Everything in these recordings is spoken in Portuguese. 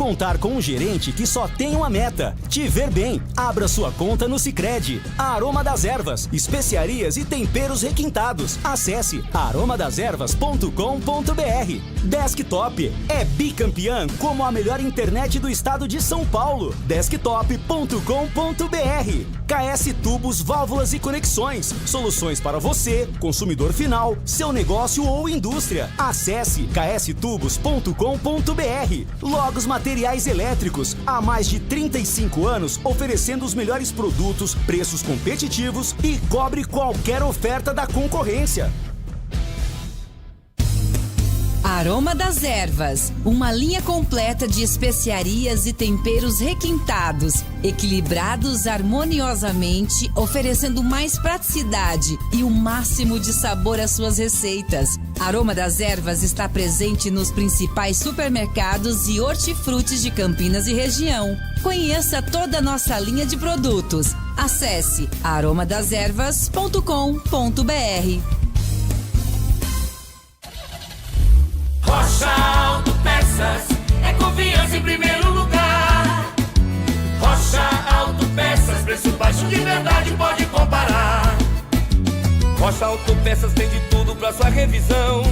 Contar com um gerente que só tem uma meta: te ver bem. Abra sua conta no Sicredi. Aroma das Ervas, especiarias e temperos requintados. Acesse aromadeservas.com.br. Desktop é bicampeã como a melhor internet do estado de São Paulo. Desktop.com.br. KS Tubos, Válvulas e Conexões. Soluções para você, consumidor final, seu negócio ou indústria. Acesse kstubos.com.br. Logos Materiais Elétricos. Há mais de 35 anos oferecendo os melhores produtos, preços competitivos e cobre qualquer oferta da concorrência. Aroma das Ervas, uma linha completa de especiarias e temperos requintados, equilibrados harmoniosamente, oferecendo mais praticidade e o máximo de sabor às suas receitas. Aroma das Ervas está presente nos principais supermercados e hortifrutis de Campinas e região. Conheça toda a nossa linha de produtos. Acesse aromadeservas.com.br. Rocha Autopeças é confiança em primeiro lugar. Rocha Autopeças, preço baixo de verdade, pode comparar. Rocha Autopeças tem de tudo pra sua revisão.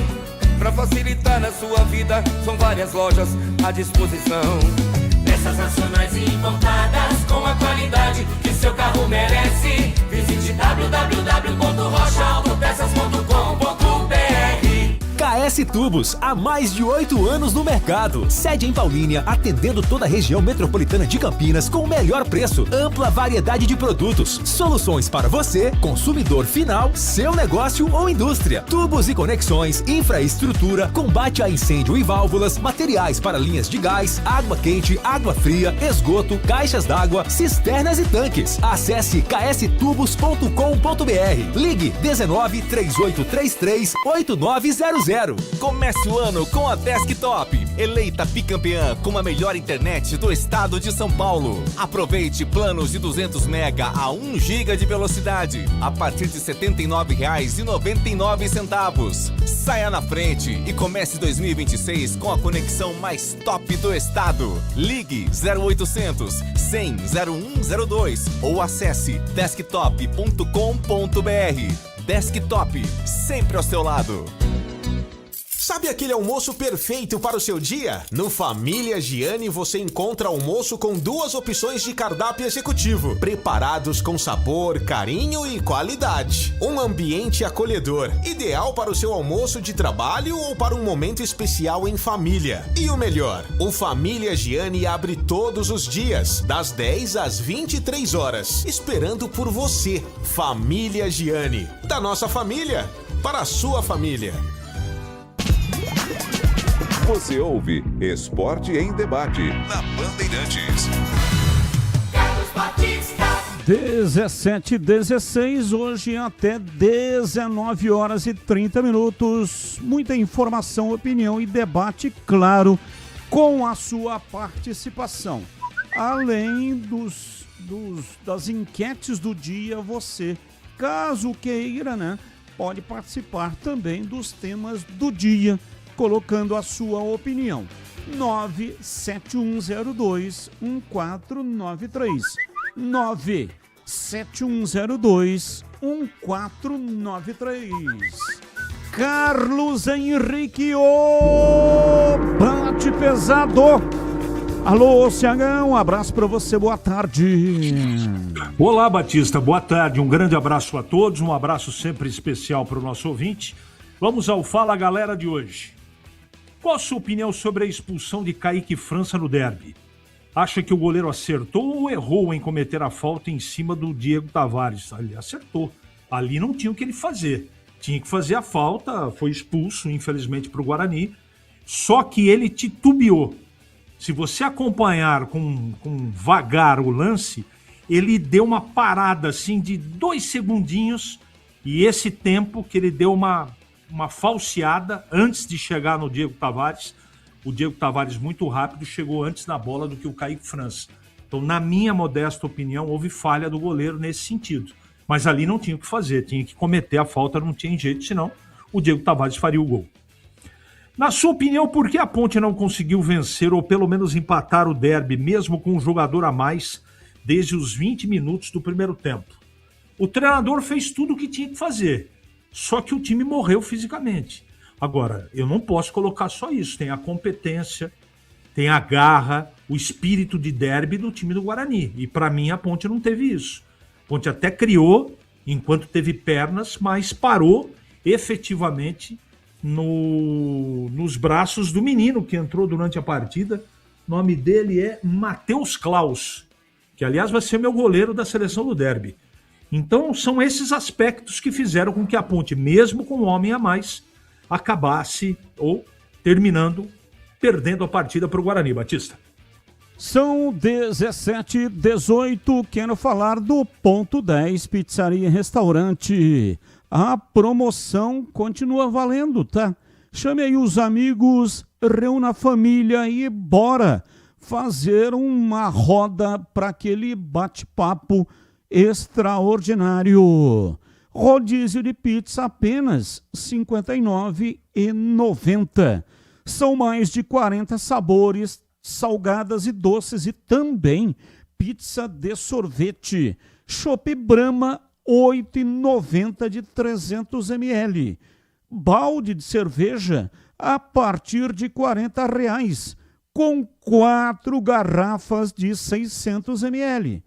Pra facilitar na sua vida, são várias lojas à disposição. Peças nacionais e importadas com a qualidade que seu carro merece. Visite www.rochaautopeças.com.br. KS Tubos, há mais de 8 anos no mercado. Sede em Paulínia, atendendo toda a região metropolitana de Campinas com o melhor preço, ampla variedade de produtos, soluções para você, consumidor final, seu negócio ou indústria. Tubos e conexões, infraestrutura, combate a incêndio e válvulas, materiais para linhas de gás, água quente, água fria, esgoto, caixas d'água, cisternas e tanques. Acesse kstubos.com.br. Ligue 19 3833 8900. Comece o ano com a Desktop, eleita bicampeã com a melhor internet do estado de São Paulo. Aproveite planos de 200 mega a 1 giga de velocidade a partir de R$ 79,99. Saia na frente e comece 2026 com a conexão mais top do estado. Ligue 0800 100 0102 ou acesse desktop.com.br. Desktop, sempre ao seu lado. Sabe aquele almoço perfeito para o seu dia? No Família Giani você encontra almoço com 2 opções de cardápio executivo, preparados com sabor, carinho e qualidade. Um ambiente acolhedor, ideal para o seu almoço de trabalho ou para um momento especial em família. E o melhor, o Família Giani abre todos os dias, das 10 às 23 horas, esperando por você. Família Giani, da nossa família, para a sua família. Você ouve Esporte em Debate na Bandeirantes. 17h16, hoje até 19 horas e 30 minutos. Muita informação, opinião e debate, claro, com a sua participação. Além das enquetes do dia, você, caso queira, né, pode participar também dos temas do dia, colocando a sua opinião. 97102-1493. 97102-1493. Carlos Henrique, o bate pesado. Alô, Ciagão, um abraço para você, boa tarde. Olá, Batista, boa tarde, um grande abraço a todos, um abraço sempre especial para o nosso ouvinte. Vamos ao Fala Galera de hoje. Qual a sua opinião sobre a expulsão de Kaique França no derby? Acha que o goleiro acertou ou errou em cometer a falta em cima do Diego Tavares? Ele acertou. Ali não tinha o que ele fazer. Tinha que fazer a falta, foi expulso, infelizmente, para o Guarani. Só que ele titubeou. Se você acompanhar com vagar o lance, ele deu uma parada assim de 2 segundinhos e esse tempo que ele deu uma falseada antes de chegar no Diego Tavares. O Diego Tavares, muito rápido, chegou antes na bola do que o Kaique França. Então, na minha modesta opinião, houve falha do goleiro nesse sentido. Mas ali não tinha o que fazer, tinha que cometer a falta, não tinha jeito, senão o Diego Tavares faria o gol. Na sua opinião, por que a Ponte não conseguiu vencer ou pelo menos empatar o derby, mesmo com um jogador a mais, desde os 20 minutos do primeiro tempo? O treinador fez tudo o que tinha que fazer, só que o time morreu fisicamente. Agora, eu não posso colocar só isso, tem a competência, tem a garra, o espírito de derby do time do Guarani. E para mim a Ponte não teve isso. A Ponte até criou enquanto teve pernas, mas parou efetivamente nos braços do menino que entrou durante a partida. O nome dele é Matheus Klaus, que aliás vai ser meu goleiro da seleção do derby. Então são esses aspectos que fizeram com que a Ponte, mesmo com um homem a mais, acabasse ou terminando perdendo a partida para o Guarani. Batista. São 17h18, quero falar do Ponto 10 Pizzaria e Restaurante. A promoção continua valendo, tá? Chame aí os amigos, reúna a família e bora fazer uma roda para aquele bate-papo extraordinário. Rodízio de pizza apenas R$ 59,90. São mais de 40 sabores, salgadas e doces, e também pizza de sorvete. Chopp Brahma, R$ 8,90 de 300 ml. Balde de cerveja a partir de R$ 40, com 4 garrafas de 600 ml.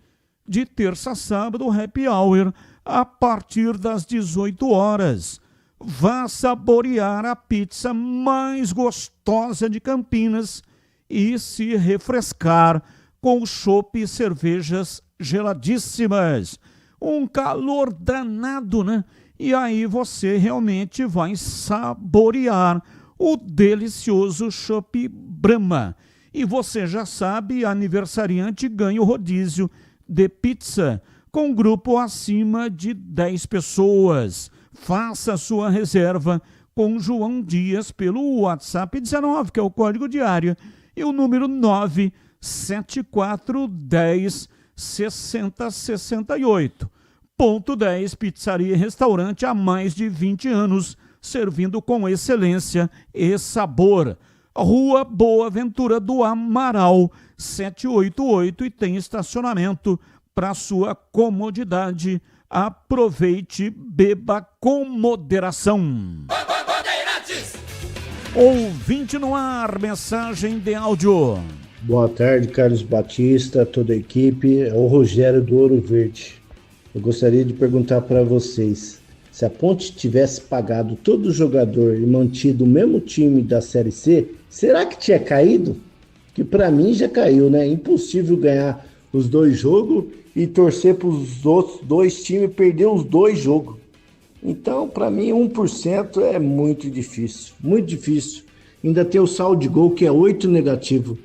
De terça a sábado, happy hour a partir das 18 horas. Vá saborear a pizza mais gostosa de Campinas e se refrescar com chopp e cervejas geladíssimas. Um calor danado, né? E aí você realmente vai saborear o delicioso chopp Brahma. E você já sabe, aniversariante ganha o rodízio de pizza com grupo acima de 10 pessoas. Faça a sua reserva com João Dias pelo WhatsApp 19, que é o código de área, e o número 97410 6068. Ponto 10 Pizzaria e Restaurante há mais de 20 anos, servindo com excelência e sabor. Rua Boa Ventura do Amaral, 788, e tem estacionamento para sua comodidade. Aproveite, beba com moderação. Ouvinte no ar, mensagem de áudio. Boa tarde, Carlos Batista, toda a equipe. É o Rogério do Ouro Verde. Eu gostaria de perguntar para vocês, se a Ponte tivesse pagado todo jogador e mantido o mesmo time da Série C, será que tinha caído? Que para mim já caiu, né? É impossível ganhar os 2 jogos e torcer para os outros 2 times perder os 2 jogos. Então, para mim, 1% é muito difícil, muito difícil. Ainda tem o saldo de gol, que é 8 negativo.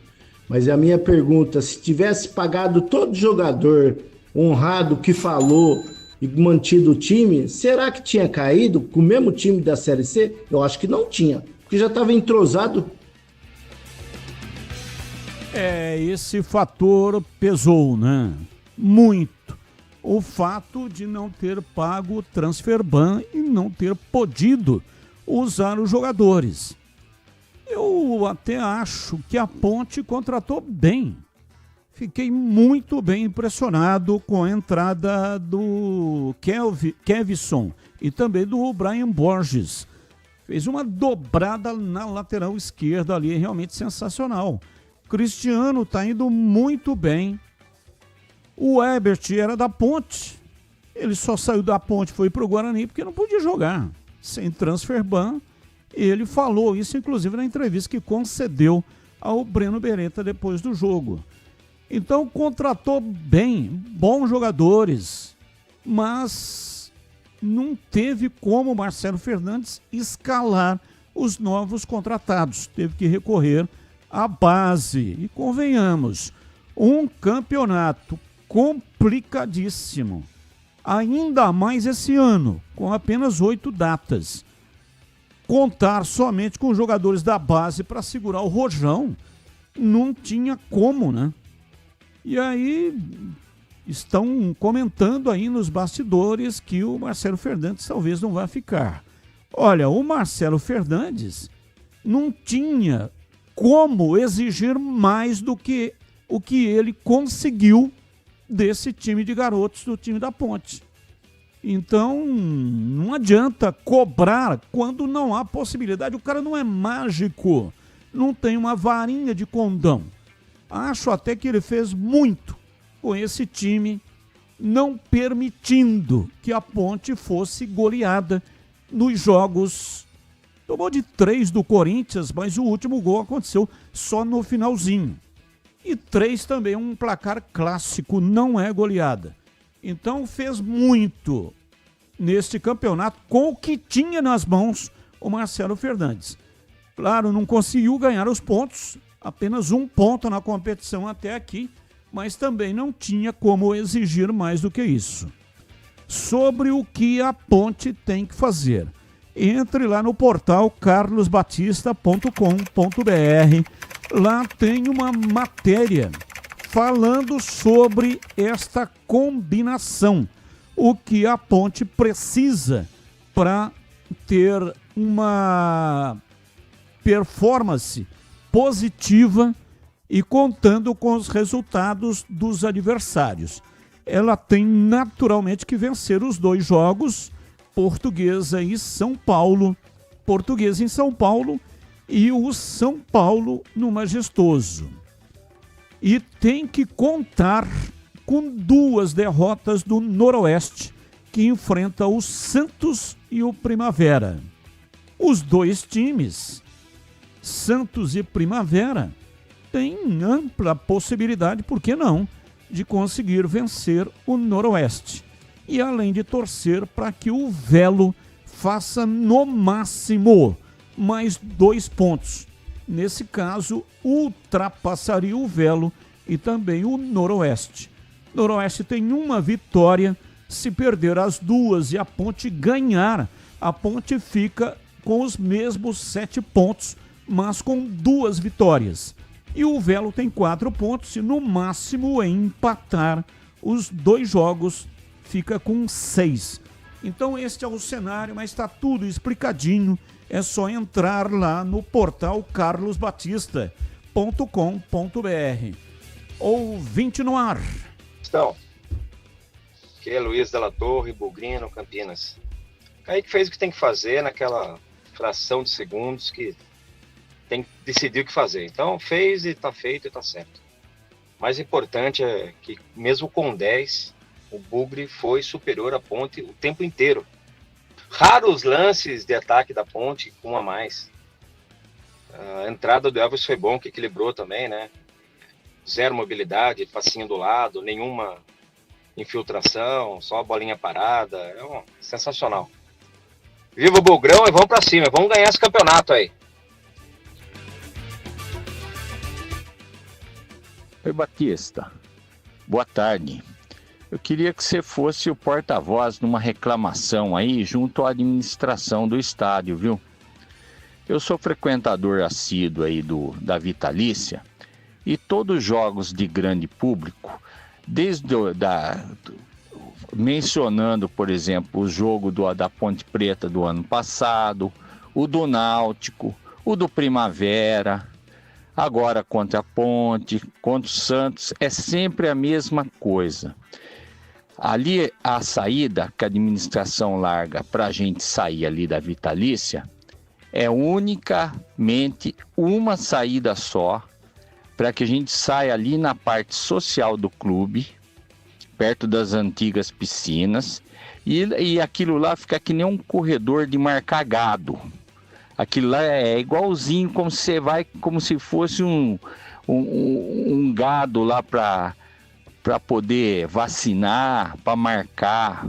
Mas a minha pergunta, se tivesse pagado todo jogador honrado que falou e mantido o time, será que tinha caído com o mesmo time da Série C? Eu acho que não tinha, porque já estava entrosado. Esse fator pesou, né? Muito. O fato de não ter pago o transfer ban e não ter podido usar os jogadores. Eu até acho que a Ponte contratou bem. Fiquei muito bem impressionado com a entrada do Kevson e também do Brian Borges. Fez uma dobrada na lateral esquerda ali, realmente sensacional. Cristiano está indo muito bem. O Ebert era da Ponte. Ele só saiu da Ponte, foi para o Guarani porque não podia jogar. Sem transfer ban. Ele falou isso, inclusive, na entrevista que concedeu ao Breno Beretta depois do jogo. Então, contratou bem, bons jogadores, mas não teve como o Marcelo Fernandes escalar os novos contratados. Teve que recorrer à base. E convenhamos, um campeonato complicadíssimo. Ainda mais esse ano, com apenas 8 datas. Contar somente com jogadores da base para segurar o rojão, não tinha como, né? E aí estão comentando aí nos bastidores que o Marcelo Fernandes talvez não vá ficar. Olha, o Marcelo Fernandes não tinha como exigir mais do que o que ele conseguiu desse time de garotos, do time da Ponte. Então, não adianta cobrar quando não há possibilidade. O cara não é mágico, não tem uma varinha de condão. Acho até que ele fez muito com esse time, não permitindo que a Ponte fosse goleada nos jogos. Tomou de 3 do Corinthians, mas o último gol aconteceu só no finalzinho. E 3 também é um placar clássico, não é goleada. Então fez muito neste campeonato com o que tinha nas mãos o Marcelo Fernandes. Claro, não conseguiu ganhar os pontos, apenas 1 ponto na competição até aqui, mas também não tinha como exigir mais do que isso. Sobre o que a Ponte tem que fazer, entre lá no portal carlosbatista.com.br. Lá tem uma matéria falando sobre esta combinação, o que a Ponte precisa para ter uma performance positiva e contando com os resultados dos adversários. Ela tem naturalmente que vencer os 2 jogos, Portuguesa e São Paulo, Portuguesa em São Paulo e o São Paulo no Majestoso. E tem que contar com 2 derrotas do Noroeste, que enfrenta o Santos e o Primavera. Os 2 times, Santos e Primavera, têm ampla possibilidade, por que não, de conseguir vencer o Noroeste. E além de torcer para que o Velo faça no máximo mais 2 pontos. Nesse caso, ultrapassaria o Velo e também o Noroeste. Noroeste tem 1 vitória, se perder as 2 e a Ponte ganhar, a Ponte fica com os mesmos 7 pontos, mas com 2 vitórias. E o Velo tem 4 pontos e no máximo empatar os 2 jogos fica com 6. Então este é o cenário, mas está tudo explicadinho. É só entrar lá no portal carlosbatista.com.br. Ouvinte no ar. Então, que é Luiz Della Torre, Bugrino, Campinas. Kaique fez o que tem que fazer naquela fração de segundos que tem que decidir o que fazer. Então fez e tá feito e tá certo. O mais importante é que mesmo com 10, o Bugre foi superior à Ponte o tempo inteiro. Raros lances de ataque da Ponte com 1 a mais. A entrada do Elvis foi bom, que equilibrou também, né? 0 mobilidade, passinho do lado, nenhuma infiltração, só a bolinha parada. Sensacional. Viva o Bugrão e vamos pra cima, vamos ganhar esse campeonato aí. Oi, Batista. Boa tarde. Eu queria que você fosse o porta-voz numa reclamação aí junto à administração do estádio, viu? Eu sou frequentador assíduo aí da Vitalícia e todos os jogos de grande público, mencionando, por exemplo, o jogo da Ponte Preta do ano passado, o do Náutico, o do Primavera, agora contra a Ponte, contra o Santos, é sempre a mesma coisa. Ali a saída que a administração larga para a gente sair ali da Vitalícia é unicamente uma saída só para que a gente saia ali na parte social do clube, perto das antigas piscinas, e aquilo lá fica que nem um corredor de marcar gado. Aquilo lá é igualzinho como se fosse um gado lá para poder vacinar, para marcar.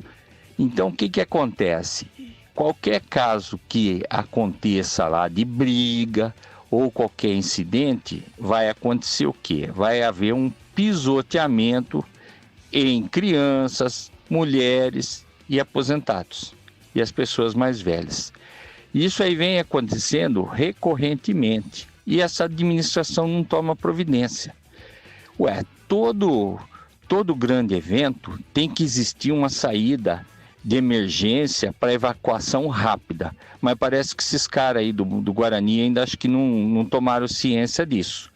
Então o que acontece? Qualquer caso que aconteça lá de briga ou qualquer incidente, vai acontecer o quê? Vai haver um pisoteamento em crianças, mulheres e aposentados e as pessoas mais velhas. Isso aí vem acontecendo recorrentemente e essa administração não toma providência. Todo grande evento tem que existir uma saída de emergência para evacuação rápida. Mas parece que esses caras aí do Guarani ainda acho que não tomaram ciência disso.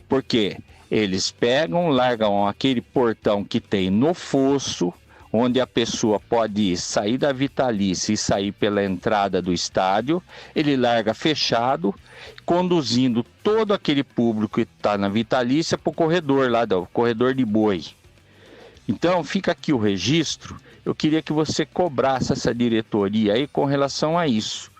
Por quê? Eles pegam, largam aquele portão que tem no fosso, onde a pessoa pode sair da vitalícia e sair pela entrada do estádio. Ele larga fechado, conduzindo todo aquele público que está na vitalícia para o corredor lá, do corredor de boi. Então fica aqui o registro. Eu queria que você cobrasse essa diretoria aí com relação a isso,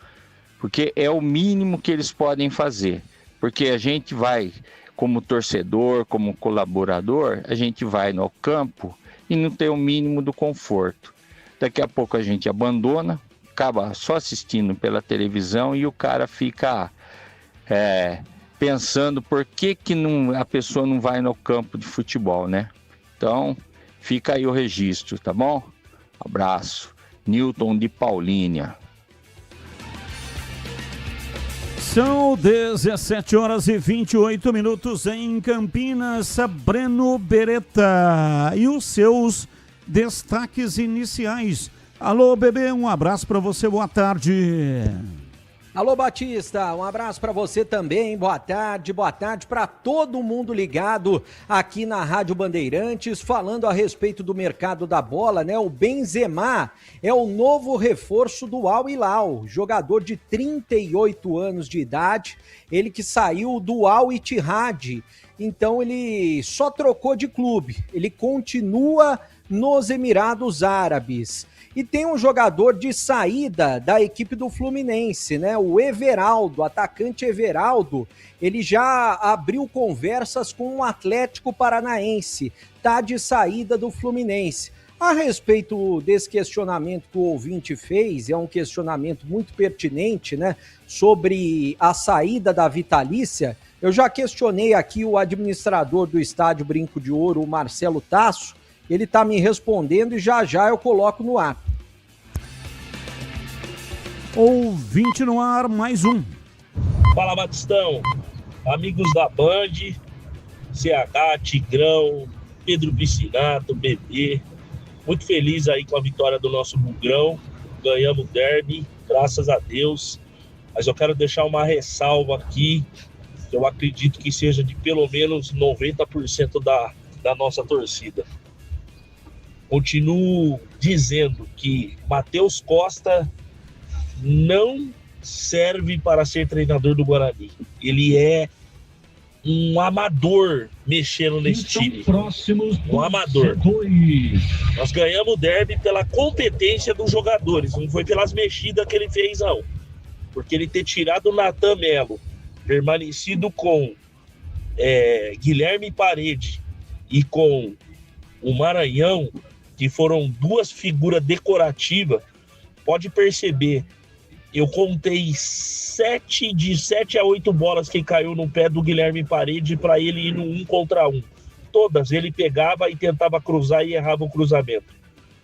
porque é o mínimo que eles podem fazer, porque a gente vai, como torcedor, como colaborador, a gente vai no campo e não tem o mínimo do conforto. Daqui a pouco a gente abandona, acaba só assistindo pela televisão e o cara fica pensando por que a pessoa não vai no campo de futebol, né? Então, fica aí o registro, tá bom? Abraço. Newton de Paulínia. São 17 horas e 28 minutos em Campinas. Breno Beretta e os seus destaques iniciais. Alô, bebê, um abraço para você, boa tarde. Alô, Batista, um abraço para você também, boa tarde para todo mundo ligado aqui na Rádio Bandeirantes, falando a respeito do mercado da bola, né? O Benzema é o novo reforço do Al Hilal, jogador de 38 anos de idade, ele que saiu do Al Ittihad, então ele só trocou de clube, ele continua nos Emirados Árabes. E tem um jogador de saída da equipe do Fluminense, né? O Everaldo, atacante Everaldo, ele já abriu conversas com o Atlético Paranaense, tá de saída do Fluminense. A respeito desse questionamento que o ouvinte fez, é um questionamento muito pertinente, né? Sobre a saída da Vitalícia, eu já questionei aqui o administrador do Estádio Brinco de Ouro, o Marcelo Tasso, ele tá me respondendo e já eu coloco no ar. Ouvinte no ar, mais um. Fala, Batistão. Amigos da Band, CH, Tigrão, Pedro Piscinato, Bebê. Muito feliz aí com a vitória do nosso Bugrão. Ganhamos o derby, graças a Deus. Mas eu quero deixar uma ressalva aqui, que eu acredito que seja de pelo menos 90% da nossa torcida. Continuo dizendo que Matheus Costa não serve para ser treinador do Guarani. Ele é um amador mexendo nesse time. Um amador. Nós ganhamos o derby pela competência dos jogadores, não foi pelas mexidas que ele fez, não. Porque ele ter tirado o Natan Melo, permanecido com Guilherme Parede e com o Maranhão, que foram duas figuras decorativas, pode perceber, eu contei 7 a 8 bolas que caiu no pé do Guilherme Parede para ele ir no 1 contra 1. Todas, ele pegava e tentava cruzar e errava o cruzamento.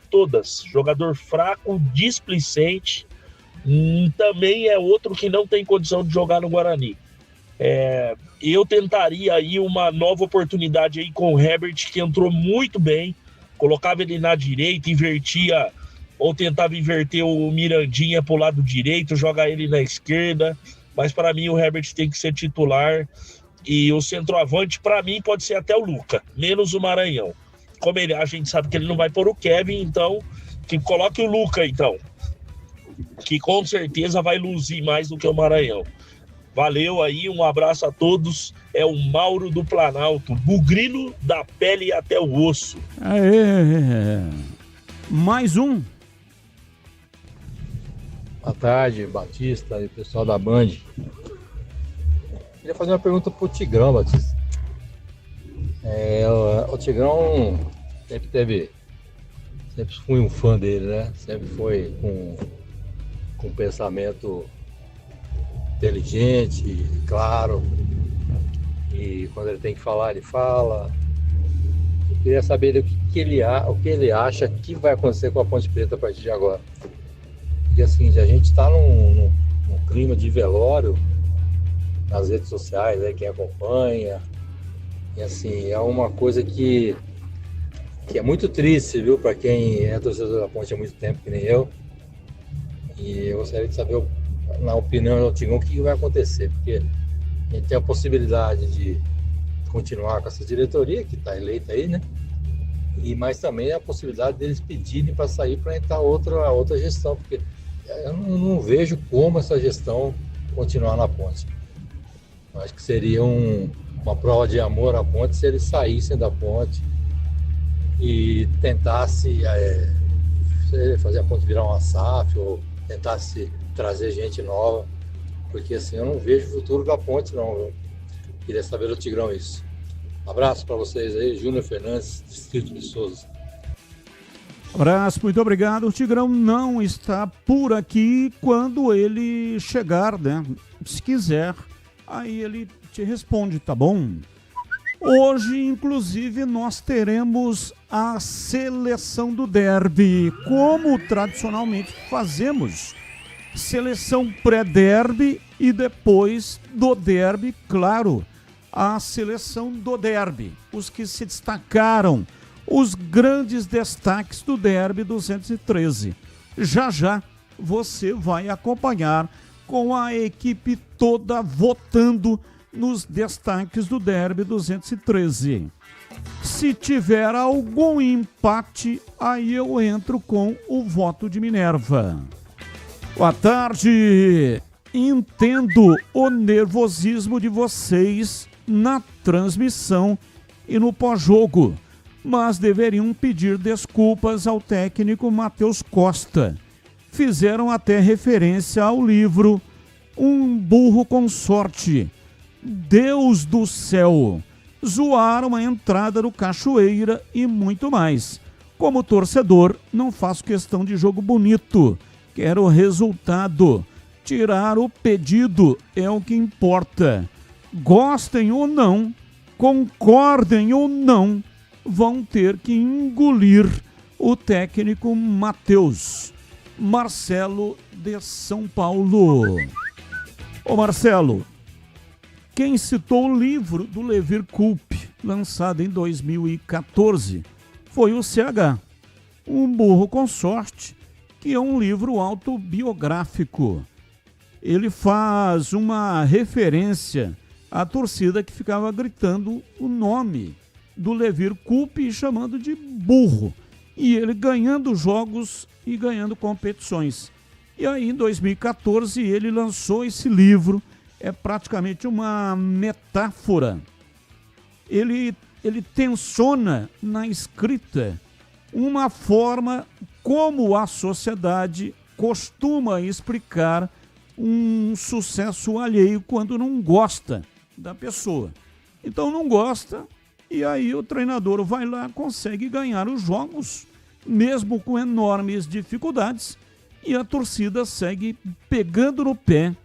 Todas. Jogador fraco, displicente, também é outro que não tem condição de jogar no Guarani. Eu tentaria aí uma nova oportunidade aí com o Herbert, que entrou muito bem, colocava ele na direita, invertia, ou tentava inverter o Mirandinha para o lado direito, jogar ele na esquerda, mas para mim o Herbert tem que ser titular, e o centroavante para mim pode ser até o Luca, menos o Maranhão. Como a gente sabe que ele não vai pôr o Kevin, então que coloque o Luca, então, que com certeza vai luzir mais do que o Maranhão. Valeu aí, um abraço a todos. É o Mauro do Planalto, bugrino da pele até o osso. Aê. Mais um. Boa tarde, Batista e pessoal da Band. Queria fazer uma pergunta pro Tigrão, Batista. O Tigrão sempre fui um fã dele, né? Sempre foi com um pensamento inteligente, claro, e quando ele tem que falar, ele fala. Eu queria saber o que ele acha que vai acontecer com a Ponte Preta a partir de agora. Porque assim, a gente está num clima de velório nas redes sociais, quem acompanha, e assim, é uma coisa que que é muito triste, viu, para quem é torcedor da Ponte há muito tempo, que nem eu. E eu gostaria de saber, na opinião do Tigrão, o que vai acontecer, porque a gente tem a possibilidade de continuar com essa diretoria, que está eleita aí, né? Mas também a possibilidade deles pedirem para sair para entrar outra gestão, porque eu não vejo como essa gestão continuar na Ponte. Eu acho que seria uma prova de amor à Ponte se eles saíssem da Ponte e tentasse fazer a Ponte virar uma SAF ou tentasse trazer gente nova, porque assim eu não vejo o futuro da Ponte não, viu? Queria saber do Tigrão isso. Abraço para vocês aí, Júnior Fernandes, Distrito de Souza. Abraço, muito obrigado. O Tigrão não está por aqui quando ele chegar, né? Se quiser, aí ele te responde, tá bom? Hoje, inclusive, nós teremos a seleção do derby, como tradicionalmente fazemos. Seleção pré-derby e depois do derby, claro, a seleção do derby. Os que se destacaram, os grandes destaques do derby 213. Já já você vai acompanhar com a equipe toda votando nos destaques do derby 213. Se tiver algum empate, aí eu entro com o voto de Minerva. Boa tarde. Entendo o nervosismo de vocês na transmissão e no pós-jogo, mas deveriam pedir desculpas ao técnico Matheus Costa. Fizeram até referência ao livro Um Burro com Sorte. Deus do céu! Zoaram a entrada do Cachoeira e muito mais. Como torcedor, não faço questão de jogo bonito. Quero o resultado. Tirar o pedido é o que importa. Gostem ou não, concordem ou não, vão ter que engolir o técnico Matheus. Marcelo de São Paulo. Ô Marcelo, quem citou o livro do Levir Coupe, lançado em 2014, foi o CH. Um Burro com Sorte, que é um livro autobiográfico. Ele faz uma referência à torcida que ficava gritando o nome do Levir Coupe e chamando de burro. E ele ganhando jogos e ganhando competições. E aí, em 2014, ele lançou esse livro. É praticamente uma metáfora. Ele tensiona na escrita uma forma como a sociedade costuma explicar um sucesso alheio quando não gosta da pessoa. Então não gosta, e aí o treinador vai lá, consegue ganhar os jogos, mesmo com enormes dificuldades, e a torcida segue pegando no pé,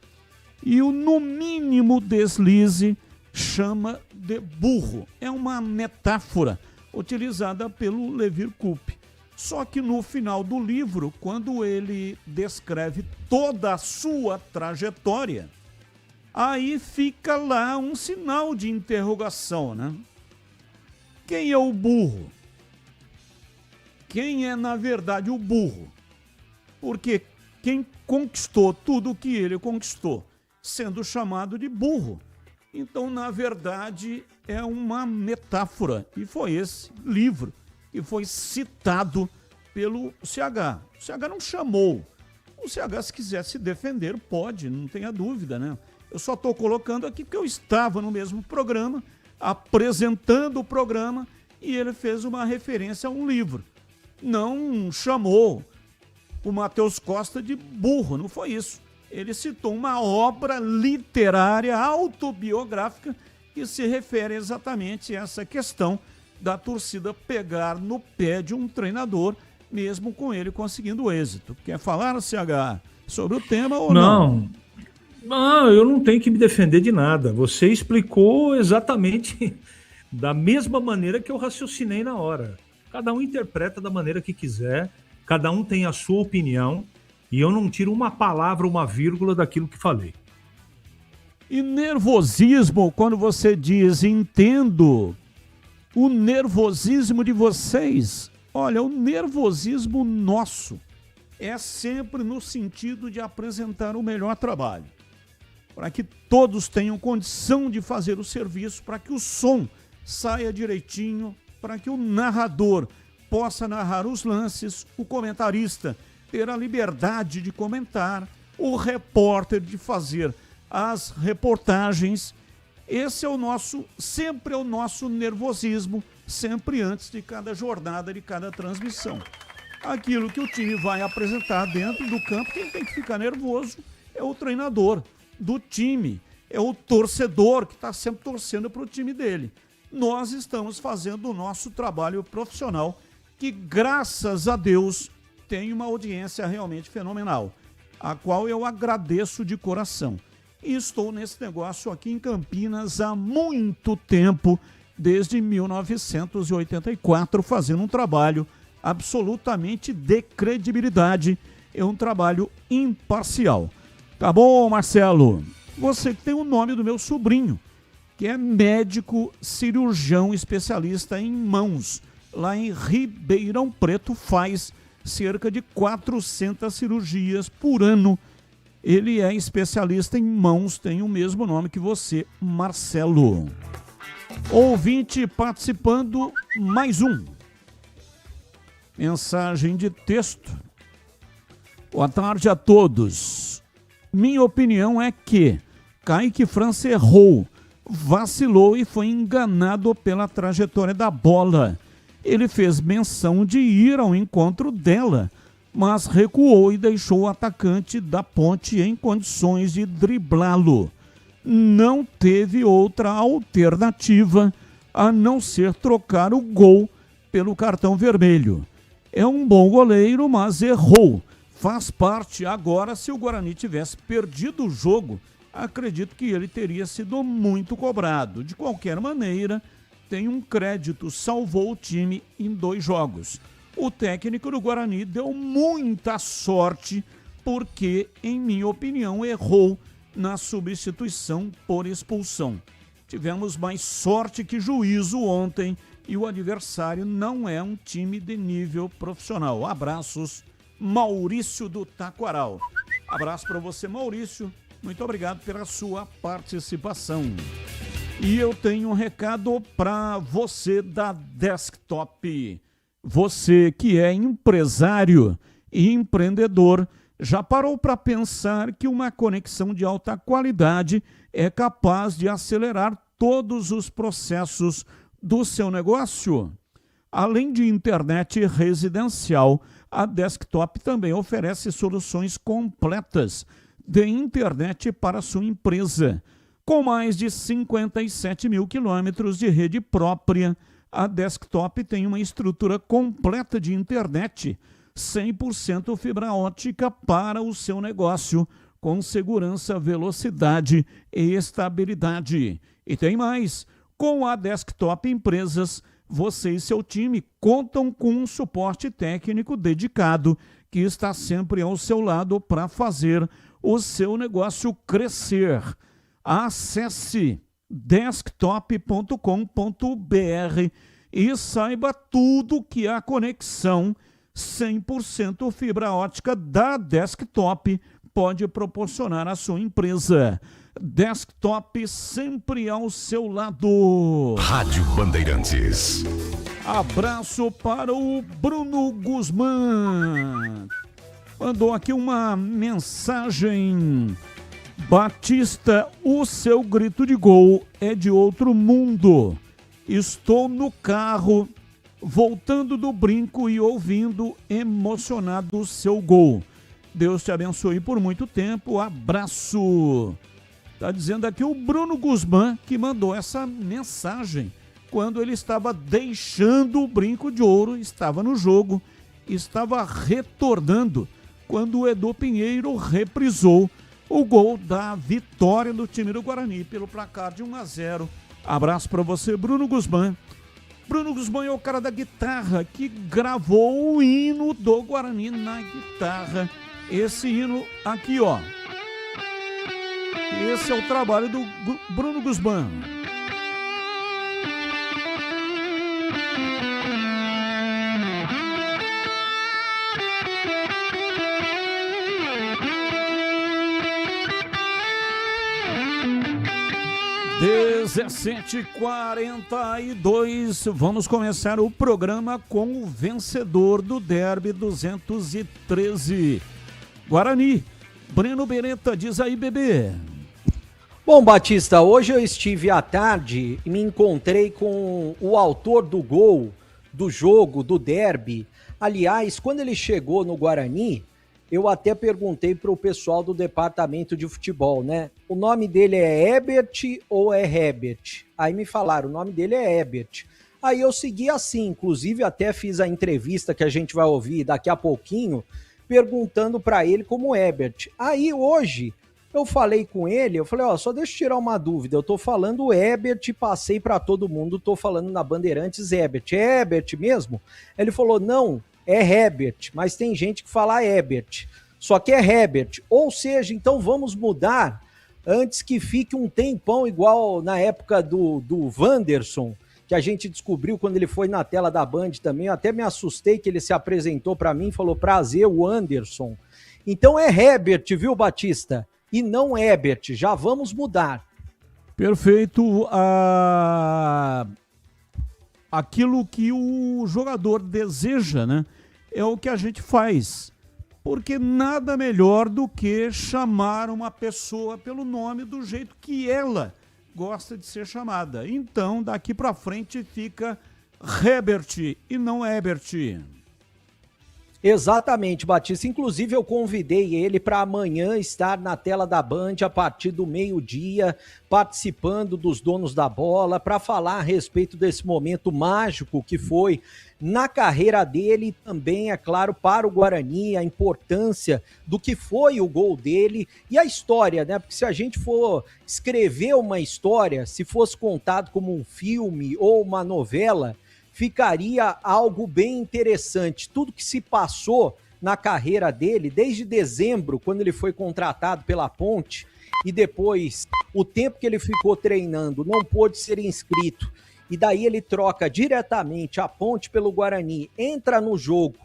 e o no mínimo deslize chama de burro. É uma metáfora utilizada pelo Levir Coupe. Só que no final do livro, quando ele descreve toda a sua trajetória, aí fica lá um sinal de interrogação, né? Quem é o burro? Quem é, na verdade, o burro? Porque quem conquistou tudo o que ele conquistou, sendo chamado de burro. Então, na verdade, é uma metáfora. E foi esse livro que foi citado pelo CH. O CH não chamou. O CH, se quiser se defender, pode, não tenha dúvida, né? Eu só estou colocando aqui porque eu estava no mesmo programa, apresentando o programa, e ele fez uma referência a um livro. Não chamou o Matheus Costa de burro, não foi isso. Ele citou uma obra literária autobiográfica que se refere exatamente a essa questão da torcida pegar no pé de um treinador, mesmo com ele conseguindo êxito. Quer falar, CH, sobre o tema ou não? Não, eu não tenho que me defender de nada. Você explicou exatamente da mesma maneira que eu raciocinei na hora. Cada um interpreta da maneira que quiser, cada um tem a sua opinião, e eu não tiro uma palavra, uma vírgula daquilo que falei. E nervosismo, quando você diz entendo o nervosismo de vocês, olha, o nervosismo nosso é sempre no sentido de apresentar o melhor trabalho, para que todos tenham condição de fazer o serviço, para que o som saia direitinho, para que o narrador possa narrar os lances, o comentarista ter a liberdade de comentar, o repórter de fazer as reportagens. Esse é o nosso, sempre é o nosso nervosismo, sempre antes de cada jornada, de cada transmissão. Aquilo que o time vai apresentar dentro do campo, quem tem que ficar nervoso é o treinador do time, é o torcedor que está sempre torcendo para o time dele. Nós estamos fazendo o nosso trabalho profissional, que graças a Deus tem uma audiência realmente fenomenal, a qual eu agradeço de coração. E estou nesse negócio aqui em Campinas há muito tempo, desde 1984, fazendo um trabalho absolutamente de credibilidade, é um trabalho imparcial. Tá bom, Marcelo? Você que tem o nome do meu sobrinho, que é médico cirurgião especialista em mãos, lá em Ribeirão Preto, faz cerca de 400 cirurgias por ano. Ele é especialista em mãos, tem o mesmo nome que você, Marcelo. Ouvinte participando, mais um. Mensagem de texto. Boa tarde a todos. Minha opinião é que Kaique França errou, vacilou e foi enganado pela trajetória da bola. Ele fez menção de ir ao encontro dela, mas recuou e deixou o atacante da Ponte em condições de driblá-lo. Não teve outra alternativa a não ser trocar o gol pelo cartão vermelho. É um bom goleiro, mas errou. Faz parte. Agora, se o Guarani tivesse perdido o jogo, acredito que ele teria sido muito cobrado. De qualquer maneira, tem um crédito, salvou o time em 2 jogos. O técnico do Guarani deu muita sorte porque, em minha opinião, errou na substituição por expulsão. Tivemos mais sorte que juízo ontem e o adversário não é um time de nível profissional. Abraços, Maurício do Taquaral. Abraço para você, Maurício. Muito obrigado pela sua participação. E eu tenho um recado para você da Desktop. Você que é empresário e empreendedor, já parou para pensar que uma conexão de alta qualidade é capaz de acelerar todos os processos do seu negócio? Além de internet residencial, a Desktop também oferece soluções completas de internet para sua empresa. Com mais de 57 mil quilômetros de rede própria, a Desktop tem uma estrutura completa de internet, 100% fibra ótica para o seu negócio, com segurança, velocidade e estabilidade. E tem mais, com a Desktop Empresas, você e seu time contam com um suporte técnico dedicado que está sempre ao seu lado para fazer o seu negócio crescer. Acesse desktop.com.br e saiba tudo que a conexão 100% fibra ótica da Desktop pode proporcionar à sua empresa. Desktop sempre ao seu lado. Rádio Bandeirantes. Abraço para o Bruno Guzmán. Mandou aqui uma mensagem. Batista, o seu grito de gol é de outro mundo. Estou no carro, voltando do brinco e ouvindo emocionado o seu gol. Deus te abençoe por muito tempo. Abraço. Está dizendo aqui o Bruno Guzmán, que mandou essa mensagem quando ele estava deixando o brinco de ouro, estava no jogo, estava retornando quando o Edu Pinheiro reprisou o gol da vitória do time do Guarani pelo placar de 1-0. Abraço para você, Bruno Guzmán. Bruno Guzmán é o cara da guitarra que gravou o hino do Guarani na guitarra. Esse hino aqui, ó. Esse é o trabalho do Bruno Guzmán. 17h42, vamos começar o programa com o vencedor do Derby 213, Guarani. Breno Beretta, diz aí, bebê. Bom, Batista, hoje eu estive à tarde e me encontrei com o autor do gol do jogo, do Derby. Aliás, quando ele chegou no Guarani, eu até perguntei para o pessoal do departamento de futebol, né? O nome dele é Ebert ou é Herbert? Aí me falaram, o nome dele é Ebert. Aí eu segui assim, inclusive até fiz a entrevista que a gente vai ouvir daqui a pouquinho, perguntando para ele como Ebert. Aí hoje eu falei com ele, eu falei, ó, só deixa eu tirar uma dúvida, eu tô falando Ebert e passei para todo mundo, tô falando na Bandeirantes Ebert. É Ebert mesmo? Ele falou, não, é Herbert, mas tem gente que fala Ebert, só que é Herbert, ou seja, então vamos mudar antes que fique um tempão igual na época do Wanderson, que a gente descobriu quando ele foi na tela da Band também, eu até me assustei que ele se apresentou para mim, falou prazer, o Anderson. Então é Herbert, viu, Batista? E não Ebert, já vamos mudar. Perfeito. Aquilo que o jogador deseja, né? É o que a gente faz. Porque nada melhor do que chamar uma pessoa pelo nome do jeito que ela gosta de ser chamada. Então, daqui pra frente fica Herbert e não Ebert. Exatamente, Batista. Inclusive, eu convidei ele para amanhã estar na tela da Band a partir do meio-dia, participando dos Donos da Bola, para falar a respeito desse momento mágico que foi na carreira dele e também, é claro, para o Guarani, a importância do que foi o gol dele e a história, né? Porque se a gente for escrever uma história, se fosse contado como um filme ou uma novela, ficaria algo bem interessante. Tudo que se passou na carreira dele, desde dezembro, quando ele foi contratado pela Ponte, e depois o tempo que ele ficou treinando, não pôde ser inscrito, e daí ele troca diretamente a Ponte pelo Guarani, entra no jogo,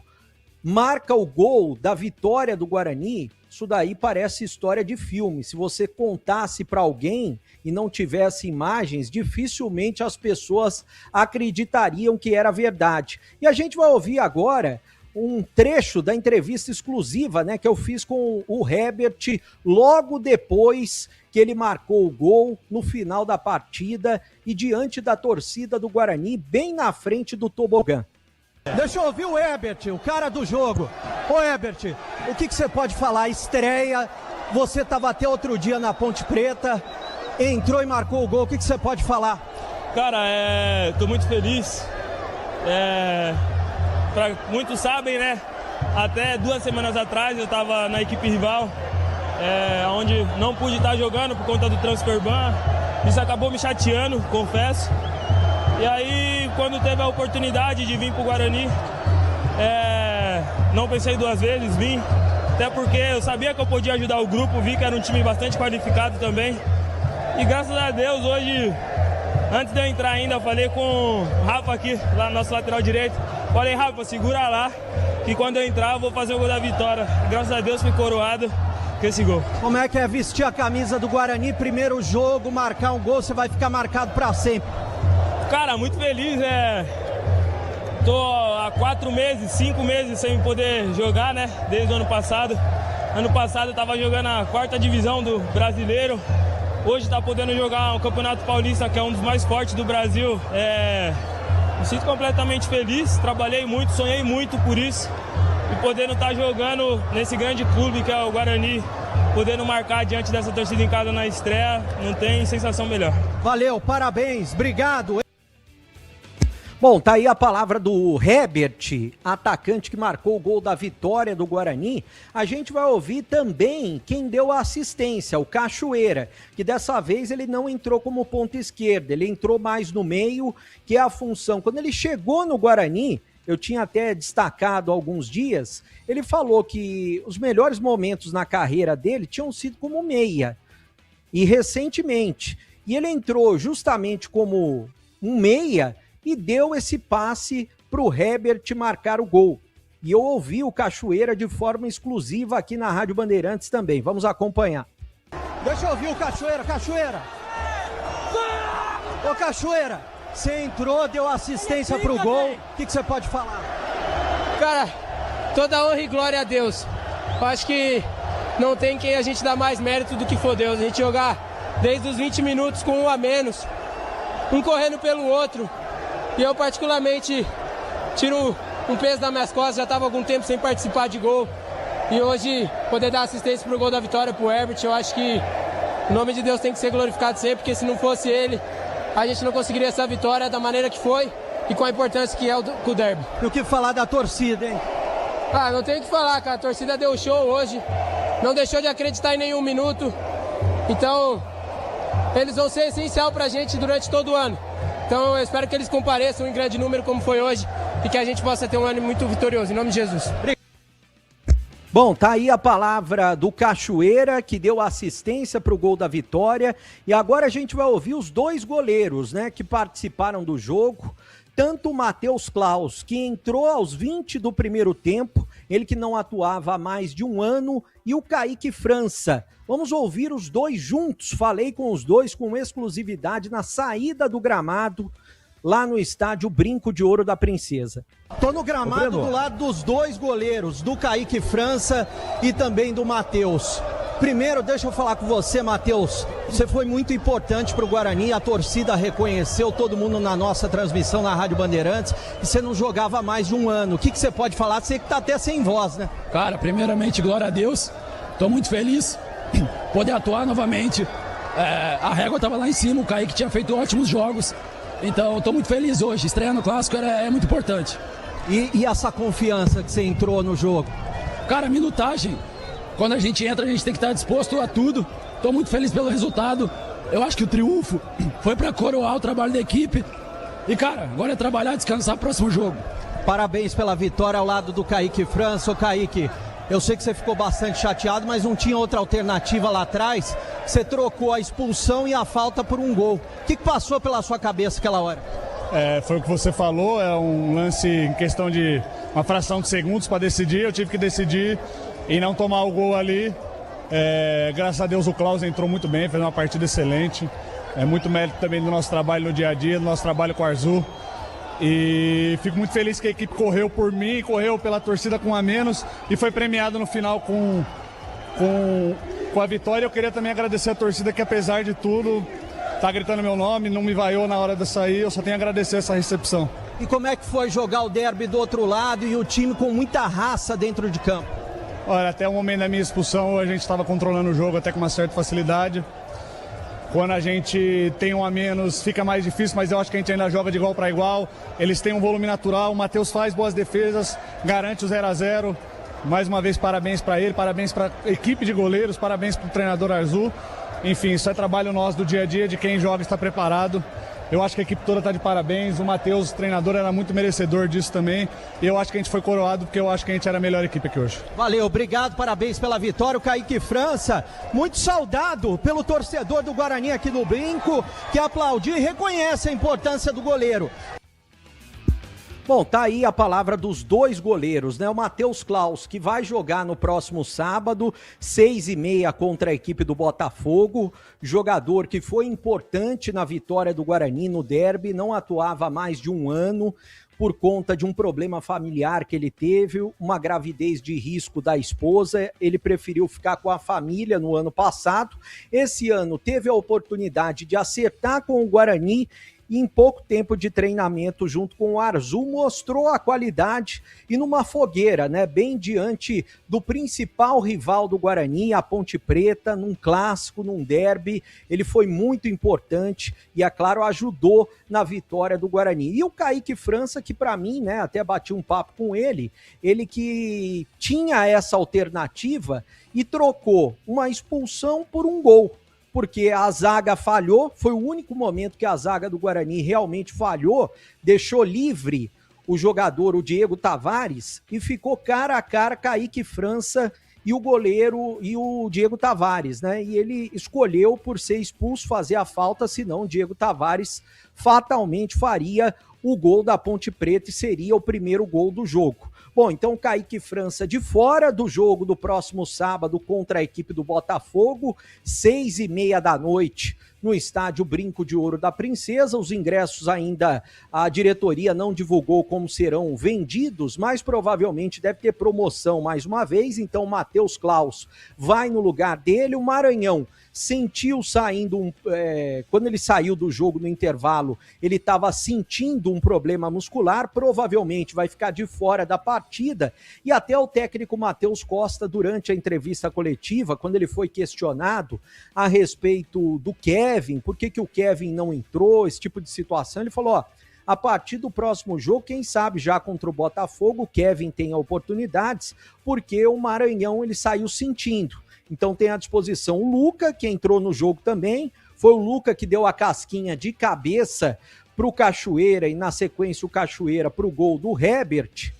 marca o gol da vitória do Guarani, isso daí parece história de filme. Se você contasse para alguém e não tivesse imagens, dificilmente as pessoas acreditariam que era verdade. E a gente vai ouvir agora um trecho da entrevista exclusiva, né, que eu fiz com o Herbert logo depois que ele marcou o gol no final da partida e diante da torcida do Guarani, bem na frente do tobogã. Deixa eu ouvir o Herbert, o cara do jogo. Ô Herbert, o que você pode falar? Estreia, você estava até outro dia na Ponte Preta, entrou e marcou o gol, o que você pode falar? Cara, tô muito feliz. Muitos sabem, né? Até 2 semanas atrás eu estava na equipe rival, onde não pude estar jogando por conta do transfer ban. Isso acabou me chateando, confesso. E aí, quando teve a oportunidade de vir para o Guarani, não pensei 2 vezes, vim. Até porque eu sabia que eu podia ajudar o grupo, vi que era um time bastante qualificado também. E graças a Deus, hoje, antes de eu entrar ainda, eu falei com o Rafa aqui, lá no nosso lateral direito. Falei, Rafa, segura lá, que quando eu entrar eu vou fazer o gol da vitória. E graças a Deus fui coroado com esse gol. Como é que é vestir a camisa do Guarani, primeiro jogo, marcar um gol, você vai ficar marcado para sempre? Cara, muito feliz, tô há 4 meses, 5 meses sem poder jogar, né, desde o ano passado. Ano passado eu tava jogando a 4ª divisão do brasileiro, hoje tá podendo jogar o Campeonato Paulista, que é um dos mais fortes do Brasil. Me sinto completamente feliz, trabalhei muito, sonhei muito por isso, e podendo estar jogando nesse grande clube que é o Guarani, podendo marcar diante dessa torcida em casa na estreia, não tem sensação melhor. Valeu, parabéns, obrigado. Bom, tá aí a palavra do Herbert, atacante que marcou o gol da vitória do Guarani. A gente vai ouvir também quem deu a assistência, o Cachoeira, que dessa vez ele não entrou como ponta esquerda, ele entrou mais no meio, que é a função. Quando ele chegou no Guarani, eu tinha até destacado há alguns dias, ele falou que os melhores momentos na carreira dele tinham sido como meia, e recentemente. E ele entrou justamente como um meia, e deu esse passe para o Herbert marcar o gol. E eu ouvi o Cachoeira de forma exclusiva aqui na Rádio Bandeirantes também. Vamos acompanhar. Deixa eu ouvir o Cachoeira. Cachoeira! Ô Cachoeira, você entrou, deu assistência pro gol, o que você pode falar? Cara, toda honra e glória a Deus. Eu acho que não tem quem a gente dá mais mérito do que for Deus. A gente jogar desde os 20 minutos com um a menos, um correndo pelo outro. E eu particularmente tiro um peso das minhas costas, já estava algum tempo sem participar de gol. E hoje poder dar assistência pro gol da vitória pro Herbert, eu acho que o nome de Deus tem que ser glorificado sempre, porque se não fosse ele, a gente não conseguiria essa vitória da maneira que foi e com a importância que é o derby. E o que falar da torcida, hein? Ah, não tem o que falar, cara. A torcida deu show hoje, não deixou de acreditar em nenhum minuto. Então, eles vão ser essencial pra gente durante todo o ano. Então, eu espero que eles compareçam em grande número como foi hoje e que a gente possa ter um ano muito vitorioso. Em nome de Jesus. Bom, tá aí a palavra do Cachoeira, que deu assistência para o gol da vitória. E agora a gente vai ouvir os dois goleiros, né, que participaram do jogo. Tanto o Matheus Klaus, que entrou aos 20 do primeiro tempo, ele que não atuava há mais de um ano, e o Kaique França. Vamos ouvir os dois juntos. Falei com os dois com exclusividade na saída do gramado, lá no estádio Brinco de Ouro da Princesa. Tô no gramado do lado dos dois goleiros, do Kaique França e também do Matheus. Primeiro, deixa eu falar com você, Matheus. Você foi muito importante para o Guarani, a torcida reconheceu, todo mundo na nossa transmissão na Rádio Bandeirantes, e você não jogava há mais de um ano. O que você pode falar? Você que tá até sem voz, né? Cara, primeiramente, glória a Deus. Tô muito feliz poder atuar novamente. A régua tava lá em cima, o Kaique tinha feito ótimos jogos. Então, estou muito feliz hoje. Estrear no Clássico é muito importante. E essa confiança que você entrou no jogo? Cara, minutagem. Quando a gente entra, a gente tem que estar disposto a tudo. Estou muito feliz pelo resultado. Eu acho que o triunfo foi para coroar o trabalho da equipe. E, cara, agora é trabalhar, descansar, próximo jogo. Parabéns pela vitória ao lado do Kaique França. Ô, Kaique, eu sei que você ficou bastante chateado, mas não tinha outra alternativa lá atrás. Você trocou a expulsão e a falta por um gol. O que passou pela sua cabeça aquela hora? Foi o que você falou, é um lance em questão de uma fração de segundos para decidir. Eu tive que decidir e não tomar o gol ali. Graças a Deus o Klaus entrou muito bem, fez uma partida excelente. É muito mérito também do nosso trabalho no dia a dia, do nosso trabalho com o Arzu. E fico muito feliz que a equipe correu por mim, correu pela torcida com um a menos e foi premiado no final com a vitória. Eu queria também agradecer a torcida que, apesar de tudo, tá gritando meu nome, não me vaiou na hora de sair. Eu só tenho a agradecer essa recepção. E como é que foi jogar o derby do outro lado e o time com muita raça dentro de campo? Olha, até o momento da minha expulsão a gente estava controlando o jogo até com uma certa facilidade. Quando a gente tem um a menos fica mais difícil, mas eu acho que a gente ainda joga de igual para igual. Eles têm um volume natural, o Matheus faz boas defesas, garante o 0-0. Mais uma vez, parabéns para ele, parabéns para a equipe de goleiros, parabéns para o treinador Arzu. Enfim, isso é trabalho nosso do dia a dia, de quem joga está preparado. Eu acho que a equipe toda está de parabéns. O Matheus, treinador, era muito merecedor disso também. E eu acho que a gente foi coroado porque eu acho que a gente era a melhor equipe aqui hoje. Valeu, obrigado, parabéns pela vitória. O Kaique França, muito saudado pelo torcedor do Guarani aqui no Brinco, que aplaudiu e reconhece a importância do goleiro. Bom, tá aí a palavra dos dois goleiros, né? O Matheus Klaus, que vai jogar no próximo sábado, 6h30 contra a equipe do Botafogo, jogador que foi importante na vitória do Guarani no derby, não atuava há mais de um ano por conta de um problema familiar que ele teve, uma gravidez de risco da esposa. Ele preferiu ficar com a família no ano passado. Esse ano teve a oportunidade de acertar com o Guarani e em pouco tempo de treinamento junto com o Arzu mostrou a qualidade e numa fogueira, né, bem diante do principal rival do Guarani, a Ponte Preta, num clássico, num derby, ele foi muito importante e, é claro, ajudou na vitória do Guarani. E o Kaique França, que para mim, né, até bati um papo com ele que tinha essa alternativa e trocou uma expulsão por um gol, porque a zaga falhou, foi o único momento que a zaga do Guarani realmente falhou, deixou livre o jogador, o Diego Tavares, e ficou cara a cara Kaique França e o goleiro e o Diego Tavares, né? E ele escolheu, por ser expulso, fazer a falta, senão o Diego Tavares fatalmente faria o gol da Ponte Preta e seria o primeiro gol do jogo. Bom, então Kaique França de fora do jogo do próximo sábado contra a equipe do Botafogo, 6h30 da noite, no estádio Brinco de Ouro da Princesa. Os ingressos ainda a diretoria não divulgou como serão vendidos, mas provavelmente deve ter promoção mais uma vez. Então o Matheus Klaus vai no lugar dele. O Maranhão sentiu saindo, quando ele saiu do jogo no intervalo, ele estava sentindo um problema muscular, provavelmente vai ficar de fora da partida, e até o técnico Matheus Costa, durante a entrevista coletiva, quando ele foi questionado a respeito do Kevin, por que o Kevin não entrou, esse tipo de situação, ele falou, a partir do próximo jogo, quem sabe já contra o Botafogo, o Kevin tenha oportunidades, porque o Maranhão ele saiu sentindo. Então tem à disposição o Luca, que entrou no jogo também. Foi o Luca que deu a casquinha de cabeça para o Cachoeira e na sequência o Cachoeira para o gol do Herbert.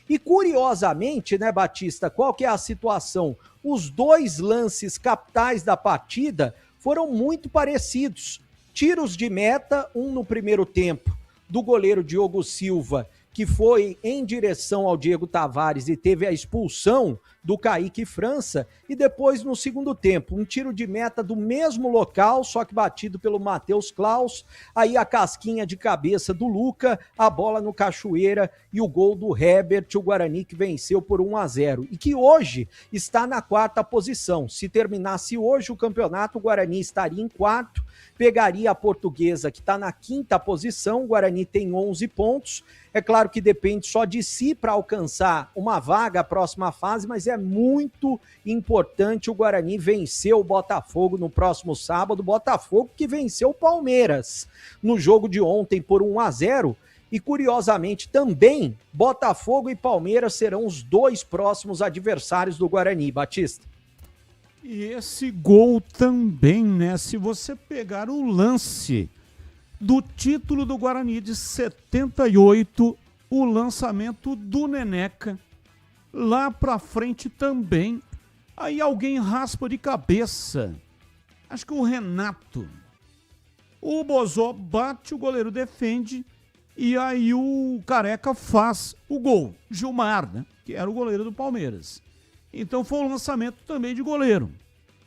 E curiosamente, né, Batista, qual que é a situação? Os dois lances capitais da partida foram muito parecidos. Tiros de meta, um no primeiro tempo do goleiro Diogo Silva, que foi em direção ao Diego Tavares e teve a expulsão do Kaique França, e depois no segundo tempo, um tiro de meta do mesmo local, só que batido pelo Matheus Klaus, aí a casquinha de cabeça do Luca, a bola no Cachoeira e o gol do Herbert, o Guarani que venceu por 1-0, e que hoje está na 4ª posição. Se terminasse hoje o campeonato, o Guarani estaria em 4º, pegaria a Portuguesa, que está na 5ª posição, o Guarani tem 11 pontos, é claro que depende só de si para alcançar uma vaga à próxima fase, mas é muito importante o Guarani vencer o Botafogo no próximo sábado, Botafogo que venceu o Palmeiras no jogo de ontem por 1-0, e curiosamente também Botafogo e Palmeiras serão os dois próximos adversários do Guarani, Batista. E esse gol também, né? Se você pegar o lance do título do Guarani de 78, o lançamento do Neneca, lá pra frente também, aí alguém raspa de cabeça, acho que o Renato, o Bozó bate, o goleiro defende, e aí o Careca faz o gol, Gilmar, né? Que era o goleiro do Palmeiras. Então foi um lançamento também de goleiro.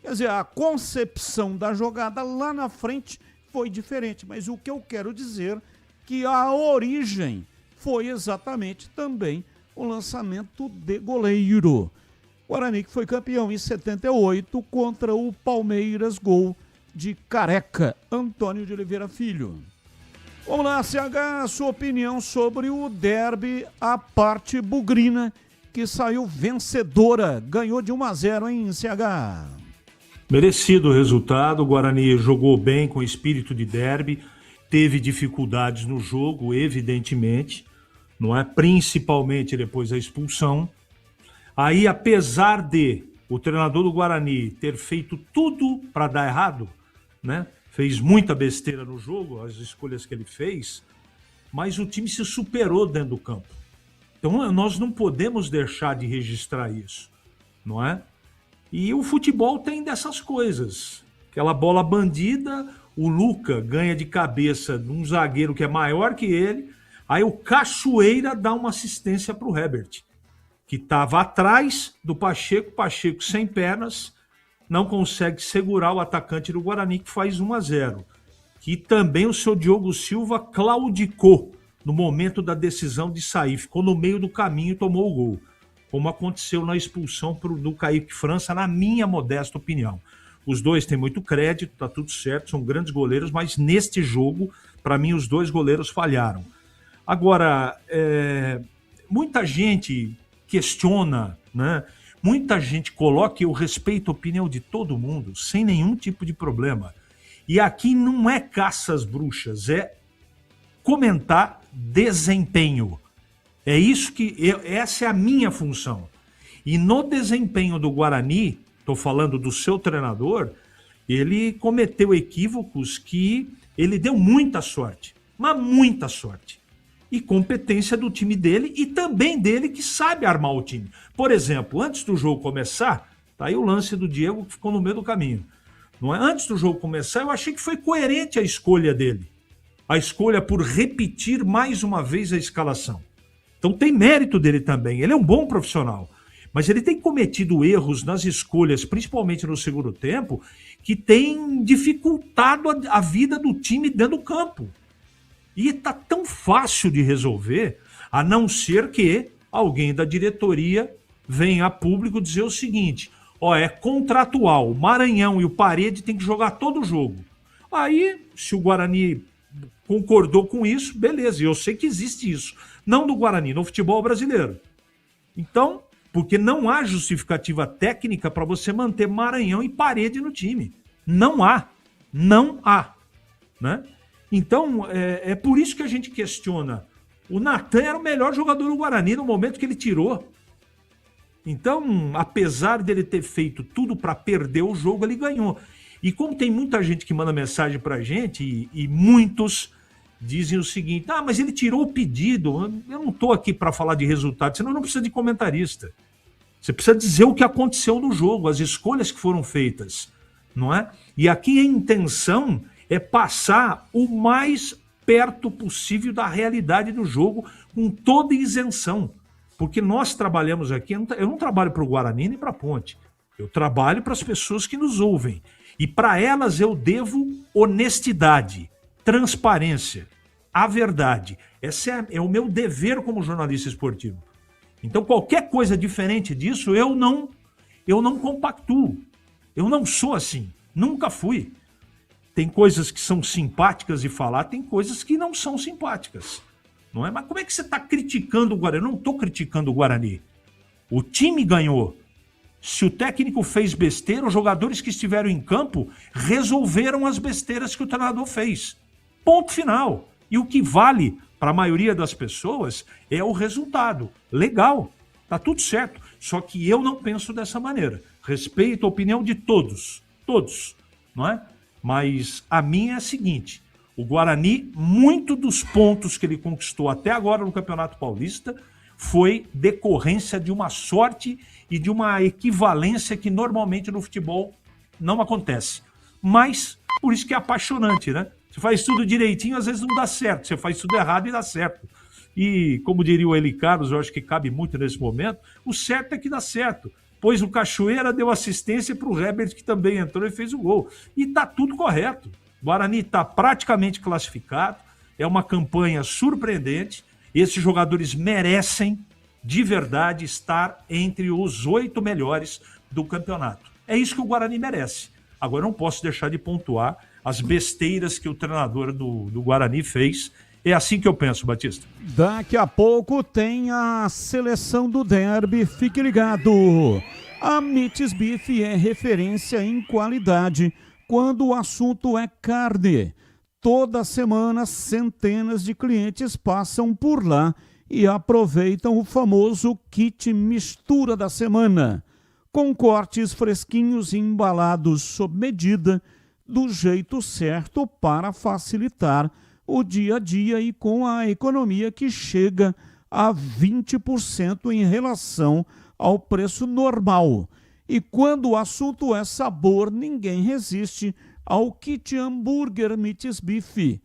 Quer dizer, a concepção da jogada lá na frente foi diferente, mas o que eu quero dizer que a origem foi exatamente também o lançamento de goleiro. Guarani que foi campeão em 78 contra o Palmeiras, gol de Careca, Antônio de Oliveira Filho. Vamos lá, CH, sua opinião sobre o derby, a parte bugrina, que saiu vencedora, ganhou de 1-0 em CH. Merecido o resultado, o Guarani jogou bem com espírito de derby, teve dificuldades no jogo, evidentemente, não é? Principalmente depois da expulsão. Aí, apesar de o treinador do Guarani ter feito tudo para dar errado, né? Fez muita besteira no jogo, as escolhas que ele fez, mas o time se superou dentro do campo. Então nós não podemos deixar de registrar isso, não é? E o futebol tem dessas coisas. Aquela bola bandida, o Luca ganha de cabeça de um zagueiro que é maior que ele, aí o Cachoeira dá uma assistência para o Herbert, que estava atrás do Pacheco, Pacheco sem pernas, não consegue segurar o atacante do Guarani, que faz 1-0. Que também o seu Diogo Silva claudicou no momento da decisão de sair, ficou no meio do caminho e tomou o gol, como aconteceu na expulsão do Kaique França, na minha modesta opinião. Os dois têm muito crédito, tá tudo certo, são grandes goleiros, mas neste jogo, para mim, os dois goleiros falharam. Agora, muita gente questiona, né? Muita gente coloca, e eu respeito a opinião de todo mundo, sem nenhum tipo de problema. E aqui não é caça às bruxas, é comentar desempenho. É isso que essa é a minha função. E no desempenho do Guarani, estou falando do seu treinador, ele cometeu equívocos que ele deu muita sorte, mas muita sorte. E competência do time dele e também dele que sabe armar o time. Por exemplo, antes do jogo começar, tá aí o lance do Diego que ficou no meio do caminho. Não é? Antes do jogo começar, eu achei que foi coerente a escolha dele. A escolha por repetir mais uma vez a escalação. Então tem mérito dele também, ele é um bom profissional. Mas ele tem cometido erros nas escolhas, principalmente no segundo tempo, que tem dificultado a vida do time dentro do campo. E tá tão fácil de resolver, a não ser que alguém da diretoria venha a público dizer o seguinte: é contratual, o Maranhão e o Parede tem que jogar todo o jogo. Aí, se o Guarani concordou com isso, beleza, eu sei que existe isso. Não no Guarani, no futebol brasileiro. Então, porque não há justificativa técnica para você manter Maranhão e Parede no time. Não há. Não há. Né? Então, é por isso que a gente questiona. O Natan era o melhor jogador do Guarani no momento que ele tirou. Então, apesar dele ter feito tudo para perder o jogo, ele ganhou. E como tem muita gente que manda mensagem para a gente, e muitos dizem o seguinte: mas ele tirou o pedido. Eu não estou aqui para falar de resultado, senão não precisa de comentarista. Você precisa dizer o que aconteceu no jogo, as escolhas que foram feitas, não é? E aqui a intenção é passar o mais perto possível da realidade do jogo, com toda isenção. Porque nós trabalhamos aqui, eu não trabalho para o Guarani nem para a Ponte, eu trabalho para as pessoas que nos ouvem. E para elas eu devo honestidade, transparência, a verdade. Esse é o meu dever como jornalista esportivo. Então qualquer coisa diferente disso eu não compactuo. Eu não sou assim, nunca fui. Tem coisas que são simpáticas de falar, tem coisas que não são simpáticas. Não é? Mas como é que você está criticando o Guarani? Eu não estou criticando o Guarani. O time ganhou. Se o técnico fez besteira, os jogadores que estiveram em campo resolveram as besteiras que o treinador fez. Ponto final. E o que vale para a maioria das pessoas é o resultado. Legal, tá tudo certo. Só que eu não penso dessa maneira. Respeito a opinião de todos, não é? Mas a minha é a seguinte: o Guarani, muito dos pontos que ele conquistou até agora no Campeonato Paulista foi decorrência de uma sorte e de uma equivalência que normalmente no futebol não acontece. Mas, por isso que é apaixonante, né? Você faz tudo direitinho, às vezes não dá certo. Você faz tudo errado e dá certo. E, como diria o Eli Carlos, eu acho que cabe muito nesse momento, o certo é que dá certo. Pois o Cachoeira deu assistência para o Herbert, que também entrou e fez o gol. E tá tudo correto. O Guarani está praticamente classificado. É uma campanha surpreendente. Esses jogadores merecem, de verdade, estar entre os 8 melhores do campeonato. É isso que o Guarani merece. Agora, eu não posso deixar de pontuar as besteiras que o treinador do Guarani fez. É assim que eu penso, Batista. Daqui a pouco tem a seleção do derby. Fique ligado. A Mites Beef é referência em qualidade quando o assunto é carne. Toda semana, centenas de clientes passam por lá e aproveitam o famoso kit mistura da semana, com cortes fresquinhos e embalados sob medida, do jeito certo para facilitar o dia a dia e com a economia que chega a 20% em relação ao preço normal. E quando o assunto é sabor, ninguém resiste ao kit hambúrguer Mites Beef.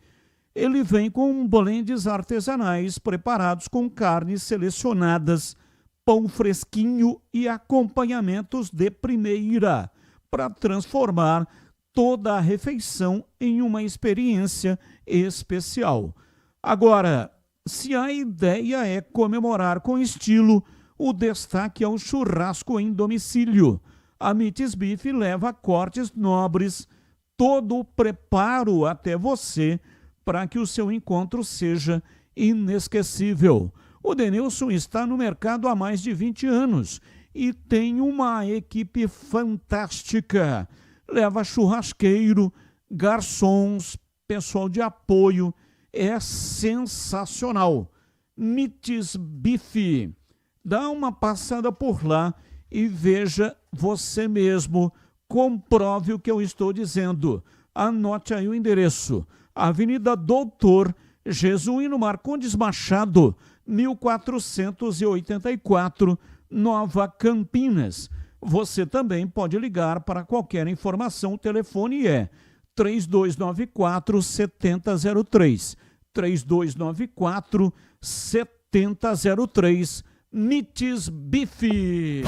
Ele vem com blends artesanais preparados com carnes selecionadas, pão fresquinho e acompanhamentos de primeira, para transformar toda a refeição em uma experiência especial. Agora, se a ideia é comemorar com estilo, o destaque é o churrasco em domicílio. A Mites Beef leva cortes nobres, todo o preparo até você para que o seu encontro seja inesquecível. O Denilson está no mercado há mais de 20 anos e tem uma equipe fantástica. Leva churrasqueiro, garçons, pessoal de apoio. É sensacional. Mites Beef. Dá uma passada por lá e veja você mesmo. Comprove o que eu estou dizendo. Anote aí o endereço. Avenida Doutor Jesuíno Marcondes Machado, 1484, Nova Campinas. Você também pode ligar para qualquer informação. O telefone é 3294-7003. 3294-7003. Nites Bife.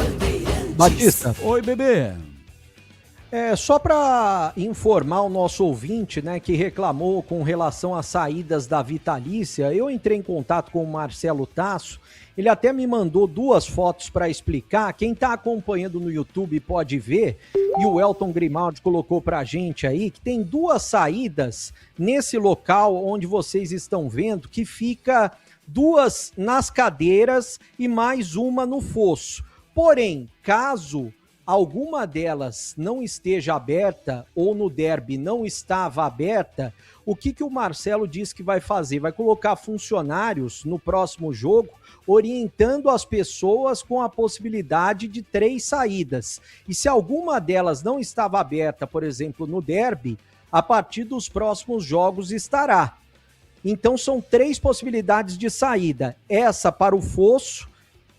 Batista. Oi, bebê. Só para informar o nosso ouvinte, né, que reclamou com relação às saídas da Vitalícia, eu entrei em contato com o Marcelo Tasso, ele até me mandou 2 fotos para explicar, quem está acompanhando no YouTube pode ver, e o Elton Grimaldi colocou para a gente aí, que tem 2 saídas nesse local onde vocês estão vendo, que fica 2 nas cadeiras e mais uma no fosso. Porém, caso alguma delas não esteja aberta ou no derby não estava aberta, o que o Marcelo disse que vai fazer? Vai colocar funcionários no próximo jogo orientando as pessoas com a possibilidade de 3 saídas. E se alguma delas não estava aberta, por exemplo, no derby, a partir dos próximos jogos estará. Então são 3 possibilidades de saída. Essa para o fosso,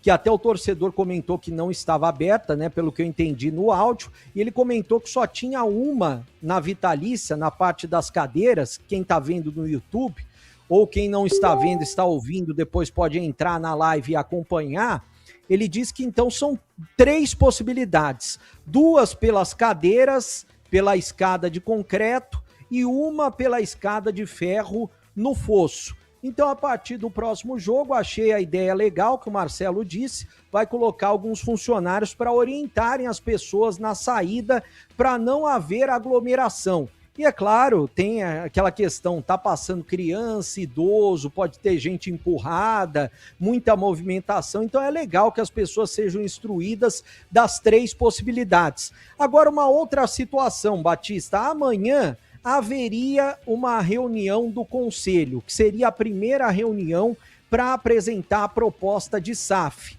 que até o torcedor comentou que não estava aberta, né, pelo que eu entendi no áudio, e ele comentou que só tinha uma na Vitalícia, na parte das cadeiras, quem está vendo no YouTube, ou quem não está vendo, está ouvindo, depois pode entrar na live e acompanhar. Ele diz que então são 3 possibilidades, 2 pelas cadeiras, pela escada de concreto, e uma pela escada de ferro no fosso. Então, a partir do próximo jogo, achei a ideia legal que o Marcelo disse, vai colocar alguns funcionários para orientarem as pessoas na saída para não haver aglomeração. E é claro, tem aquela questão, tá passando criança, idoso, pode ter gente empurrada, muita movimentação, então é legal que as pessoas sejam instruídas das 3 possibilidades. Agora, uma outra situação, Batista, amanhã haveria uma reunião do Conselho, que seria a primeira reunião para apresentar a proposta de SAF.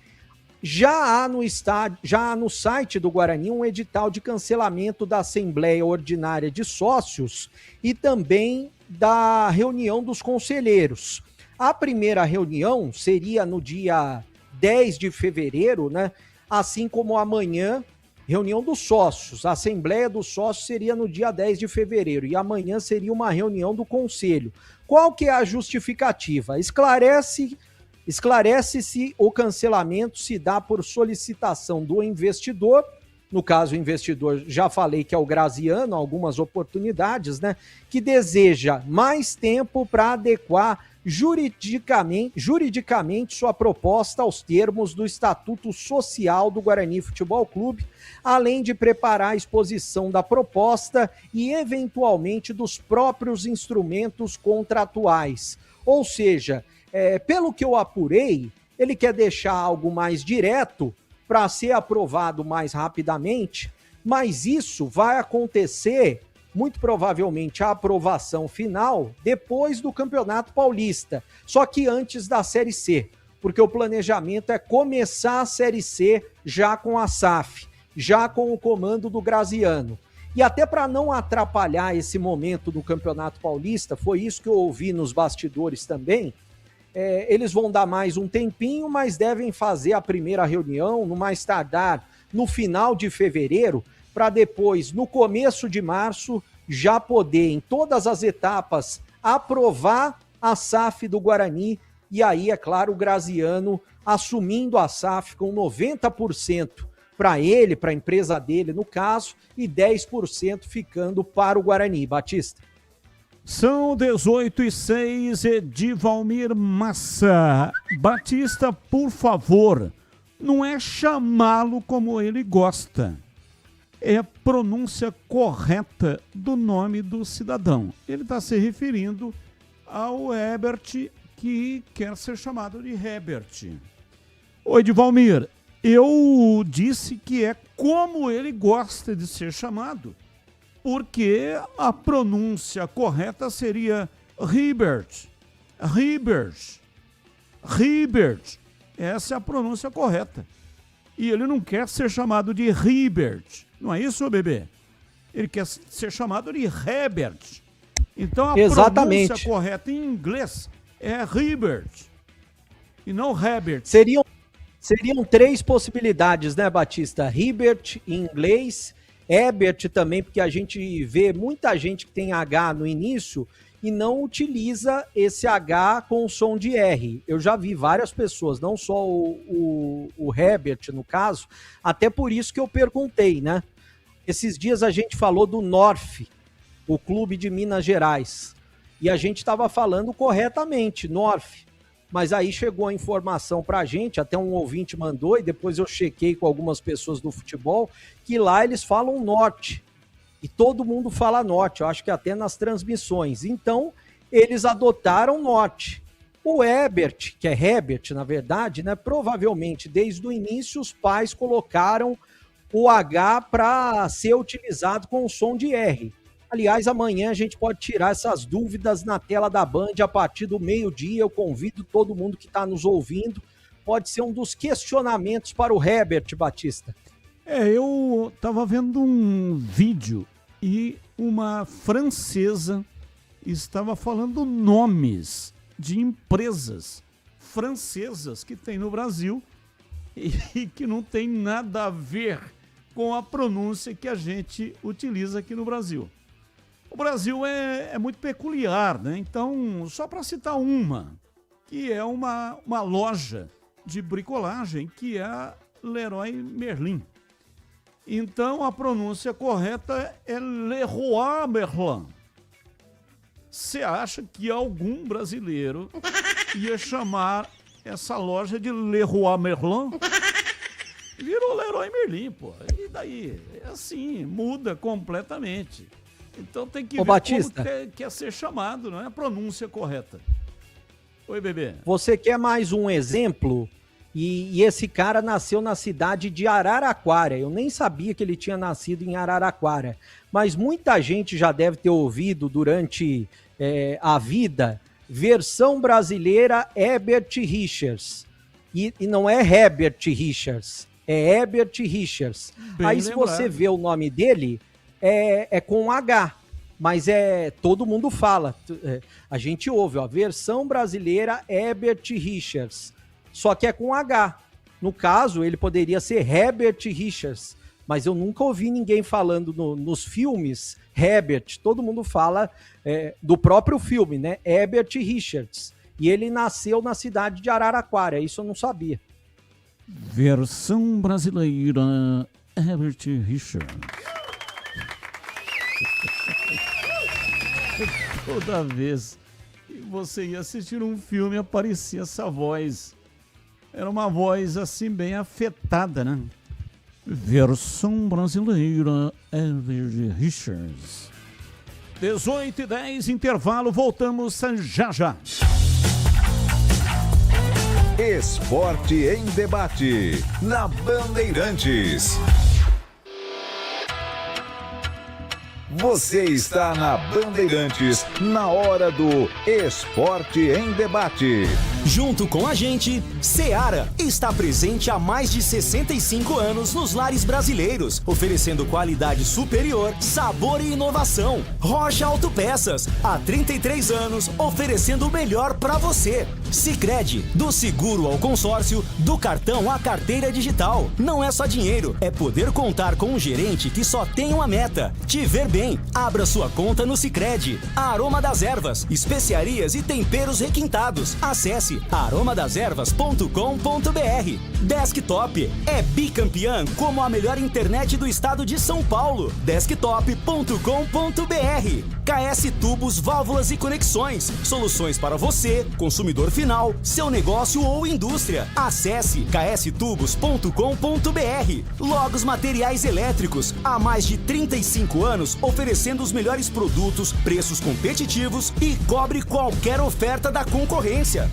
Já há no site do Guarani um edital de cancelamento da Assembleia Ordinária de Sócios e também da reunião dos conselheiros. A primeira reunião seria no dia 10 de fevereiro, né? Assim como amanhã, reunião dos sócios, a Assembleia dos Sócios seria no dia 10 de fevereiro e amanhã seria uma reunião do Conselho. Qual que é a justificativa? Esclarece-se o cancelamento se dá por solicitação do investidor, no caso o investidor, já falei que é o Graziano, algumas oportunidades, né, que deseja mais tempo para adequar juridicamente sua proposta aos termos do Estatuto Social do Guarani Futebol Clube, além de preparar a exposição da proposta e, eventualmente, dos próprios instrumentos contratuais. Ou seja, pelo que eu apurei, ele quer deixar algo mais direto para ser aprovado mais rapidamente, mas isso vai acontecer, muito provavelmente, a aprovação final depois do Campeonato Paulista, só que antes da Série C, porque o planejamento é começar a Série C já com a SAF, já com o comando do Graziano. E até para não atrapalhar esse momento do Campeonato Paulista, foi isso que eu ouvi nos bastidores também, eles vão dar mais um tempinho, mas devem fazer a primeira reunião, no mais tardar, no final de fevereiro, para depois, no começo de março, já poder, em todas as etapas, aprovar a SAF do Guarani, e aí, é claro, o Graziano assumindo a SAF com 90% para ele, para a empresa dele, no caso, e 10% ficando para o Guarani. Batista. São 18h06, Edivalmir Massa. Batista, por favor, não é chamá-lo como ele gosta. É a pronúncia correta do nome do cidadão. Ele está se referindo ao Herbert, que quer ser chamado de Herbert. Ô Edivalmir, eu disse que é como ele gosta de ser chamado, porque a pronúncia correta seria Ribert. Essa é a pronúncia correta. E ele não quer ser chamado de Ribert. Não é isso, bebê? Ele quer ser chamado de Herbert. Então a pronúncia correta em inglês é Ribert e não Herbert. Seriam 3 possibilidades, né, Batista? Ribert em inglês, Herbert também, porque a gente vê muita gente que tem H no início e não utiliza esse H com som de R. Eu já vi várias pessoas, não só o Herbert, no caso, até por isso que eu perguntei, né? Esses dias a gente falou do North, o clube de Minas Gerais, e a gente estava falando corretamente, North, mas aí chegou a informação pra gente, até um ouvinte mandou, e depois eu chequei com algumas pessoas do futebol, que lá eles falam Norte, e todo mundo fala Norte, eu acho que até nas transmissões. Então, eles adotaram Norte. O Herbert, que é Herbert, na verdade, né, provavelmente, desde o início, os pais colocaram o H para ser utilizado com o som de R. Aliás, amanhã a gente pode tirar essas dúvidas na tela da Band a partir do meio-dia. Eu convido todo mundo que está nos ouvindo. Pode ser um dos questionamentos para o Herbert, Batista. Eu estava vendo um vídeo e uma francesa estava falando nomes de empresas francesas que tem no Brasil e que não tem nada a ver com a pronúncia que a gente utiliza aqui no Brasil. O Brasil é muito peculiar, né? Então, só para citar uma, que é uma loja de bricolagem, que é a Leroy Merlin. Então, a pronúncia correta é Leroy Merlin. Você acha que algum brasileiro ia chamar essa loja de Leroy Merlin? Virou Leroy Merlin, pô. E daí? É assim, muda completamente. Então tem que ver Batista, como quer ser chamado, não é a pronúncia correta. Oi, bebê. Você quer mais um exemplo? E esse cara nasceu na cidade de Araraquara. Eu nem sabia que ele tinha nascido em Araraquara. Mas muita gente já deve ter ouvido durante a vida versão brasileira Herbert Richards. E não é Herbert Richards, é Herbert Richards. Bem aí se lembrado. você vê o nome dele, é com H. Mas todo mundo fala. A gente ouve, ó, versão brasileira Herbert Richards. Só que é com H. No caso, ele poderia ser Herbert Richards, mas eu nunca ouvi ninguém falando nos filmes Herbert. Todo mundo fala do próprio filme, né? Herbert Richards. E ele nasceu na cidade de Araraquara, isso eu não sabia. Versão brasileira Herbert Richards. Toda vez que você ia assistir um filme, aparecia essa voz. Era uma voz assim bem afetada, né? Versão brasileira Herbert Richards. 18h10, intervalo, voltamos já. Esporte em debate, na Bandeirantes. Você está na Bandeirantes, na hora do Esporte em Debate. Junto com a gente, Seara está presente há mais de 65 anos nos lares brasileiros, oferecendo qualidade superior, sabor e inovação. Rocha Autopeças, há 33 anos, oferecendo o melhor para você. Sicredi, do seguro ao consórcio, do cartão à carteira digital. Não é só dinheiro, é poder contar com um gerente que só tem uma meta: te ver bem. Abra sua conta no Sicredi. A Aroma das Ervas, especiarias e temperos requintados. Acesse aromadeservas.com.br. Desktop é bicampeã como a melhor internet do estado de São Paulo. Desktop.com.br. KS Tubos, Válvulas e Conexões. Soluções para você, consumidor final, seu negócio ou indústria. Acesse kstubos.com.br. Logos Materiais Elétricos. Há mais de 35 anos oferecendo os melhores produtos, preços competitivos e cobre qualquer oferta da concorrência.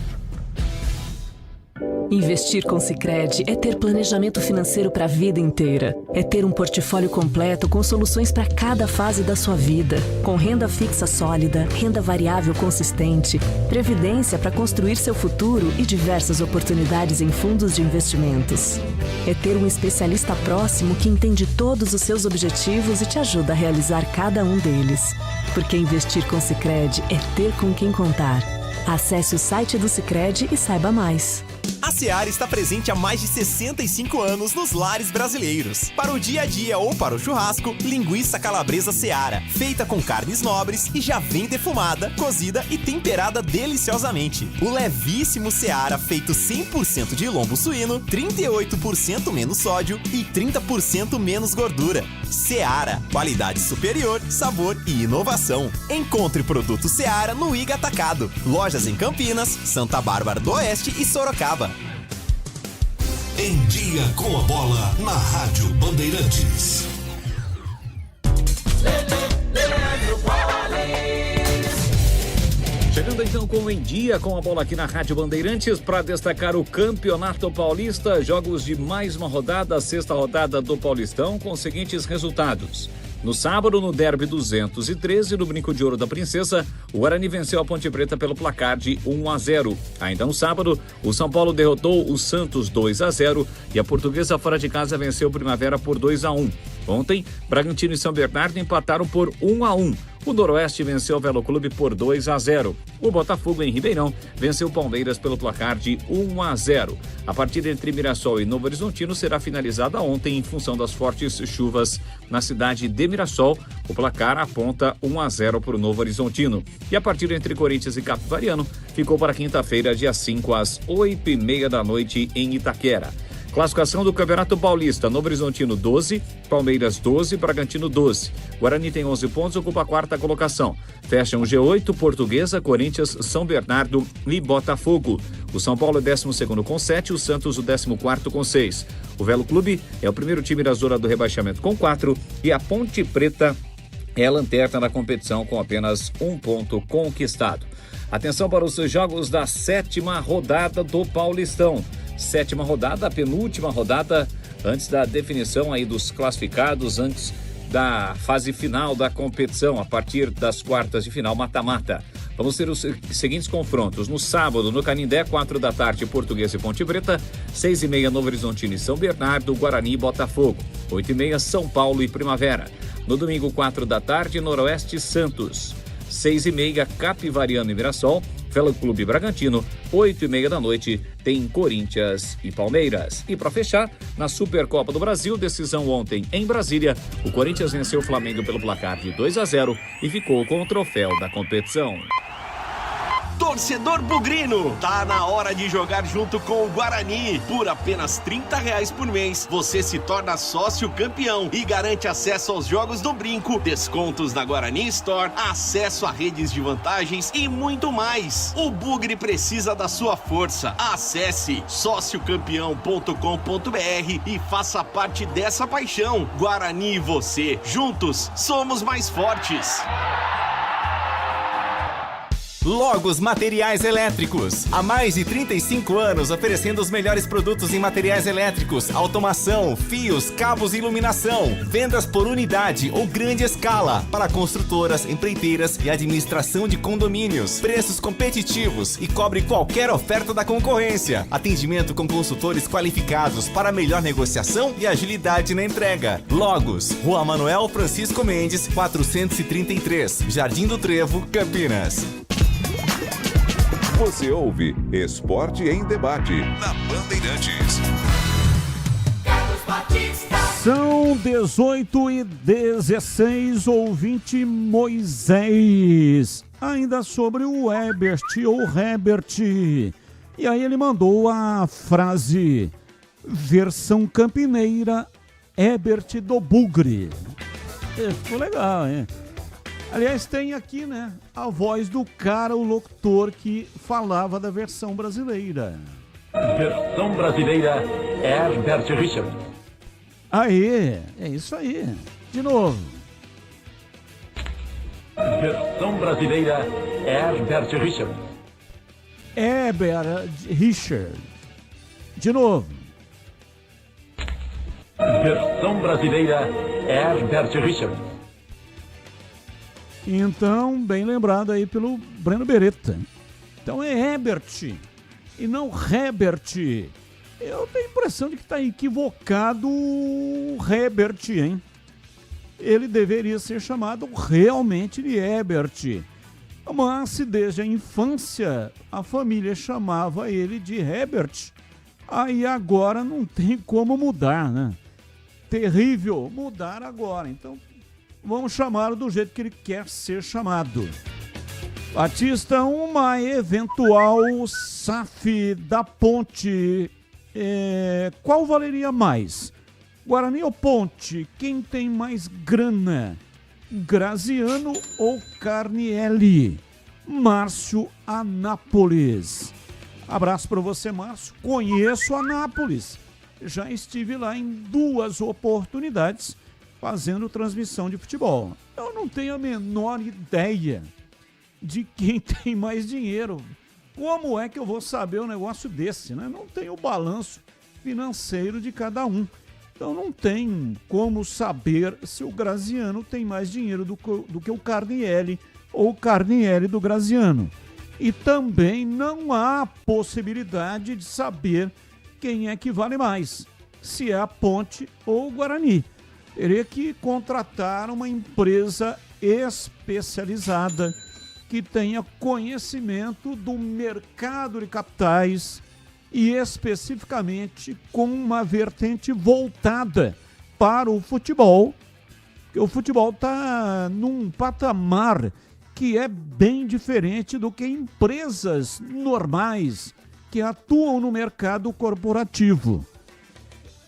Investir com Sicredi é ter planejamento financeiro para a vida inteira. É ter um portfólio completo com soluções para cada fase da sua vida. Com renda fixa sólida, renda variável consistente, previdência para construir seu futuro e diversas oportunidades em fundos de investimentos. É ter um especialista próximo que entende todos os seus objetivos e te ajuda a realizar cada um deles. Porque investir com Sicredi é ter com quem contar. Acesse o site do Sicredi e saiba mais. A Seara está presente há mais de 65 anos nos lares brasileiros. Para o dia a dia ou para o churrasco, linguiça calabresa Seara, feita com carnes nobres e já vem defumada, cozida e temperada deliciosamente. O levíssimo Seara, feito 100% de lombo suíno, 38% menos sódio e 30% menos gordura. Seara, qualidade superior, sabor e inovação. Encontre produto Seara no Iga Atacado. Lojas em Campinas, Santa Bárbara do Oeste e Sorocaba. Em Dia com a Bola, na Rádio Bandeirantes. Chegando então com Em Dia com a Bola aqui na Rádio Bandeirantes para destacar o Campeonato Paulista, jogos de mais uma rodada, a sexta rodada do Paulistão, com os seguintes resultados. No sábado, no Derby 213, no Brinco de Ouro da Princesa, o Guarani venceu a Ponte Preta pelo placar de 1-0. Ainda no sábado, o São Paulo derrotou o Santos 2-0 e a Portuguesa fora de casa venceu o Primavera por 2-1. Ontem, Bragantino e São Bernardo empataram por 1-1. O Noroeste venceu o Velo Clube por 2-0. O Botafogo, em Ribeirão, venceu o Palmeiras pelo placar de 1-0. A partida entre Mirassol e Novo Horizontino será finalizada ontem em função das fortes chuvas na cidade de Mirassol. O placar aponta 1-0 para o Novo Horizontino. E a partida entre Corinthians e Capivariano ficou para quinta-feira, dia 5, às 8h30 da noite, em Itaquera. Classificação do Campeonato Paulista: Novo Horizontino 12, Palmeiras 12, Bragantino 12. Guarani tem 11 pontos, ocupa a quarta colocação. Fecham o G8, Portuguesa, Corinthians, São Bernardo e Botafogo. O São Paulo é 12º com 7, o Santos o 14º com 6. O Velo Clube é o primeiro time da zona do rebaixamento com 4 e a Ponte Preta é a lanterna da competição com apenas 1 ponto conquistado. Atenção para os jogos da 7ª rodada do Paulistão. 7ª rodada, a penúltima rodada antes da definição aí dos classificados, antes da fase final da competição, a partir das quartas de final, mata-mata. Vamos ter os seguintes confrontos. No sábado, no Canindé, 4 da tarde, Portuguesa e Ponte Preta, 6h30, Novo Horizontino e São Bernardo, Guarani e Botafogo, 8h30, São Paulo e Primavera. No domingo, 4 da tarde, Noroeste e Santos, 6h30, Capivariano e Mirassol, Velo Clube Bragantino, 8h30 da noite, tem Corinthians e Palmeiras. E para fechar, na Supercopa do Brasil, decisão ontem em Brasília, o Corinthians venceu o Flamengo pelo placar de 2-0 e ficou com o troféu da competição. Torcedor bugrino, tá na hora de jogar junto com o Guarani. Por apenas R$30 por mês, você se torna sócio campeão e garante acesso aos jogos do Brinco, descontos na Guarani Store, acesso a redes de vantagens e muito mais. O Bugre precisa da sua força. Acesse sociocampeão.com.br e faça parte dessa paixão. Guarani e você, juntos, somos mais fortes. Logos Materiais Elétricos. Há mais de 35 anos oferecendo os melhores produtos em materiais elétricos, automação, fios, cabos e iluminação. Vendas por unidade ou grande escala para construtoras, empreiteiras e administração de condomínios. Preços competitivos e cobre qualquer oferta da concorrência. Atendimento com consultores qualificados para melhor negociação e agilidade na entrega. Logos, Rua Manuel Francisco Mendes, 433, Jardim do Trevo, Campinas. Você ouve Esporte em Debate na Bandeirantes. São 18h16, ouvinte Moisés. Ainda sobre o Herbert ou Herbert. E aí ele mandou a frase: versão campineira, Herbert do Bugre. Ficou legal, hein? Aliás, tem aqui, né, a voz do cara, o locutor que falava da versão brasileira. Versão brasileira, Herbert Richard. Aê, é isso aí. De novo. Versão brasileira, Herbert Richard. Herbert Richard. De novo. Versão brasileira, Herbert Richard. Então, bem lembrado aí pelo Breno Beretta. Então é Herbert e não Herbert. Eu tenho a impressão de que está equivocado o Herbert, hein? Ele deveria ser chamado realmente de Herbert. Mas se desde a infância a família chamava ele de Herbert, Aí agora não tem como mudar, né? Terrível mudar agora. Então vamos chamá-lo do jeito que ele quer ser chamado. Batista, uma eventual SAF da Ponte, qual valeria mais? Guarani ou Ponte? Quem tem mais grana? Graziano ou Carnielli? Márcio, Anápolis. Abraço para você, Márcio. Conheço Anápolis. Já estive lá em 2 oportunidades fazendo transmissão de futebol. Eu não tenho a menor ideia de quem tem mais dinheiro. Como é que eu vou saber um negócio desse, né? Não tem o balanço financeiro de cada um. Então não tem como saber se o Graziano tem mais dinheiro do que o Carnielli ou o Carnielli do Graziano. E também não há possibilidade de saber quem é que vale mais, se é a Ponte ou o Guarani. Teria que contratar uma empresa especializada que tenha conhecimento do mercado de capitais e especificamente com uma vertente voltada para o futebol, porque o futebol está num patamar que é bem diferente do que empresas normais que atuam no mercado corporativo.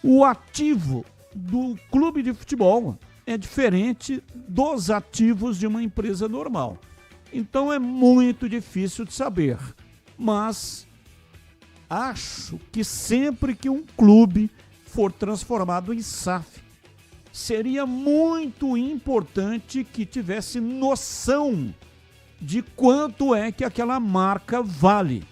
O ativo do clube de futebol é diferente dos ativos de uma empresa normal. Então é muito difícil de saber, mas acho que sempre que um clube for transformado em SAF, seria muito importante que tivesse noção de quanto é que aquela marca vale,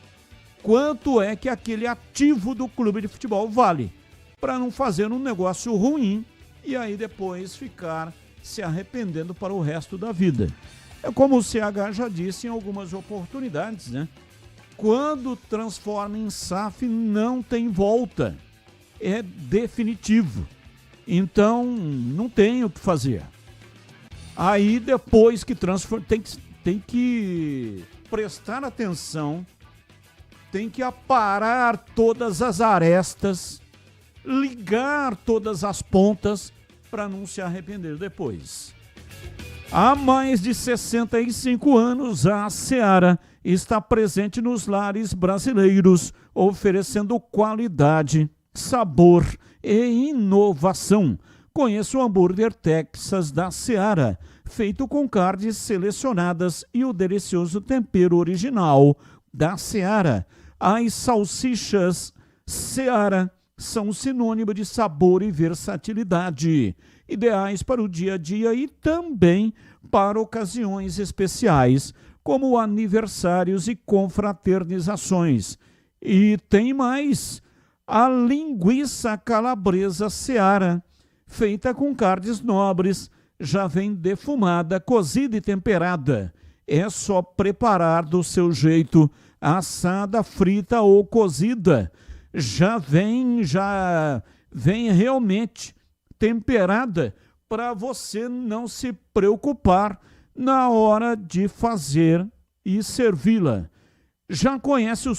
quanto é que aquele ativo do clube de futebol vale, para não fazer um negócio ruim e aí depois ficar se arrependendo para o resto da vida. É como o CH já disse em algumas oportunidades, né? Quando transforma em SAF, não tem volta. É definitivo. Então, não tem o que fazer. Aí, depois que transforma, tem que prestar atenção, tem que aparar todas as arestas, ligar todas as pontas para não se arrepender depois. Há mais de 65 anos, a Seara está presente nos lares brasileiros, oferecendo qualidade, sabor e inovação. Conheça o hambúrguer Texas da Seara, feito com carnes selecionadas e o delicioso tempero original da Seara. As salsichas Seara são sinônimo de sabor e versatilidade, ideais para o dia a dia e também para ocasiões especiais, como aniversários e confraternizações. E tem mais, a linguiça calabresa Seara, feita com carnes nobres, já vem defumada, cozida e temperada. É só preparar do seu jeito, assada, frita ou cozida. Já vem realmente temperada para você não se preocupar na hora de fazer e servi-la. Já conhece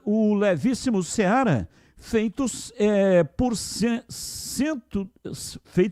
o levíssimo Seara, feito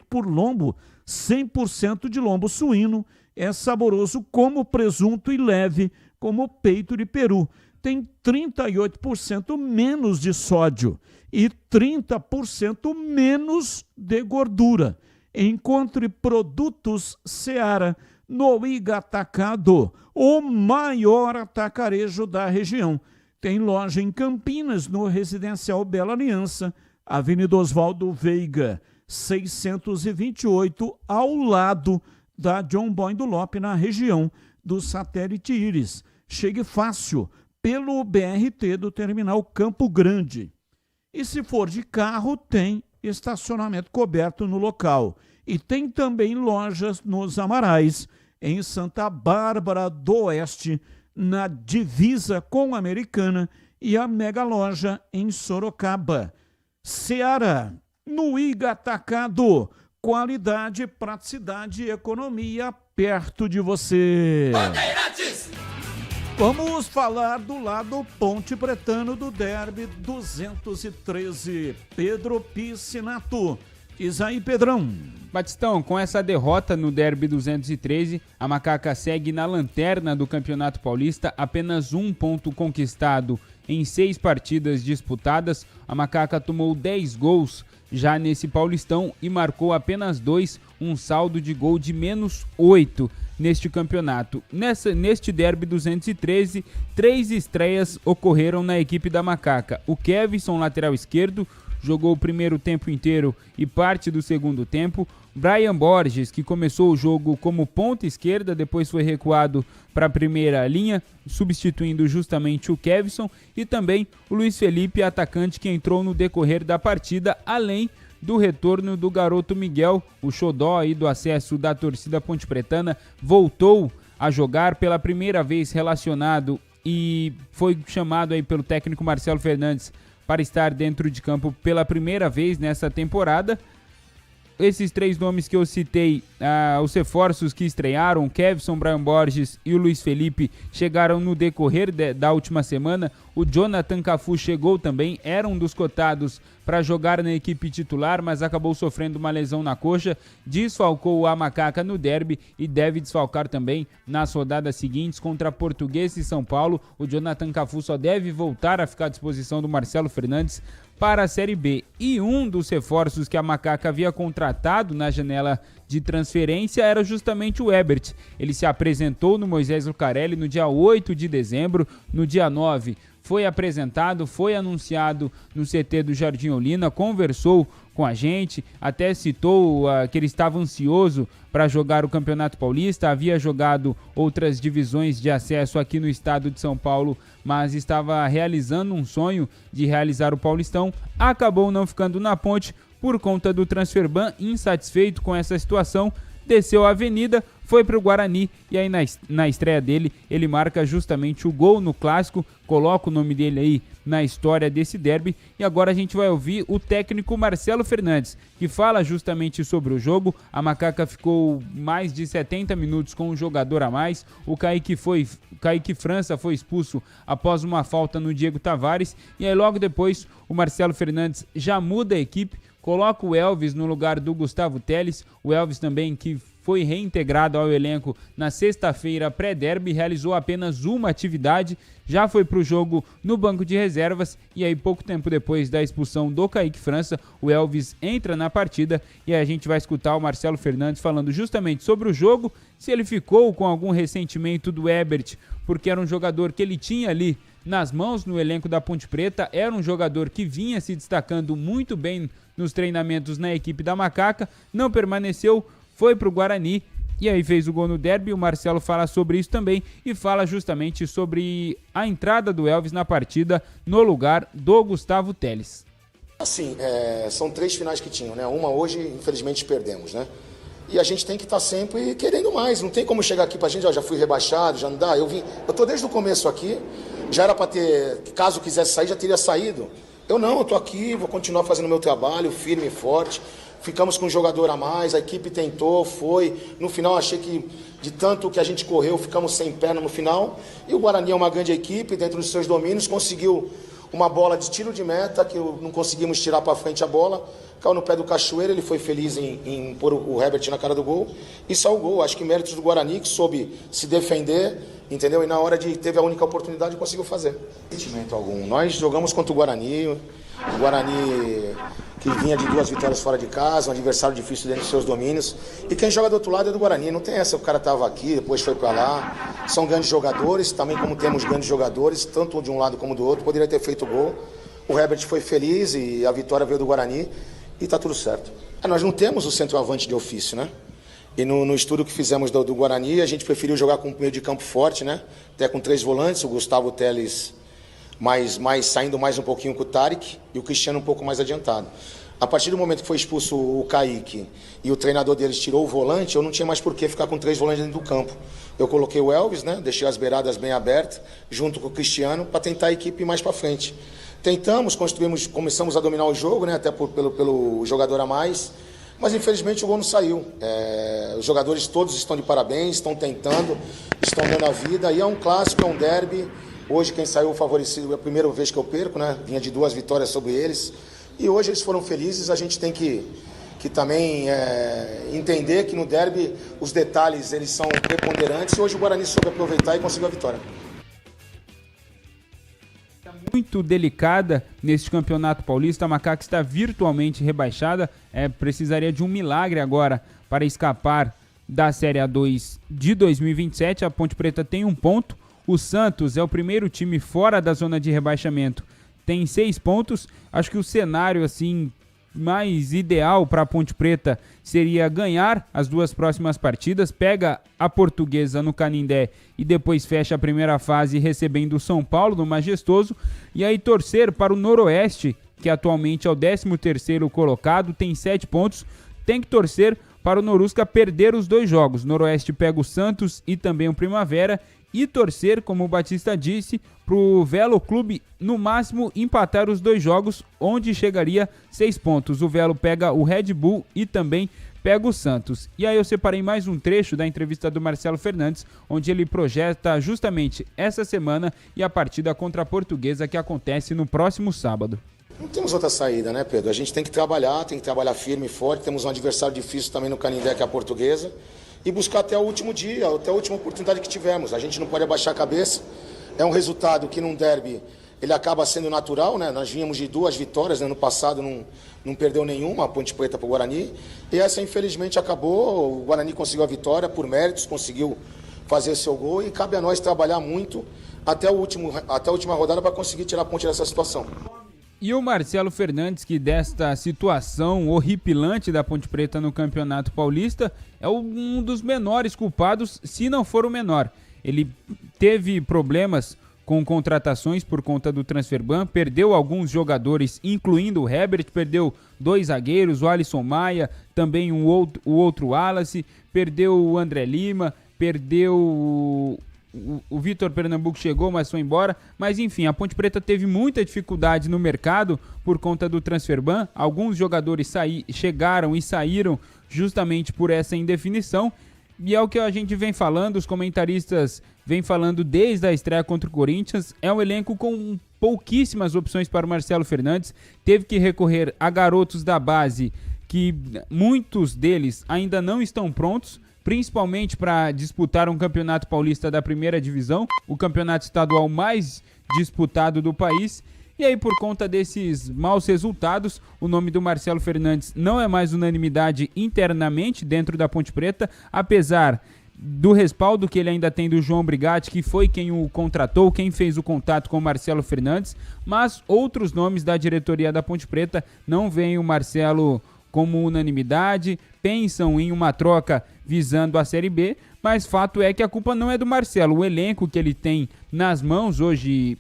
por lombo, 100% de lombo suíno, é saboroso como presunto e leve como peito de peru. Tem 38% menos de sódio e 30% menos de gordura. Encontre produtos Seara no Iga Atacado, o maior atacarejo da região. Tem loja em Campinas, no Residencial Bela Aliança, Avenida Oswaldo Veiga, 628, ao lado da John Boy do Lope, na região do Satélite Íris. Chegue fácil pelo BRT do Terminal Campo Grande. E se for de carro, tem estacionamento coberto no local. E tem também lojas nos Amarais, em Santa Bárbara do Oeste, na divisa com a Americana, e a mega loja em Sorocaba. Seara, no Iga Atacado, qualidade, praticidade e economia perto de você. Bandeirantes! Vamos falar do lado ponte pretano do derby 213. Pedro Piscinato. Diz aí, Pedrão. Batistão, com essa derrota no derby 213, a Macaca segue na lanterna do Campeonato Paulista, apenas 1 ponto conquistado em 6 partidas disputadas. A Macaca tomou 10 gols já nesse Paulistão e marcou apenas 2, um saldo de gol de menos 8 neste campeonato. Neste derby 213, 3 estreias ocorreram na equipe da Macaca. O Kevson, lateral esquerdo, jogou o primeiro tempo inteiro e parte do segundo tempo. Brian Borges, que começou o jogo como ponta esquerda, depois foi recuado para a primeira linha, substituindo justamente o Kevson. E também o Luiz Felipe, atacante, que entrou no decorrer da partida, além do retorno do garoto Miguel, o xodó aí do acesso da torcida pontepretana, voltou a jogar pela primeira vez relacionado e foi chamado aí pelo técnico Marcelo Fernandes para estar dentro de campo pela primeira vez nessa temporada. Esses 3 nomes que eu citei, os reforços que estrearam, Kevson, Brian Borges e o Luiz Felipe, chegaram no decorrer da última semana. O Jonathan Cafu chegou também, era um dos cotados para jogar na equipe titular, mas acabou sofrendo uma lesão na coxa, desfalcou a Macaca no derby e deve desfalcar também nas rodadas seguintes contra Portuguesa e São Paulo. O Jonathan Cafu só deve voltar a ficar à disposição do Marcelo Fernandes para a Série B. E um dos reforços que a Macaca havia contratado na janela de transferência era justamente o Ebert. Ele se apresentou no Moisés Lucarelli no dia 8 de dezembro, no dia 9 foi apresentado, foi anunciado no CT do Jardim Olina, conversou com a gente, até citou que ele estava ansioso para jogar o Campeonato Paulista, havia jogado outras divisões de acesso aqui no estado de São Paulo, mas estava realizando um sonho de realizar o Paulistão, acabou não ficando na Ponte por conta do transferban, insatisfeito com essa situação, desceu a avenida, foi para o Guarani e aí na estreia dele ele marca justamente o gol no clássico, coloca o nome dele aí na história desse derby. E agora a gente vai ouvir o técnico Marcelo Fernandes, que fala justamente sobre o jogo. A Macaca ficou mais de 70 minutos com um jogador a mais. O Kaique França foi expulso após uma falta no Diego Tavares e aí logo depois o Marcelo Fernandes já muda a equipe, coloca o Elvis no lugar do Gustavo Teles. O Elvis também, que foi reintegrado ao elenco na sexta-feira pré-derby, realizou apenas uma atividade, já foi para o jogo no banco de reservas e aí pouco tempo depois da expulsão do Kaique França, o Elvis entra na partida e aí a gente vai escutar o Marcelo Fernandes falando justamente sobre o jogo, se ele ficou com algum ressentimento do Ebert, porque era um jogador que ele tinha ali nas mãos no elenco da Ponte Preta, era um jogador que vinha se destacando muito bem nos treinamentos na equipe da Macaca, não permaneceu, foi para o Guarani e aí fez o gol no derby. O Marcelo fala sobre isso também e fala justamente sobre a entrada do Elvis na partida no lugar do Gustavo Teles. Assim, são 3 finais que tinham, né? Uma hoje, infelizmente, perdemos, né? E a gente tem que estar sempre querendo mais. Não tem como chegar aqui pra gente, já fui rebaixado, já não dá. Eu tô desde o começo aqui, já era para ter, caso quisesse sair, já teria saído. Eu tô aqui, vou continuar fazendo o meu trabalho, firme e forte. Ficamos com um jogador a mais, a equipe tentou, foi. No final, achei que de tanto que a gente correu, ficamos sem perna no final. E o Guarani é uma grande equipe, dentro dos seus domínios, conseguiu uma bola de tiro de meta, que não conseguimos tirar para frente a bola. Caiu no pé do Cachoeira, ele foi feliz em pôr o Herbert na cara do gol. E saiu o gol. Acho que méritos do Guarani, que soube se defender, entendeu? E na hora teve a única oportunidade, conseguiu fazer. Sentimento algum. Nós jogamos contra o Guarani que vinha de 2 vitórias fora de casa, um adversário difícil dentro dos seus domínios. E quem joga do outro lado é do Guarani. Não tem essa, o cara estava aqui, depois foi para lá. São grandes jogadores, também como temos grandes jogadores, tanto de um lado como do outro. Poderia ter feito o gol. O Herbert foi feliz e a vitória veio do Guarani e está tudo certo. Nós não temos o centroavante de ofício, né? E no estudo que fizemos do Guarani, a gente preferiu jogar com um meio de campo forte, né? Até com 3 volantes, o Gustavo Teles saindo mais um pouquinho com o Tarek e o Cristiano um pouco mais adiantado. A partir do momento que foi expulso o Kaique e o treinador deles tirou o volante, eu não tinha mais por que ficar com 3 volantes dentro do campo. Eu coloquei o Elvis, né? Deixei as beiradas bem abertas, junto com o Cristiano, para tentar a equipe ir mais para frente. Tentamos, começamos a dominar o jogo, né? Até pelo jogador a mais. mas infelizmente o gol não saiu. Os jogadores todos estão de parabéns, estão tentando, estão dando a vida, e é um clássico, é um derby. Hoje quem saiu favorecido é a primeira vez que eu perco, né? Vinha de 2 vitórias sobre eles, e hoje eles foram felizes. A gente tem que também entender que no derby os detalhes eles são preponderantes, e hoje o Guarani soube aproveitar e conseguiu a vitória. Muito delicada neste campeonato paulista, a Macaca está virtualmente rebaixada, precisaria de um milagre agora para escapar da Série A2 de 2027. A Ponte Preta tem 1 ponto, o Santos é o primeiro time fora da zona de rebaixamento, tem 6 pontos. Acho que o cenário assim mais ideal para a Ponte Preta seria ganhar as 2 próximas partidas, pega a Portuguesa no Canindé e depois fecha a primeira fase recebendo o São Paulo no Majestoso, e aí torcer para o Noroeste, que atualmente é o 13º colocado, tem 7 pontos, tem que torcer para o Norusca perder os 2 jogos. Noroeste pega o Santos e também o Primavera, e torcer, como o Batista disse, para o Velo Clube no máximo empatar os 2 jogos, onde chegaria 6 pontos. O Velo pega o Red Bull e também pega o Santos. E aí eu separei mais um trecho da entrevista do Marcelo Fernandes, onde ele projeta justamente essa semana e a partida contra a Portuguesa, que acontece no próximo sábado. Não temos outra saída, né, Pedro? A gente tem que trabalhar firme e forte. Temos um adversário difícil também no Canindé, que é a Portuguesa, e buscar até o último dia, até a última oportunidade que tivermos. A gente não pode abaixar a cabeça. É um resultado que num derby ele acaba sendo natural, né? Nós vínhamos de 2 vitórias, né? No passado não perdeu nenhuma, a Ponte Preta para o Guarani, e essa infelizmente acabou. O Guarani conseguiu a vitória por méritos, conseguiu fazer seu gol, e cabe a nós trabalhar muito até a última rodada para conseguir tirar a Ponte dessa situação. E o Marcelo Fernandes, que desta situação horripilante da Ponte Preta no Campeonato Paulista, é um dos menores culpados, se não for o menor. Ele teve problemas com contratações por conta do Transferban, perdeu alguns jogadores, incluindo o Herbert, perdeu 2 zagueiros, o Alisson Maia, também o outro Wallace, perdeu o André Lima, perdeu o Vitor Pernambuco, chegou, mas foi embora. Mas enfim, a Ponte Preta teve muita dificuldade no mercado por conta do Transferban. Alguns jogadores chegaram e saíram justamente por essa indefinição. E é o que a gente vem falando, os comentaristas vêm falando desde a estreia contra o Corinthians. É um elenco com pouquíssimas opções para o Marcelo Fernandes. Teve que recorrer a garotos da base, que muitos deles ainda não estão prontos, principalmente para disputar um campeonato paulista da primeira divisão, o campeonato estadual mais disputado do país. E aí, por conta desses maus resultados, o nome do Marcelo Fernandes não é mais unanimidade internamente dentro da Ponte Preta, apesar do respaldo que ele ainda tem do João Brigatti, que foi quem o contratou, quem fez o contato com o Marcelo Fernandes, mas outros nomes da diretoria da Ponte Preta não veem o Marcelo como unanimidade, pensam em uma troca visando a Série B, mas fato é que a culpa não é do Marcelo. O elenco que ele tem nas mãos hoje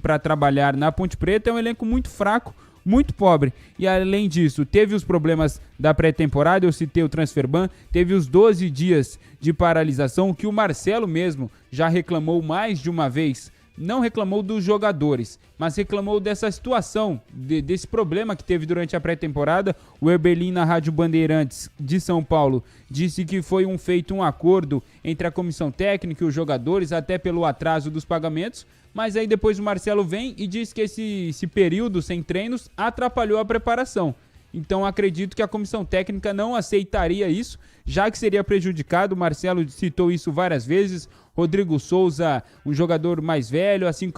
para trabalhar na Ponte Preta é um elenco muito fraco, muito pobre. E além disso, teve os problemas da pré-temporada, eu citei o Transferban, teve os 12 dias de paralisação, que o Marcelo mesmo já reclamou mais de uma vez. Não reclamou dos jogadores, mas reclamou dessa situação, desse problema que teve durante a pré-temporada. O Eberlin, na Rádio Bandeirantes de São Paulo, disse que foi feito um acordo entre a comissão técnica e os jogadores, até pelo atraso dos pagamentos, mas aí depois o Marcelo vem e diz que esse período sem treinos atrapalhou a preparação. Então acredito que a comissão técnica não aceitaria isso, já que seria prejudicado. O Marcelo citou isso várias vezes. Rodrigo Souza, um jogador mais velho, assim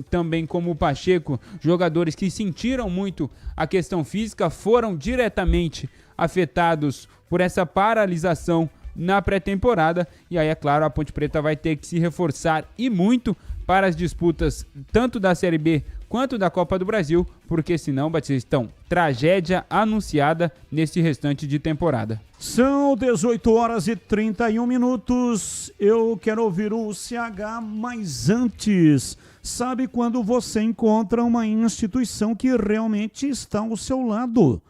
também como o Pacheco, jogadores que sentiram muito a questão física, foram diretamente afetados por essa paralisação na pré-temporada. E aí, é claro, a Ponte Preta vai ter que se reforçar e muito para as disputas tanto da Série B quanto da Copa do Brasil, porque senão, Batistão, tragédia anunciada nesse restante de temporada. São 18h31. Eu quero ouvir o CH, mas antes, sabe quando você encontra uma instituição que realmente está ao seu lado?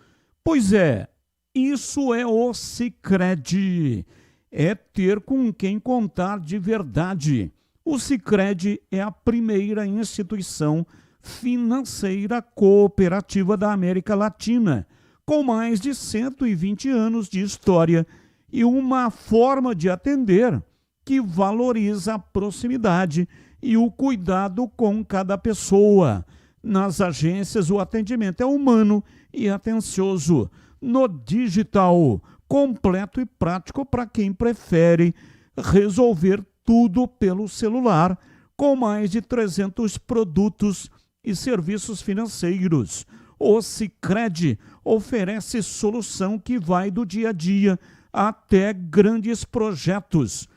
Pois é, isso é o Sicredi. É ter com quem contar de verdade. O Sicredi é a primeira instituição financeira cooperativa da América Latina, com mais de 120 anos de história e uma forma de atender que valoriza a proximidade e o cuidado com cada pessoa. Nas agências, o atendimento é humano e atencioso. No digital, completo e prático para quem prefere resolver tudo pelo celular, com mais de 300 produtos e serviços financeiros. O Sicredi oferece solução que vai do dia a dia até grandes projetos.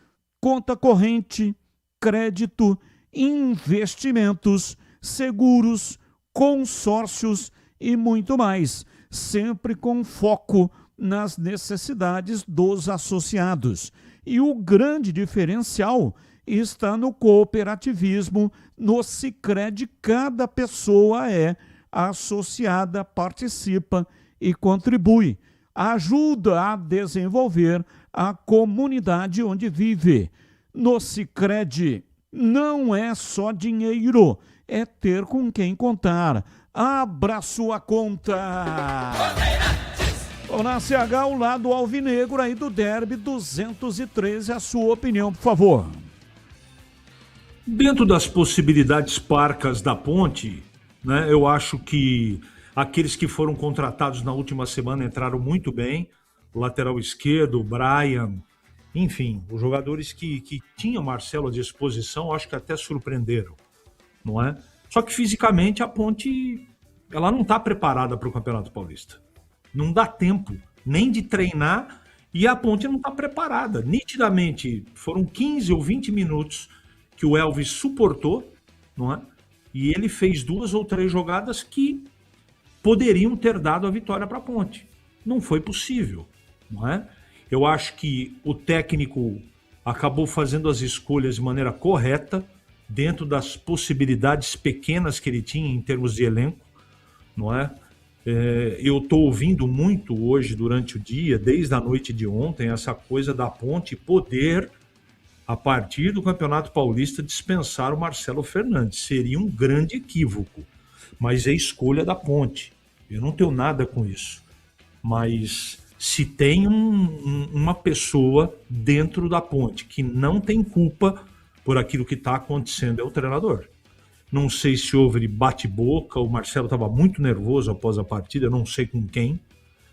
Conta corrente, crédito, investimentos, seguros, consórcios e muito mais, sempre com foco nas necessidades dos associados. E o grande diferencial está no cooperativismo. No Sicredi, cada pessoa é associada, participa e contribui. Ajuda a desenvolver a comunidade onde vive. No Sicredi, não é só dinheiro, é ter com quem contar. Abra sua conta. Na CH, o lado alvinegro aí do Derby 213, a sua opinião, por favor. Dentro das possibilidades parcas da Ponte, né, eu acho que aqueles que foram contratados na última semana entraram muito bem. O lateral esquerdo, o Brian, enfim, os jogadores que tinham Marcelo à disposição, acho que até surpreenderam, não é? Só que fisicamente a Ponte, ela não está preparada para o Campeonato Paulista. Não dá tempo nem de treinar e a Ponte não está preparada. Nitidamente, foram 15 ou 20 minutos que o Elvis suportou, não é? E ele fez 2 ou 3 jogadas que poderiam ter dado a vitória para a Ponte. Não foi possível, não é? Eu acho que o técnico acabou fazendo as escolhas de maneira correta, dentro das possibilidades pequenas que ele tinha em termos de elenco, não é? Eu estou ouvindo muito hoje durante o dia, desde a noite de ontem, essa coisa da Ponte poder, a partir do Campeonato Paulista, dispensar o Marcelo Fernandes. Seria um grande equívoco, mas é escolha da Ponte. Eu não tenho nada com isso. Mas se tem uma pessoa dentro da Ponte que não tem culpa por aquilo que está acontecendo, é o treinador. Não sei se houve bate-boca, o Marcelo estava muito nervoso após a partida, eu não sei com quem.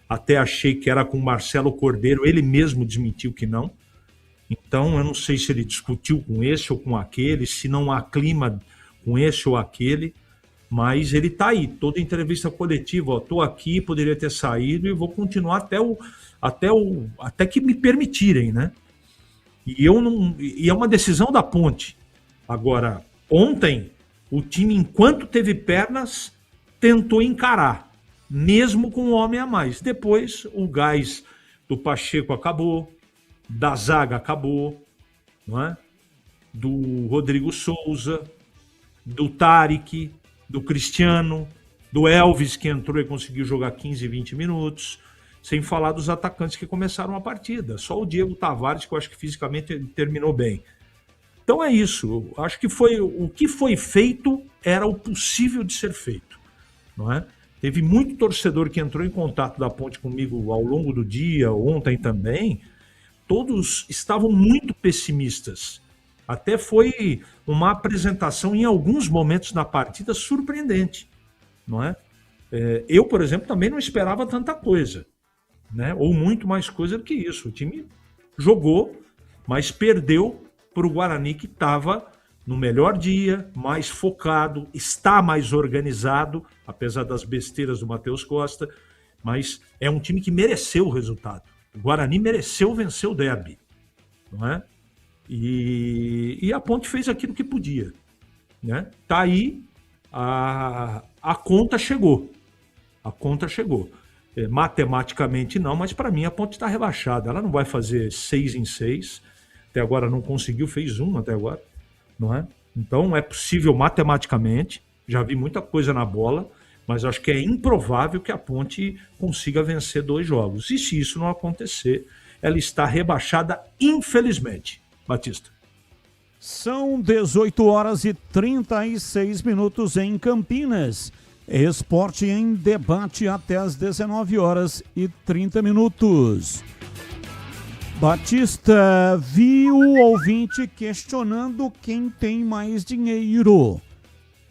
Até achei que era com o Marcelo Cordeiro, ele mesmo desmentiu que não. Então, eu não sei se ele discutiu com esse ou com aquele, se não há clima com esse ou aquele, mas ele está aí, toda entrevista coletiva, estou aqui, poderia ter saído e vou continuar até que me permitirem, né? E é uma decisão da Ponte. Agora, ontem, o time, enquanto teve pernas, tentou encarar, mesmo com um homem a mais. Depois, o gás do Pacheco acabou, da zaga acabou, não é? Do Rodrigo Souza, do Tarek, do Cristiano, do Elvis, que entrou e conseguiu jogar 15, 20 minutos, sem falar dos atacantes que começaram a partida. Só o Diego Tavares, que eu acho que fisicamente terminou bem. Então é isso. Eu acho que o que foi feito era o possível de ser feito, não é? Teve muito torcedor que entrou em contato da Ponte comigo ao longo do dia, ontem também. Todos estavam muito pessimistas. Até foi uma apresentação, em alguns momentos na partida, surpreendente, não é? Eu, por exemplo, também não esperava tanta coisa, né? Ou muito mais coisa do que isso. O time jogou, mas perdeu para o Guarani, que estava no melhor dia, mais focado, está mais organizado, apesar das besteiras do Matheus Costa, mas é um time que mereceu o resultado. O Guarani mereceu vencer o derby, não é? E a Ponte fez aquilo que podia, né? Tá aí, a conta chegou. A conta chegou. Matematicamente não, mas para mim a Ponte está rebaixada. Ela não vai fazer 6 em 6. Até agora não conseguiu, fez 1 até agora, não é? Então é possível matematicamente. Já vi muita coisa na bola, mas acho que é improvável que a Ponte consiga vencer 2 jogos. E se isso não acontecer, ela está rebaixada, infelizmente. Batista. São 18 horas e 36 minutos em Campinas. Esporte em Debate até às 19h30. Batista viu o ouvinte questionando quem tem mais dinheiro.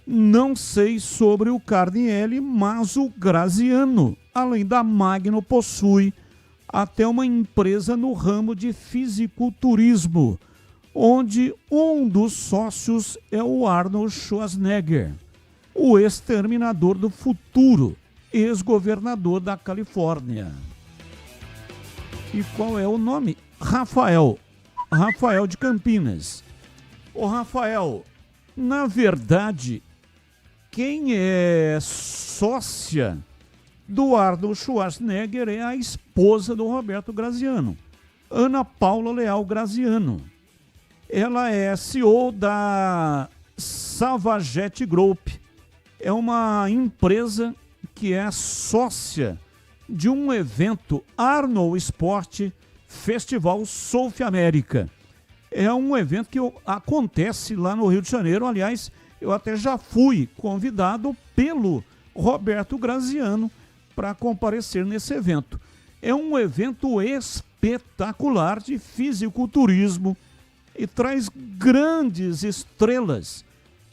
Não sei sobre o Carnielli, mas o Graziano, além da Magno, possui até uma empresa no ramo de fisiculturismo, onde um dos sócios é o Arnold Schwarzenegger, o exterminador do futuro, ex-governador da Califórnia. E qual é o nome? Rafael de Campinas. Ô Rafael, na verdade, quem é sócia do Arnold Schwarzenegger é a esposa do Roberto Graziano, Ana Paula Leal Graziano. Ela é CEO da Savajet Group. É uma empresa que é sócia de um evento Arnold Sport Festival South America. É um evento que acontece lá no Rio de Janeiro. Aliás, eu até já fui convidado pelo Roberto Graziano para comparecer nesse evento. É um evento espetacular de fisiculturismo e traz grandes estrelas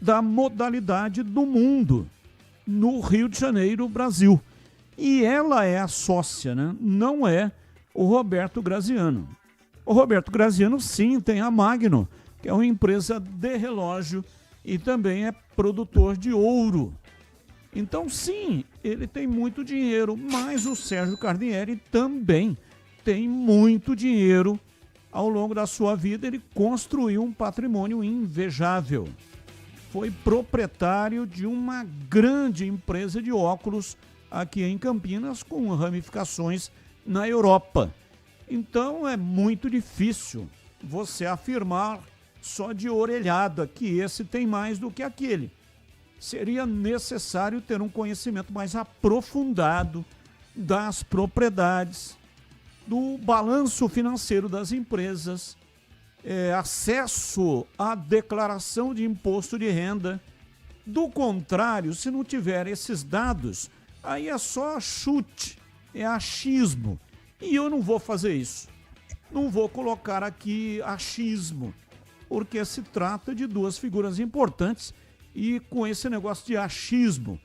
da modalidade do mundo no Rio de Janeiro, Brasil. E ela é a sócia, né? Não é o Roberto Graziano. O Roberto Graziano, sim, tem a Magno, que é uma empresa de relógio e também é produtor de ouro. Então, sim, ele tem muito dinheiro, mas o Sérgio Carnielli também tem muito dinheiro. Ao longo da sua vida, ele construiu um patrimônio invejável. Foi proprietário de uma grande empresa de óculos aqui em Campinas, com ramificações na Europa. Então é muito difícil você afirmar só de orelhada que esse tem mais do que aquele. Seria necessário ter um conhecimento mais aprofundado das propriedades, do balanço financeiro das empresas, acesso à declaração de imposto de renda. Do contrário, se não tiver esses dados, aí é só chute, é achismo. E eu não vou fazer isso. Não vou colocar aqui achismo, porque se trata de duas figuras importantes e com esse negócio de achismo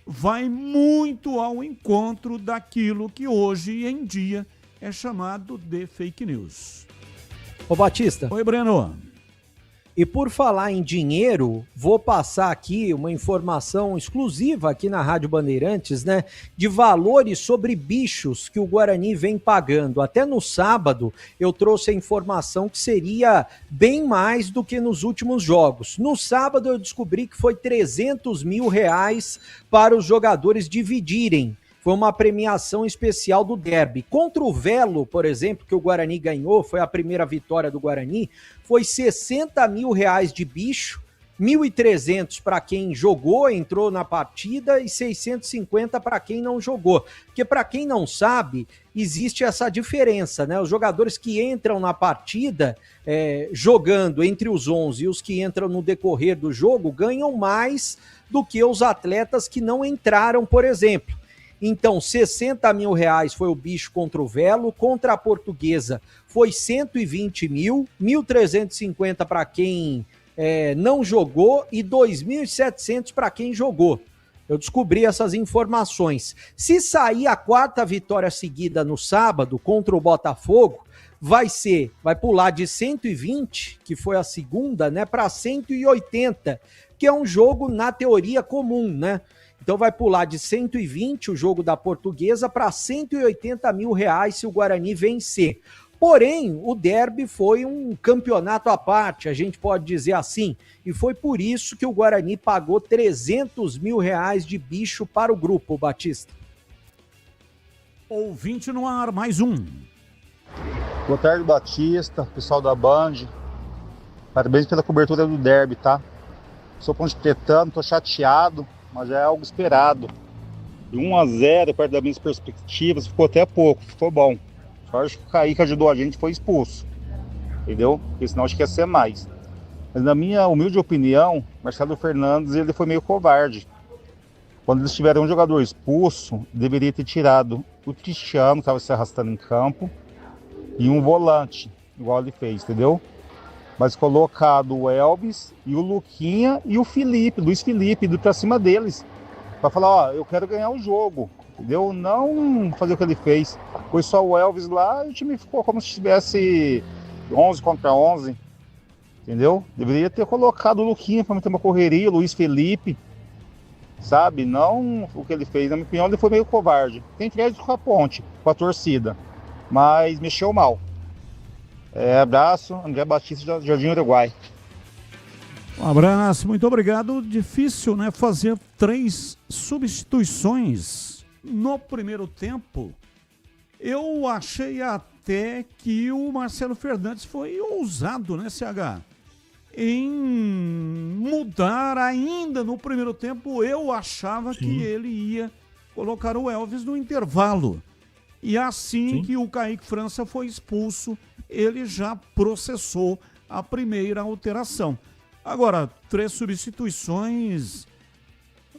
vai muito ao encontro daquilo que hoje em dia é chamado de fake news. Ô Batista. Oi, Breno. E por falar em dinheiro, vou passar aqui uma informação exclusiva aqui na Rádio Bandeirantes, né? De valores sobre bichos que o Guarani vem pagando. Até no sábado eu trouxe a informação que seria bem mais do que nos últimos jogos. No sábado eu descobri que foi R$300 mil para os jogadores dividirem. Foi uma premiação especial do derby. Contra o Velo, por exemplo, que o Guarani ganhou, foi a primeira vitória do Guarani, foi R$60 mil de bicho, 1.300 para quem jogou, entrou na partida, e 650 para quem não jogou. Porque para quem não sabe, existe essa diferença, né? Os jogadores que entram na partida, jogando entre os 11 e os que entram no decorrer do jogo, ganham mais do que os atletas que não entraram, por exemplo. Então, R$60 mil foi o bicho contra o Velo, contra a Portuguesa foi 120 mil, 1.350 para quem não jogou e 2.700 para quem jogou. Eu descobri essas informações. Se sair a quarta vitória seguida no sábado contra o Botafogo, vai pular de 120, que foi a segunda, né, para 180, que é um jogo na teoria comum, né? Então vai pular de 120 o jogo da Portuguesa para R$180 mil se o Guarani vencer. Porém, o derby foi um campeonato à parte, a gente pode dizer assim, e foi por isso que o Guarani pagou R$300 mil de bicho para o grupo, Batista. Ouvinte no ar, mais um. Boa tarde, Batista, pessoal da Band. Parabéns pela cobertura do derby, tá? Sou ponte pretano, tô chateado, mas é algo esperado. De 1-0, perto das minhas perspectivas, ficou até pouco, ficou bom. Só acho que o Kaique ajudou a gente, foi expulso. Entendeu? Porque senão acho que ia ser mais. Mas na minha humilde opinião, Marcelo Fernandes, ele foi meio covarde. Quando eles tiveram um jogador expulso, deveria ter tirado o Cristiano, que estava se arrastando em campo, e um volante, igual ele fez, entendeu? Mas colocado o Elvis e o Luquinha e o Luiz Felipe, indo pra cima deles. Pra falar, ó, eu quero ganhar o jogo, entendeu? Não fazer o que ele fez. Foi só o Elvis lá e o time ficou como se tivesse 11 contra 11, entendeu? Deveria ter colocado o Luquinha pra meter uma correria, o Luiz Felipe, sabe? Não o que ele fez. Na minha opinião, ele foi meio covarde. Tem crédito com a Ponte, com a torcida, mas mexeu mal. Abraço, André Batista, Jardim Uruguai. Um abraço, muito obrigado. Difícil, né? Fazer 3 substituições no primeiro tempo. Eu achei até que o Marcelo Fernandes foi ousado, né, CH? Em mudar ainda no primeiro tempo. Eu achava que ele ia colocar o Elvis no intervalo. E assim que o Kaique França foi expulso, ele já processou a primeira alteração. Agora, 3 substituições,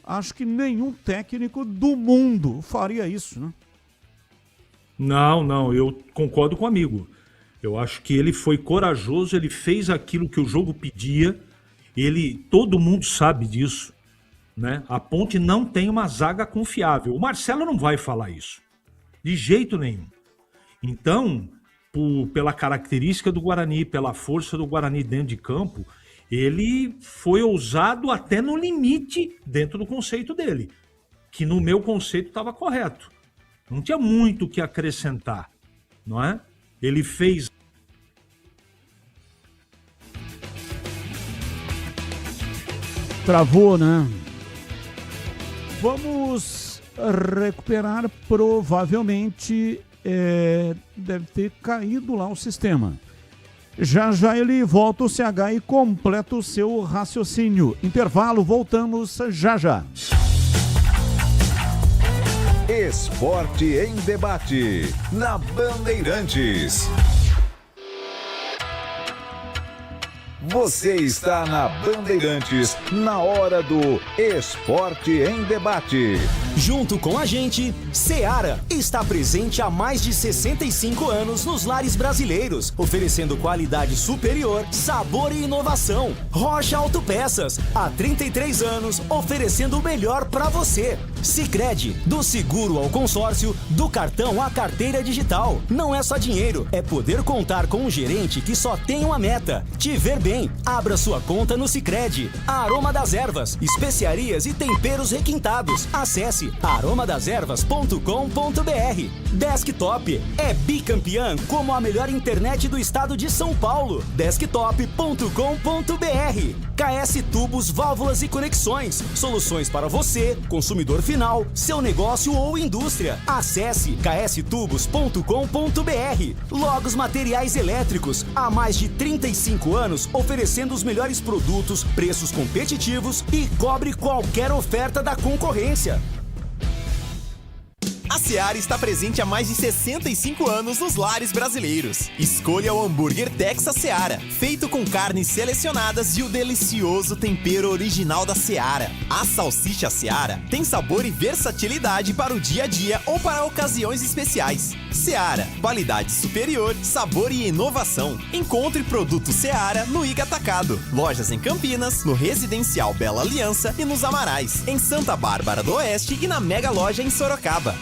acho que nenhum técnico do mundo faria isso, né? Não, eu concordo com o amigo. Eu acho que ele foi corajoso, ele fez aquilo que o jogo pedia, todo mundo sabe disso, né? A Ponte não tem uma zaga confiável. O Marcelo não vai falar isso, de jeito nenhum. Então, pela característica do Guarani, pela força do Guarani dentro de campo, ele foi ousado até no limite dentro do conceito dele, que no meu conceito estava correto. Não tinha muito o que acrescentar, não é? Ele fez... Travou, né? Vamos recuperar, provavelmente deve ter caído lá o sistema. Já ele volta o CH e completa o seu raciocínio. Intervalo, voltamos já. Esporte em debate, na Bandeirantes. Você está na Bandeirantes, na hora do Esporte em Debate. Junto com a gente, Seara está presente há mais de 65 anos nos lares brasileiros, oferecendo qualidade superior, sabor e inovação. Rocha Autopeças, há 33 anos, oferecendo o melhor para você. Sicredi, do seguro ao consórcio, do cartão à carteira digital. Não é só dinheiro, é poder contar com um gerente que só tem uma meta: te ver bem. Abra sua conta no Sicredi. Aroma das Ervas, especiarias e temperos requintados. Acesse aromadeservas.com.br. Desktop é bicampeã como a melhor internet do estado de São Paulo. Desktop.com.br. KS Tubos, Válvulas e Conexões. Soluções para você, consumidor final, seu negócio ou indústria. Acesse kstubos.com.br. Logos Materiais Elétricos, há mais de 35 anos oferecendo os melhores produtos, preços competitivos e cobre qualquer oferta da concorrência. A Seara está presente há mais de 65 anos nos lares brasileiros. Escolha o hambúrguer Texas Seara, feito com carnes selecionadas e o delicioso tempero original da Seara. A salsicha Seara tem sabor e versatilidade para o dia a dia ou para ocasiões especiais. Seara, qualidade superior, sabor e inovação. Encontre produto Seara no Iga Atacado. Lojas em Campinas, no Residencial Bela Aliança e nos Amarais, em Santa Bárbara do Oeste e na Mega Loja em Sorocaba.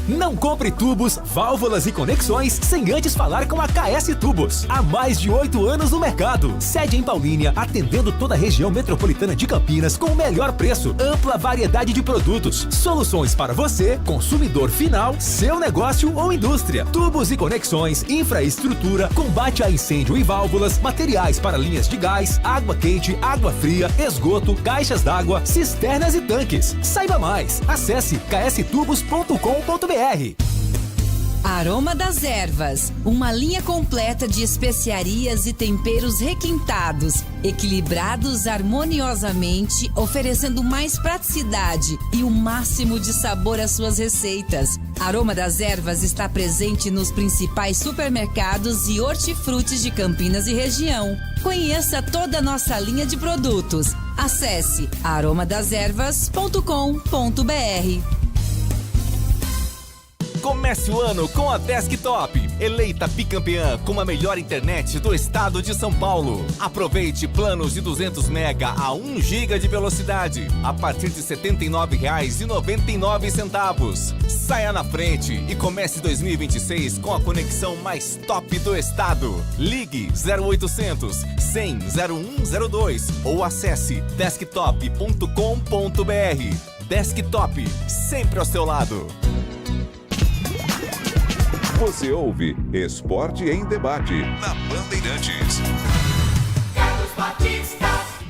Não compre tubos, válvulas e conexões sem antes falar com a KS Tubos. Há mais de 8 anos no mercado. Sede em Paulínia, atendendo toda a região metropolitana de Campinas com o melhor preço, ampla variedade de produtos, soluções para você, consumidor final, seu negócio ou indústria. Tubos e conexões, infraestrutura, combate a incêndio e válvulas, materiais para linhas de gás, água quente, água fria, esgoto, caixas d'água, cisternas e tanques. Saiba mais. Acesse kstubos.com.br. Aroma das Ervas, uma linha completa de especiarias e temperos requintados, equilibrados harmoniosamente, oferecendo mais praticidade e o máximo de sabor às suas receitas. Aroma das Ervas está presente nos principais supermercados e hortifrutis de Campinas e região. Conheça toda a nossa linha de produtos. Acesse aromadeservas.com.br. Comece o ano com a Desktop, eleita bicampeã com a melhor internet do estado de São Paulo. Aproveite planos de 200 mega a 1 giga de velocidade a partir de R$ 79,99. Saia na frente e comece 2026 com a conexão mais top do estado. Ligue 0800 100 0102 ou acesse desktop.com.br. Desktop, sempre ao seu lado. Você ouve Esporte em Debate na Bandeirantes.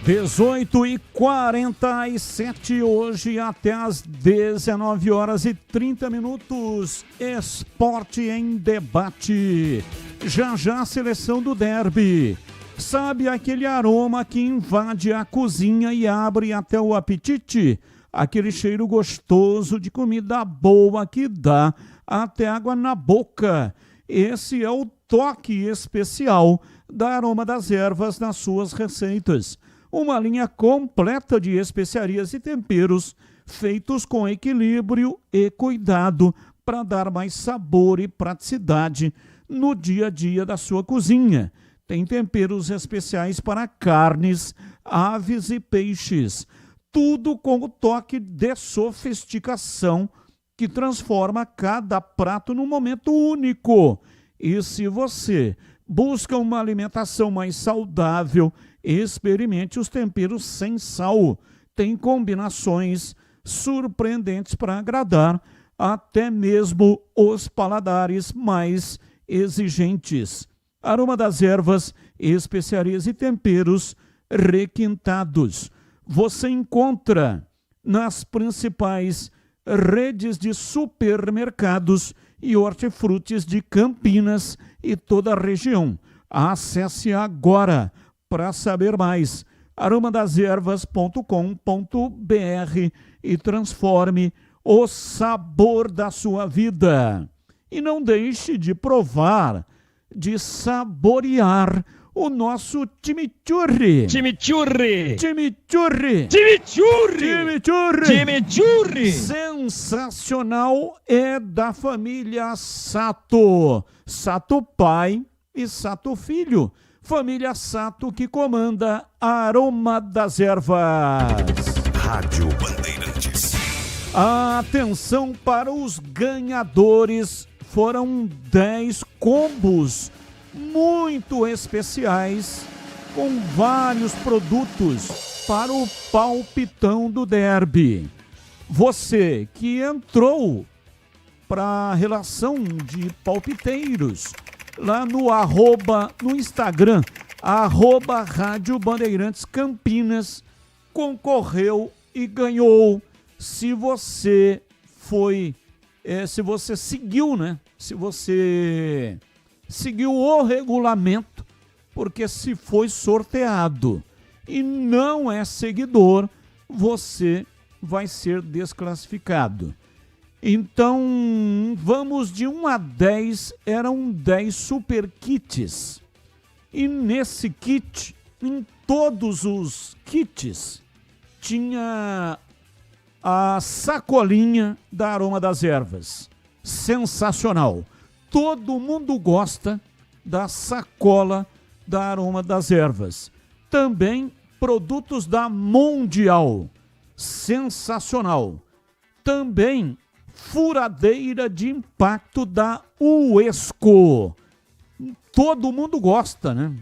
18h47 hoje até às 19h30. Esporte em Debate. Já a seleção do derby. Sabe aquele aroma que invade a cozinha e abre até o apetite? Aquele cheiro gostoso de comida boa que dá até água na boca. Esse é o toque especial da Aroma das Ervas nas suas receitas. Uma linha completa de especiarias e temperos feitos com equilíbrio e cuidado para dar mais sabor e praticidade no dia a dia da sua cozinha. Tem temperos especiais para carnes, aves e peixes. Tudo com o toque de sofisticação que transforma cada prato num momento único. E se você busca uma alimentação mais saudável, experimente os temperos sem sal. Tem combinações surpreendentes para agradar até mesmo os paladares mais exigentes. Aroma das Ervas, especiarias e temperos requintados. Você encontra nas principais redes de supermercados e hortifrutis de Campinas e toda a região. Acesse agora para saber mais. aromadeservas.com.br e transforme o sabor da sua vida. E não deixe de provar, de saborear o nosso chimichurri. Chimichurri. Chimichurri. Chimichurri. Chimichurri. Chimichurri. Sensacional, é da família Sato. Sato pai e Sato filho. Família Sato que comanda a Aroma das Ervas. Rádio Bandeirantes. Atenção para os ganhadores. Foram 10 combos muito especiais com vários produtos para o palpitão do derby. Você que entrou para a relação de palpiteiros lá no Instagram, Rádio Bandeirantes Campinas, concorreu e ganhou. Se você seguiu, né? Se você seguiu o regulamento, porque se foi sorteado e não é seguidor, você vai ser desclassificado. Então, vamos de 1 a 10, eram 10 super kits. E nesse kit, em todos os kits, tinha a sacolinha da Aroma das Ervas. Sensacional. Todo mundo gosta da sacola da Aroma das Ervas. Também produtos da Mundial. Sensacional. Também furadeira de impacto da Uesco. Todo mundo gosta, né?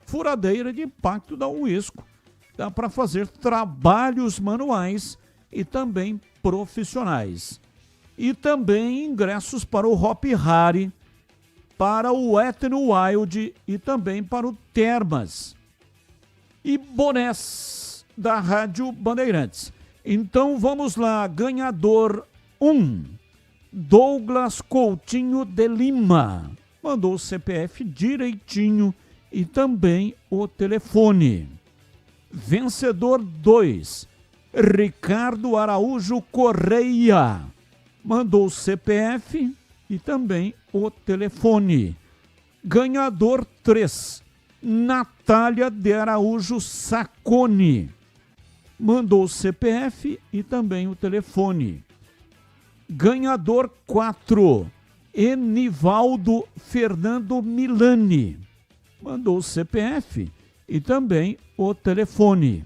Furadeira de impacto da Uesco. Dá para fazer trabalhos manuais e também profissionais. E também ingressos para o Hop Hari, para o Wet n Wild e também para o Termas. E bonés da Rádio Bandeirantes. Então vamos lá, ganhador 1, Douglas Coutinho de Lima. Mandou o CPF direitinho e também o telefone. Vencedor 2, Ricardo Araújo Correia. mandou o CPF e também o telefone. Ganhador 3, Natália de Araújo Sacconi, mandou o CPF e também o telefone. Ganhador 4, Enivaldo Fernando Milani, mandou o CPF e também o telefone.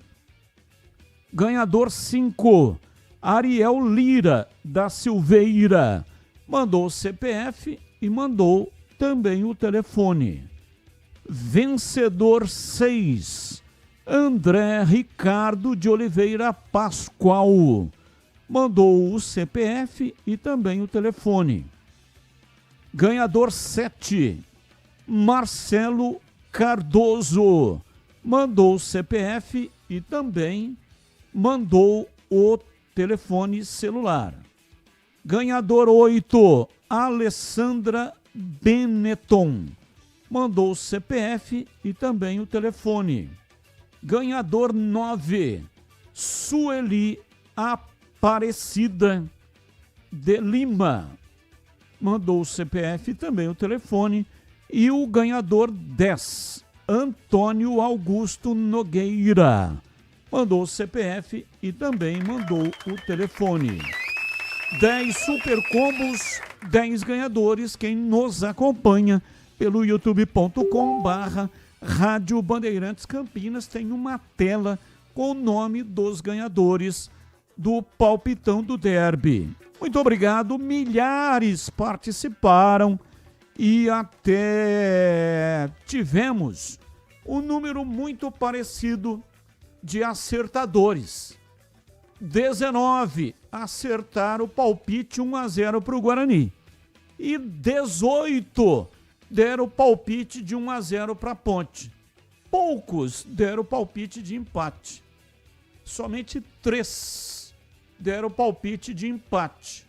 Ganhador 5, Ariel Lira da Silveira, mandou o CPF e mandou também o telefone. Vencedor 6, André Ricardo de Oliveira Pascoal, mandou o CPF e também o telefone. Ganhador 7, Marcelo Cardoso, mandou o CPF e também mandou o telefone celular. Ganhador 8, Alessandra Benetton, mandou o CPF e também o telefone. Ganhador 9, Sueli Aparecida de Lima, mandou o CPF e também o telefone. E o ganhador 10, Antônio Augusto Nogueira, mandou o CPF e também mandou o telefone. 10 super combos, 10 ganhadores. Quem nos acompanha pelo youtube.com/Rádio Bandeirantes Campinas tem uma tela com o nome dos ganhadores do palpitão do derby. Muito obrigado, milhares participaram e até tivemos um número muito parecido de acertadores. 19 acertaram o palpite 1-0 para o Guarani. E 18 deram o palpite de 1-0 para a Ponte. Poucos deram o palpite de empate. Somente 3 deram o palpite de empate.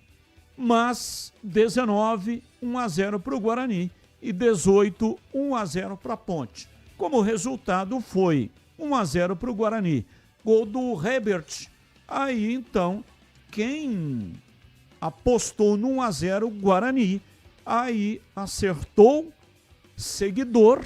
Mas 19, 1-0 para o Guarani e 18, 1-0 para a Ponte. Como resultado foi 1-0 para o Guarani. Gol do Herbert. Aí, então, quem apostou no 1-0 Guarani, aí acertou, seguidor,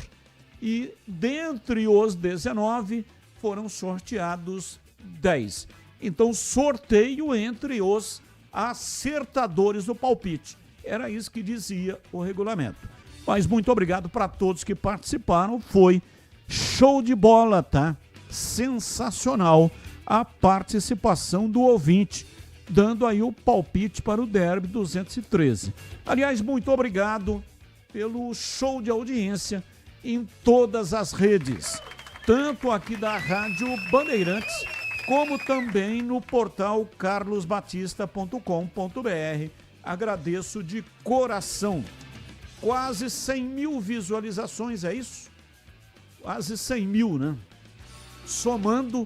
e dentre os 19 foram sorteados 10. Então, sorteio entre os acertadores do palpite. Era isso que dizia o regulamento. Mas muito obrigado para todos que participaram. Foi show de bola, tá? Sensacional a participação do ouvinte, dando aí o palpite para o Derby 213. Aliás, muito obrigado pelo show de audiência em todas as redes, tanto aqui da Rádio Bandeirantes, como também no portal carlosbatista.com.br. Agradeço de coração. Quase 100 mil visualizações, é isso? Quase 100 mil, né? Somando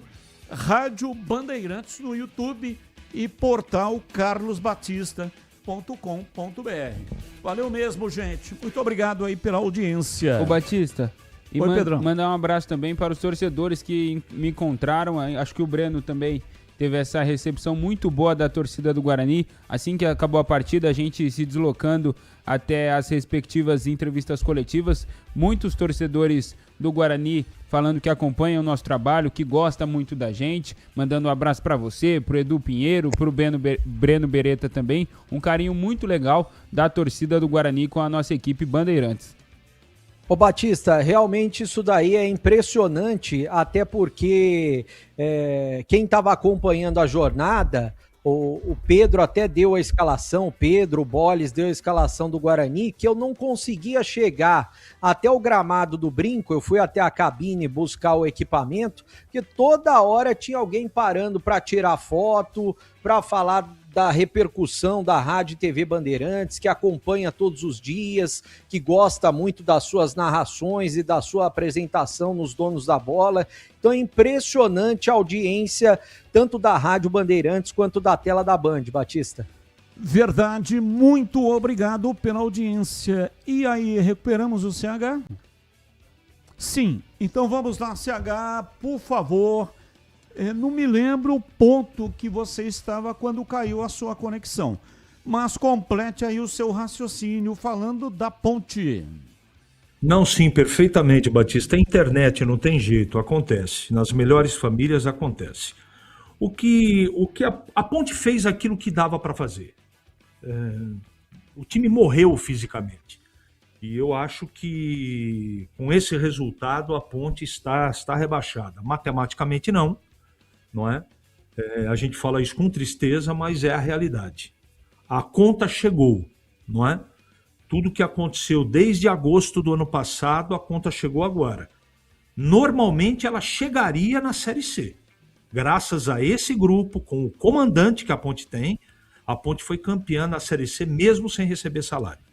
Rádio Bandeirantes no YouTube e portal carlosbatista.com.br. Valeu mesmo, gente. Muito obrigado aí pela audiência. Ô, Batista, e Oi, Pedrão. mandar um abraço também para os torcedores que me encontraram. Acho que o Breno também teve essa recepção muito boa da torcida do Guarani. Assim que acabou a partida, a gente se deslocando até as respectivas entrevistas coletivas. Muitos torcedores do Guarani falando que acompanham o nosso trabalho, que gosta muito da gente, mandando um abraço para você, pro Edu Pinheiro, pro Breno Beretta também. Um carinho muito legal da torcida do Guarani com a nossa equipe Bandeirantes. Ô Batista, realmente isso daí é impressionante, até porque quem estava acompanhando a jornada, o Pedro até deu a escalação, o Pedro, o Boles deu a escalação do Guarani, que eu não conseguia chegar até o gramado do Brinco. Eu fui até a cabine buscar o equipamento, porque toda hora tinha alguém parando para tirar foto, para falar da repercussão da Rádio e TV Bandeirantes, que acompanha todos os dias, que gosta muito das suas narrações e da sua apresentação nos Donos da Bola. Então é impressionante a audiência, tanto da Rádio Bandeirantes quanto da tela da Band, Batista. Verdade, muito obrigado pela audiência. E aí, recuperamos o CH? Sim, então vamos lá, CH, por favor. Não me lembro o ponto que você estava quando caiu a sua conexão. mas complete aí o seu raciocínio falando da Ponte. Não, sim, perfeitamente, Batista. A internet não tem jeito, acontece. Nas melhores famílias acontece. O que a Ponte fez aquilo que dava para fazer. O time morreu fisicamente. E eu acho que com esse resultado a Ponte está rebaixada. Matematicamente não é? A gente fala isso com tristeza, mas é a realidade. A conta chegou, não é? Tudo que aconteceu desde agosto do ano passado, a conta chegou agora. Normalmente ela chegaria na Série C. Graças a esse grupo, com o comandante que a Ponte tem, a Ponte foi campeã na Série C mesmo sem receber salário.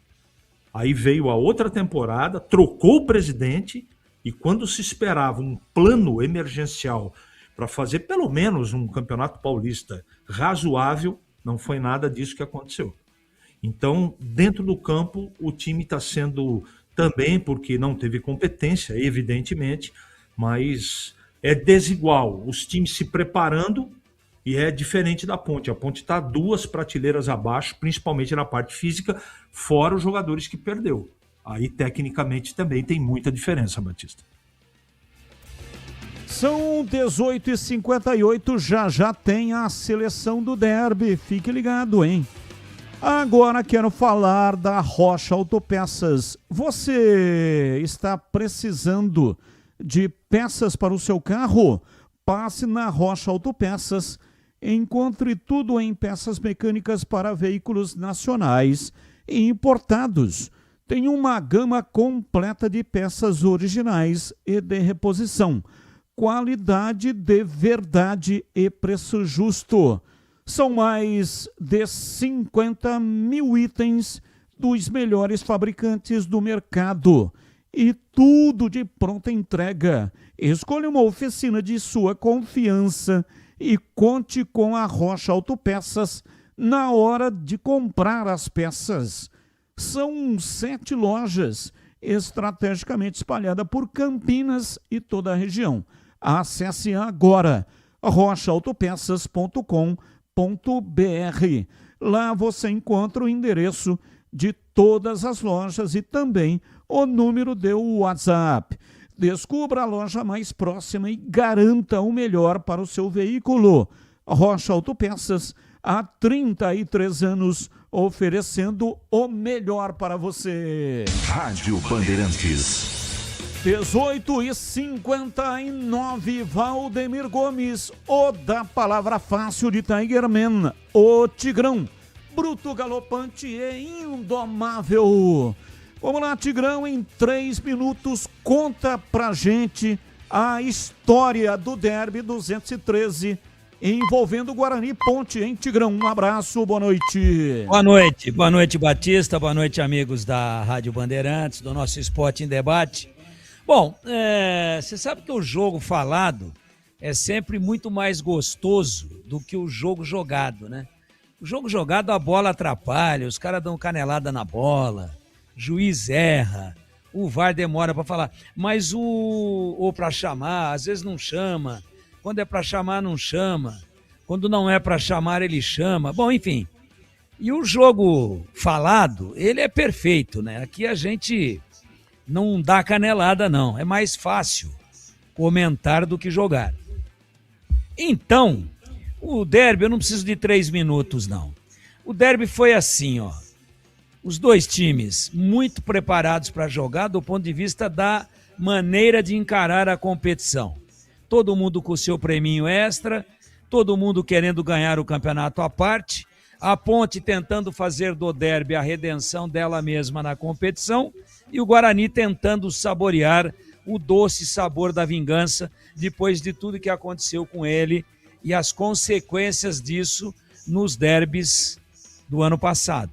Aí veio a outra temporada, trocou o presidente e quando se esperava um plano emergencial para fazer pelo menos um campeonato paulista razoável, não foi nada disso que aconteceu. Então, dentro do campo, o time está sendo também, porque não teve competência, evidentemente, mas é desigual. Os times se preparando e é diferente da Ponte. A Ponte está 2 prateleiras abaixo, principalmente na parte física, fora os jogadores que perdeu. Aí, tecnicamente, também tem muita diferença, Batista. São 18h58, já tem a seleção do derby. Fique ligado, hein? Agora quero falar da Rocha Autopeças. Você está precisando de peças para o seu carro? Passe na Rocha Autopeças. Encontre tudo em peças mecânicas para veículos nacionais e importados. Tem uma gama completa de peças originais e de reposição. Qualidade de verdade e preço justo. São mais de 50 mil itens dos melhores fabricantes do mercado. E tudo de pronta entrega. Escolha uma oficina de sua confiança e conte com a Rocha Autopeças na hora de comprar as peças. São 7 lojas estrategicamente espalhadas por Campinas e toda a região. Acesse agora rochaautopeças.com.br. Lá você encontra o endereço de todas as lojas e também o número de WhatsApp. Descubra a loja mais próxima e garanta o melhor para o seu veículo. Rocha Autopeças, há 33 anos, oferecendo o melhor para você. Rádio Bandeirantes. 18h59, Valdemir Gomes, o da palavra fácil de Tigerman, o Tigrão, bruto, galopante e indomável. Vamos lá, Tigrão, em 3 minutos, conta pra gente a história do Derby 213, envolvendo o Guarani Ponte, hein, Tigrão? Um abraço, boa noite. Boa noite, Batista, boa noite, amigos da Rádio Bandeirantes, do nosso Esporte em Debate. Bom, você sabe que o jogo falado é sempre muito mais gostoso do que o jogo jogado, né? O jogo jogado, a bola atrapalha, os caras dão canelada na bola, juiz erra, o VAR demora para falar, mas ou para chamar, às vezes não chama, quando é para chamar não chama, quando não é para chamar ele chama, bom, enfim. E o jogo falado, ele é perfeito, né? Aqui a gente não dá canelada, não. É mais fácil comentar do que jogar. Então, o derby, eu não preciso de 3 minutos, não. O derby foi assim, ó. Os dois times muito preparados para jogar do ponto de vista da maneira de encarar a competição. Todo mundo com o seu preminho extra, todo mundo querendo ganhar o campeonato à parte, a Ponte tentando fazer do derby a redenção dela mesma na competição, e o Guarani tentando saborear o doce sabor da vingança depois de tudo que aconteceu com ele e as consequências disso nos derbys do ano passado.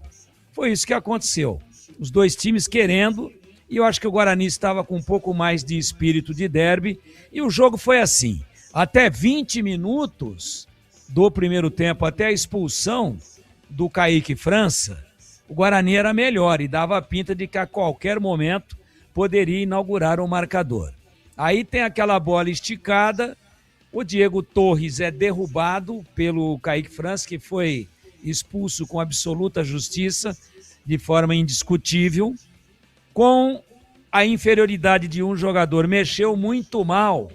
Foi isso que aconteceu. Os dois times querendo, e eu acho que o Guarani estava com um pouco mais de espírito de derby, e o jogo foi assim. Até 20 minutos do primeiro tempo, até a expulsão do Kaique França, o Guarani era melhor e dava a pinta de que a qualquer momento poderia inaugurar o marcador. Aí tem aquela bola esticada, o Diego Torres é derrubado pelo Kaique França, que foi expulso com absoluta justiça, de forma indiscutível, com a inferioridade de um jogador. Mexeu muito mal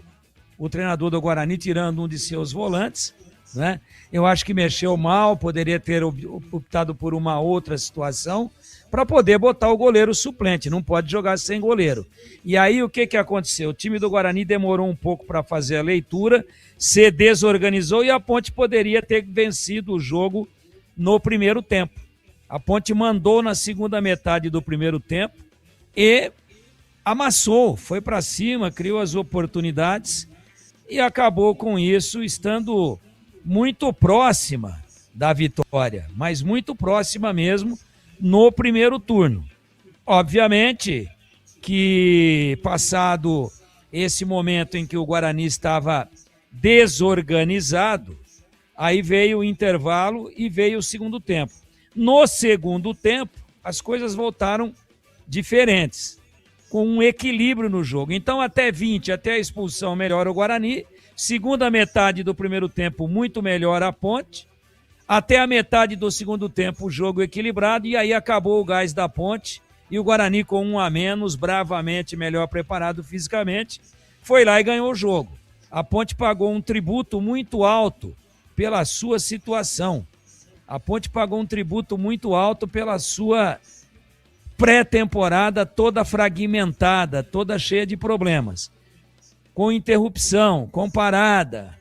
o treinador do Guarani, tirando um de seus volantes, né? Eu acho que mexeu mal, poderia ter optado por uma outra situação para poder botar o goleiro suplente, não pode jogar sem goleiro. E aí o que aconteceu? O time do Guarani demorou um pouco para fazer a leitura, se desorganizou e a Ponte poderia ter vencido o jogo no primeiro tempo. A Ponte mandou na segunda metade do primeiro tempo e amassou, foi para cima, criou as oportunidades e acabou com isso estando muito próxima da vitória, mas muito próxima mesmo no primeiro turno. Obviamente que passado esse momento em que o Guarani estava desorganizado, aí veio o intervalo e veio o segundo tempo. No segundo tempo, as coisas voltaram diferentes, com um equilíbrio no jogo. Então, até 20, até a expulsão, melhora o Guarani. Segunda metade do primeiro tempo, muito melhor a Ponte. Até a metade do segundo tempo, o jogo equilibrado. E aí acabou o gás da Ponte. E o Guarani, com um a menos, bravamente melhor preparado fisicamente, foi lá e ganhou o jogo. A Ponte pagou um tributo muito alto pela sua situação. A Ponte pagou um tributo muito alto pela sua pré-temporada toda fragmentada, toda cheia de problemas. Com interrupção, com parada,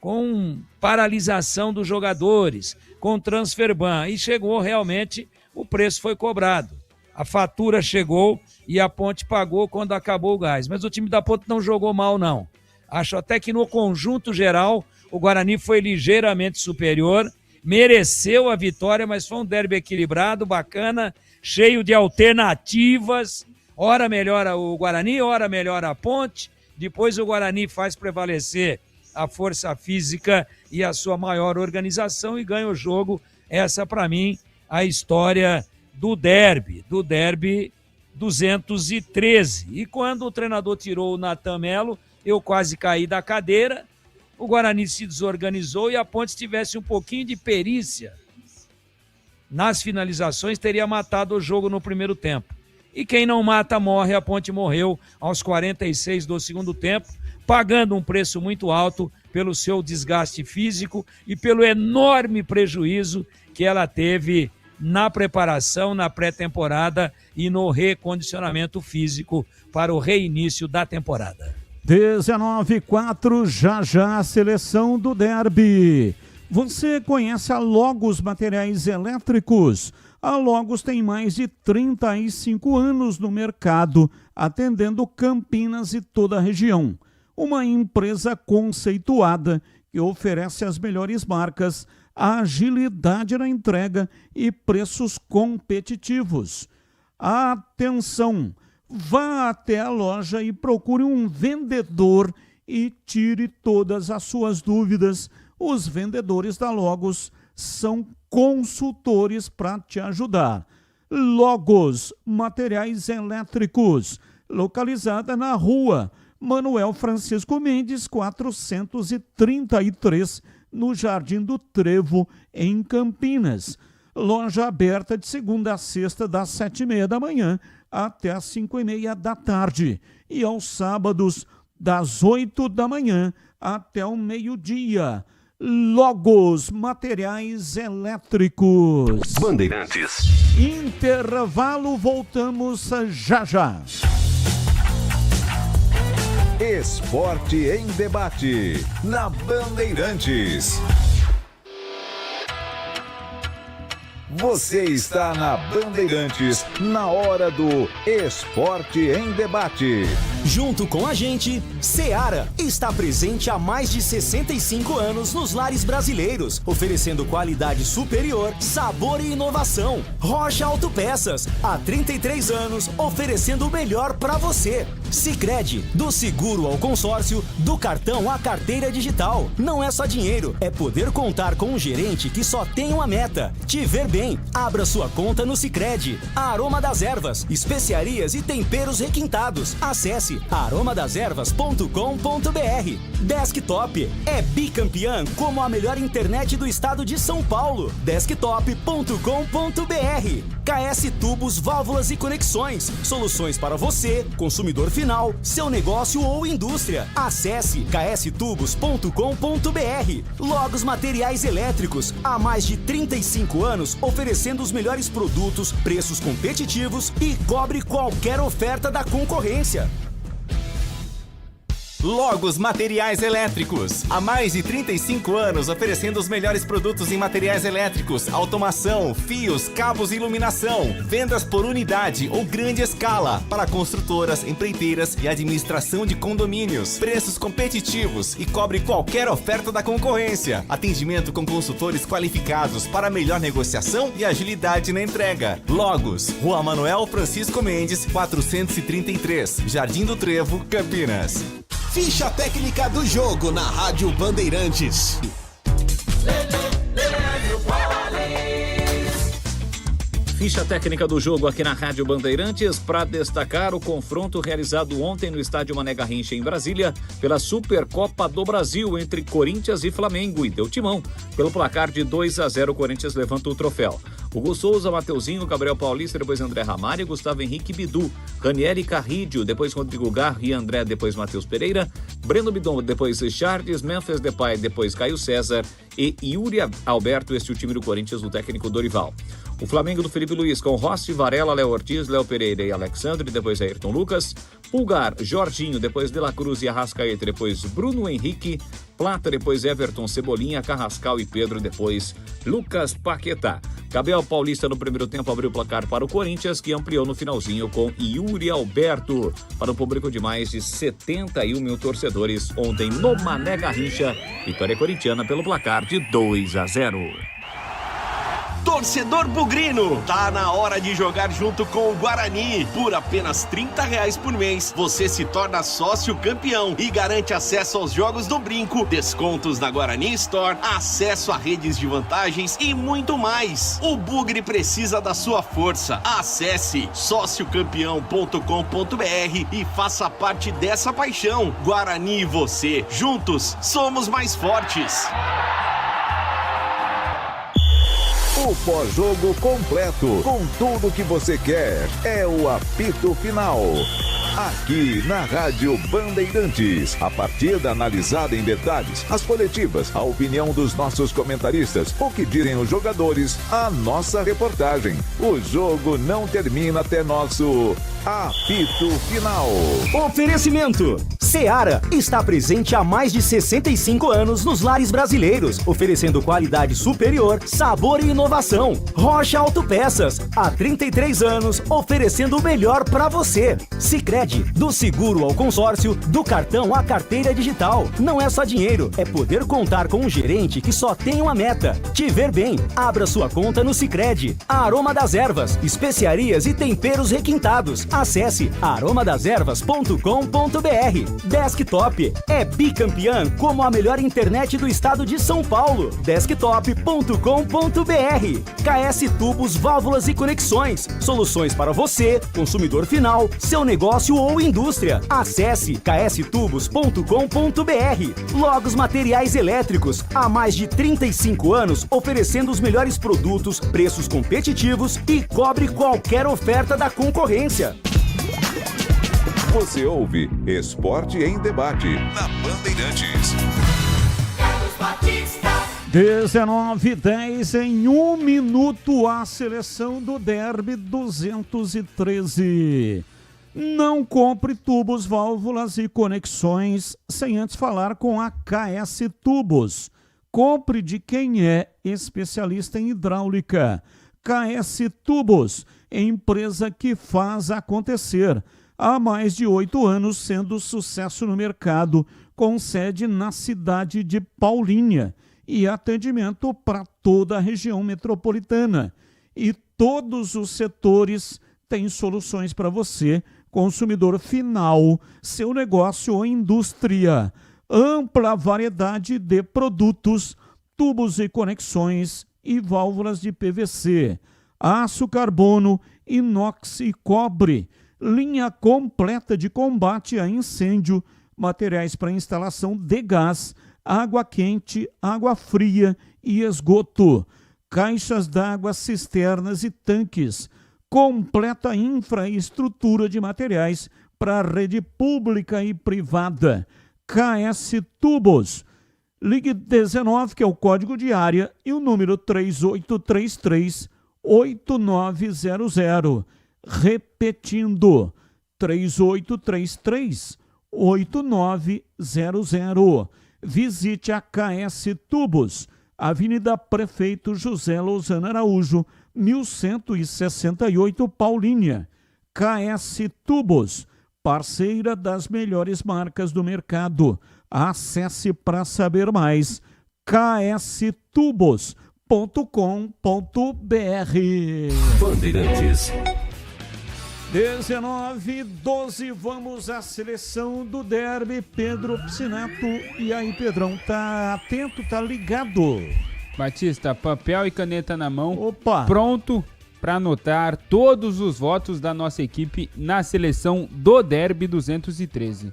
com paralisação dos jogadores, com transfer ban. E chegou realmente, o preço foi cobrado. A fatura chegou e a Ponte pagou quando acabou o gás. Mas o time da Ponte não jogou mal, não. Acho até que no conjunto geral, o Guarani foi ligeiramente superior, mereceu a vitória, mas foi um derby equilibrado, bacana, cheio de alternativas. Ora melhora o Guarani, ora melhora a Ponte. Depois o Guarani faz prevalecer a força física e a sua maior organização e ganha o jogo. Essa, para mim, a história do derby 213. E quando o treinador tirou o Natan Melo, eu quase caí da cadeira. O Guarani se desorganizou e a Ponte, se tivesse um pouquinho de perícia nas finalizações, teria matado o jogo no primeiro tempo. E quem não mata, morre. A Ponte morreu aos 46 do segundo tempo, pagando um preço muito alto pelo seu desgaste físico e pelo enorme prejuízo que ela teve na preparação, na pré-temporada e no recondicionamento físico para o reinício da temporada. 19:04, já a seleção do derby. Você conhece a Logos Materiais Elétricos? A Logos tem mais de 35 anos no mercado, atendendo Campinas e toda a região. Uma empresa conceituada que oferece as melhores marcas, a agilidade na entrega e preços competitivos. Atenção! Vá até a loja e procure um vendedor e tire todas as suas dúvidas. Os vendedores da Logos são consultores para te ajudar. Logos Materiais Elétricos, localizada na rua Manuel Francisco Mendes, 433, no Jardim do Trevo, em Campinas. Loja aberta de segunda a sexta, das 7:30 da manhã até as 5:30 da tarde. E aos sábados, das 8 da manhã até o meio-dia. Logos Materiais Elétricos. Bandeirantes. Intervalo, voltamos já. Esporte em debate, na Bandeirantes. Você está na Bandeirantes, na hora do Esporte em Debate. Junto com a gente, Seara está presente há mais de 65 anos nos lares brasileiros, oferecendo qualidade superior, sabor e inovação. Rocha Autopeças, há 33 anos, oferecendo o melhor para você. Sicredi, do seguro ao consórcio, do cartão à carteira digital. Não é só dinheiro, é poder contar com um gerente que só tem uma meta: te ver bem. Abra sua conta no Sicredi. Aroma das Ervas, especiarias e temperos requintados. Acesse Acesse aromadeservas.com.br. Desktop é bicampeã como a melhor internet do estado de São Paulo. Desktop.com.br. KS Tubos, Válvulas e Conexões. Soluções para você, consumidor final, seu negócio ou indústria. Acesse kstubos.com.br. Logos Materiais Elétricos. Há mais de 35 anos oferecendo os melhores produtos, preços competitivos e cobre qualquer oferta da concorrência. Logos Materiais Elétricos. Há mais de 35 anos oferecendo os melhores produtos em materiais elétricos, automação, fios, cabos e iluminação. Vendas por unidade ou grande escala para construtoras, empreiteiras e administração de condomínios. Preços competitivos e cobre qualquer oferta da concorrência. Atendimento com consultores qualificados para melhor negociação e agilidade na entrega. Logos, Rua Manuel Francisco Mendes, 433, Jardim do Trevo, Campinas. Ficha técnica do jogo na Rádio Bandeirantes. Ficha técnica do jogo aqui na Rádio Bandeirantes para destacar o confronto realizado ontem no estádio Mané Garrincha em Brasília pela Supercopa do Brasil entre Corinthians e Flamengo e deu timão. Pelo placar de 2-0 o Corinthians levanta o troféu. Hugo Souza, Mateuzinho, Gabriel Paulista, depois André Ramalho, Gustavo Henrique Bidu, Ranieri Carrídio, depois Rodrigo Garro e André, depois Matheus Pereira, Breno Bidon, depois Charles, Memphis Depay, depois Caio César e Yuri Alberto, este é o time do Corinthians do técnico Dorival. O Flamengo do Felipe Luiz com Rossi, Varela, Léo Ortiz, Léo Pereira e Alexandre, depois Ayrton Lucas, Pulgar, Jorginho, depois De La Cruz e Arrascaeta, depois Bruno Henrique, Plata, depois Everton, Cebolinha, Carrascal e Pedro, depois Lucas Paquetá. Gabriel Paulista no primeiro tempo abriu o placar para o Corinthians, que ampliou no finalzinho com Yuri Alberto. Para um público de mais de 71 mil torcedores ontem no Mané Garrincha, vitória corintiana pelo placar de 2-0. Torcedor bugrino, tá na hora de jogar junto com o Guarani. Por apenas R$30 por mês, você se torna sócio campeão e garante acesso aos jogos do Brinco, descontos na Guarani Store, acesso a redes de vantagens e muito mais. O Bugre precisa da sua força. Acesse sociocampeão.com.br e faça parte dessa paixão. Guarani e você, juntos, somos mais fortes. O pós-jogo completo, com tudo que você quer, é o apito final. Aqui na Rádio Bandeirantes, a partida analisada em detalhes, as coletivas, a opinião dos nossos comentaristas, o que dizem os jogadores, a nossa reportagem. O jogo não termina até nosso apito final. Oferecimento: Seara está presente há mais de 65 anos nos lares brasileiros, oferecendo qualidade superior, sabor e inovação. Rocha Autopeças, há 33 anos, oferecendo o melhor para você. Sicredi, do seguro ao consórcio, do cartão à carteira digital. Não é só dinheiro, é poder contar com um gerente que só tem uma meta: te ver bem. Abra sua conta no Sicredi. Aroma das Ervas, especiarias e temperos requintados. Acesse aromadeservas.com.br. Desktop é bicampeã como a melhor internet do estado de São Paulo. Desktop.com.br. KS Tubos, Válvulas e Conexões. Soluções para você, consumidor final, seu negócio ou indústria. Acesse kstubos.com.br. Logos Materiais Elétricos. Há mais de 35 anos oferecendo os melhores produtos, preços competitivos e cobre qualquer oferta da concorrência. Você ouve Esporte em Debate na Bandeirantes. 19:10 em 1 minuto, a seleção do Derby 213. Não compre tubos, válvulas e conexões sem antes falar com a KS Tubos. Compre de quem é especialista em hidráulica. KS Tubos, empresa que faz acontecer. Há mais de 8 anos sendo sucesso no mercado, com sede na cidade de Paulínia e atendimento para toda a região metropolitana. E todos os setores têm soluções para você, consumidor final, seu negócio ou indústria. Ampla variedade de produtos, tubos e conexões e válvulas de PVC, aço carbono, inox e cobre. linha completa de combate a incêndio, materiais para instalação de gás, água quente, água fria e esgoto, caixas d'água, cisternas e tanques, completa infraestrutura de materiais para a rede pública e privada. KS Tubos. Ligue 19, que é o código de área, e o número 3833-8900. Repetindo, 3833-8900. Visite a KS Tubos, Avenida Prefeito José Lozano Araújo, 1168 Paulínia. KS Tubos, parceira das melhores marcas do mercado. Acesse para saber mais, kstubos.com.br. Bandeirantes. 19:12, vamos à seleção do derby. Pedro Piscinato. E aí, Pedrão, tá atento, tá ligado? Batista, papel e caneta na mão. Opa! Pronto para anotar todos os votos da nossa equipe na seleção do derby 213.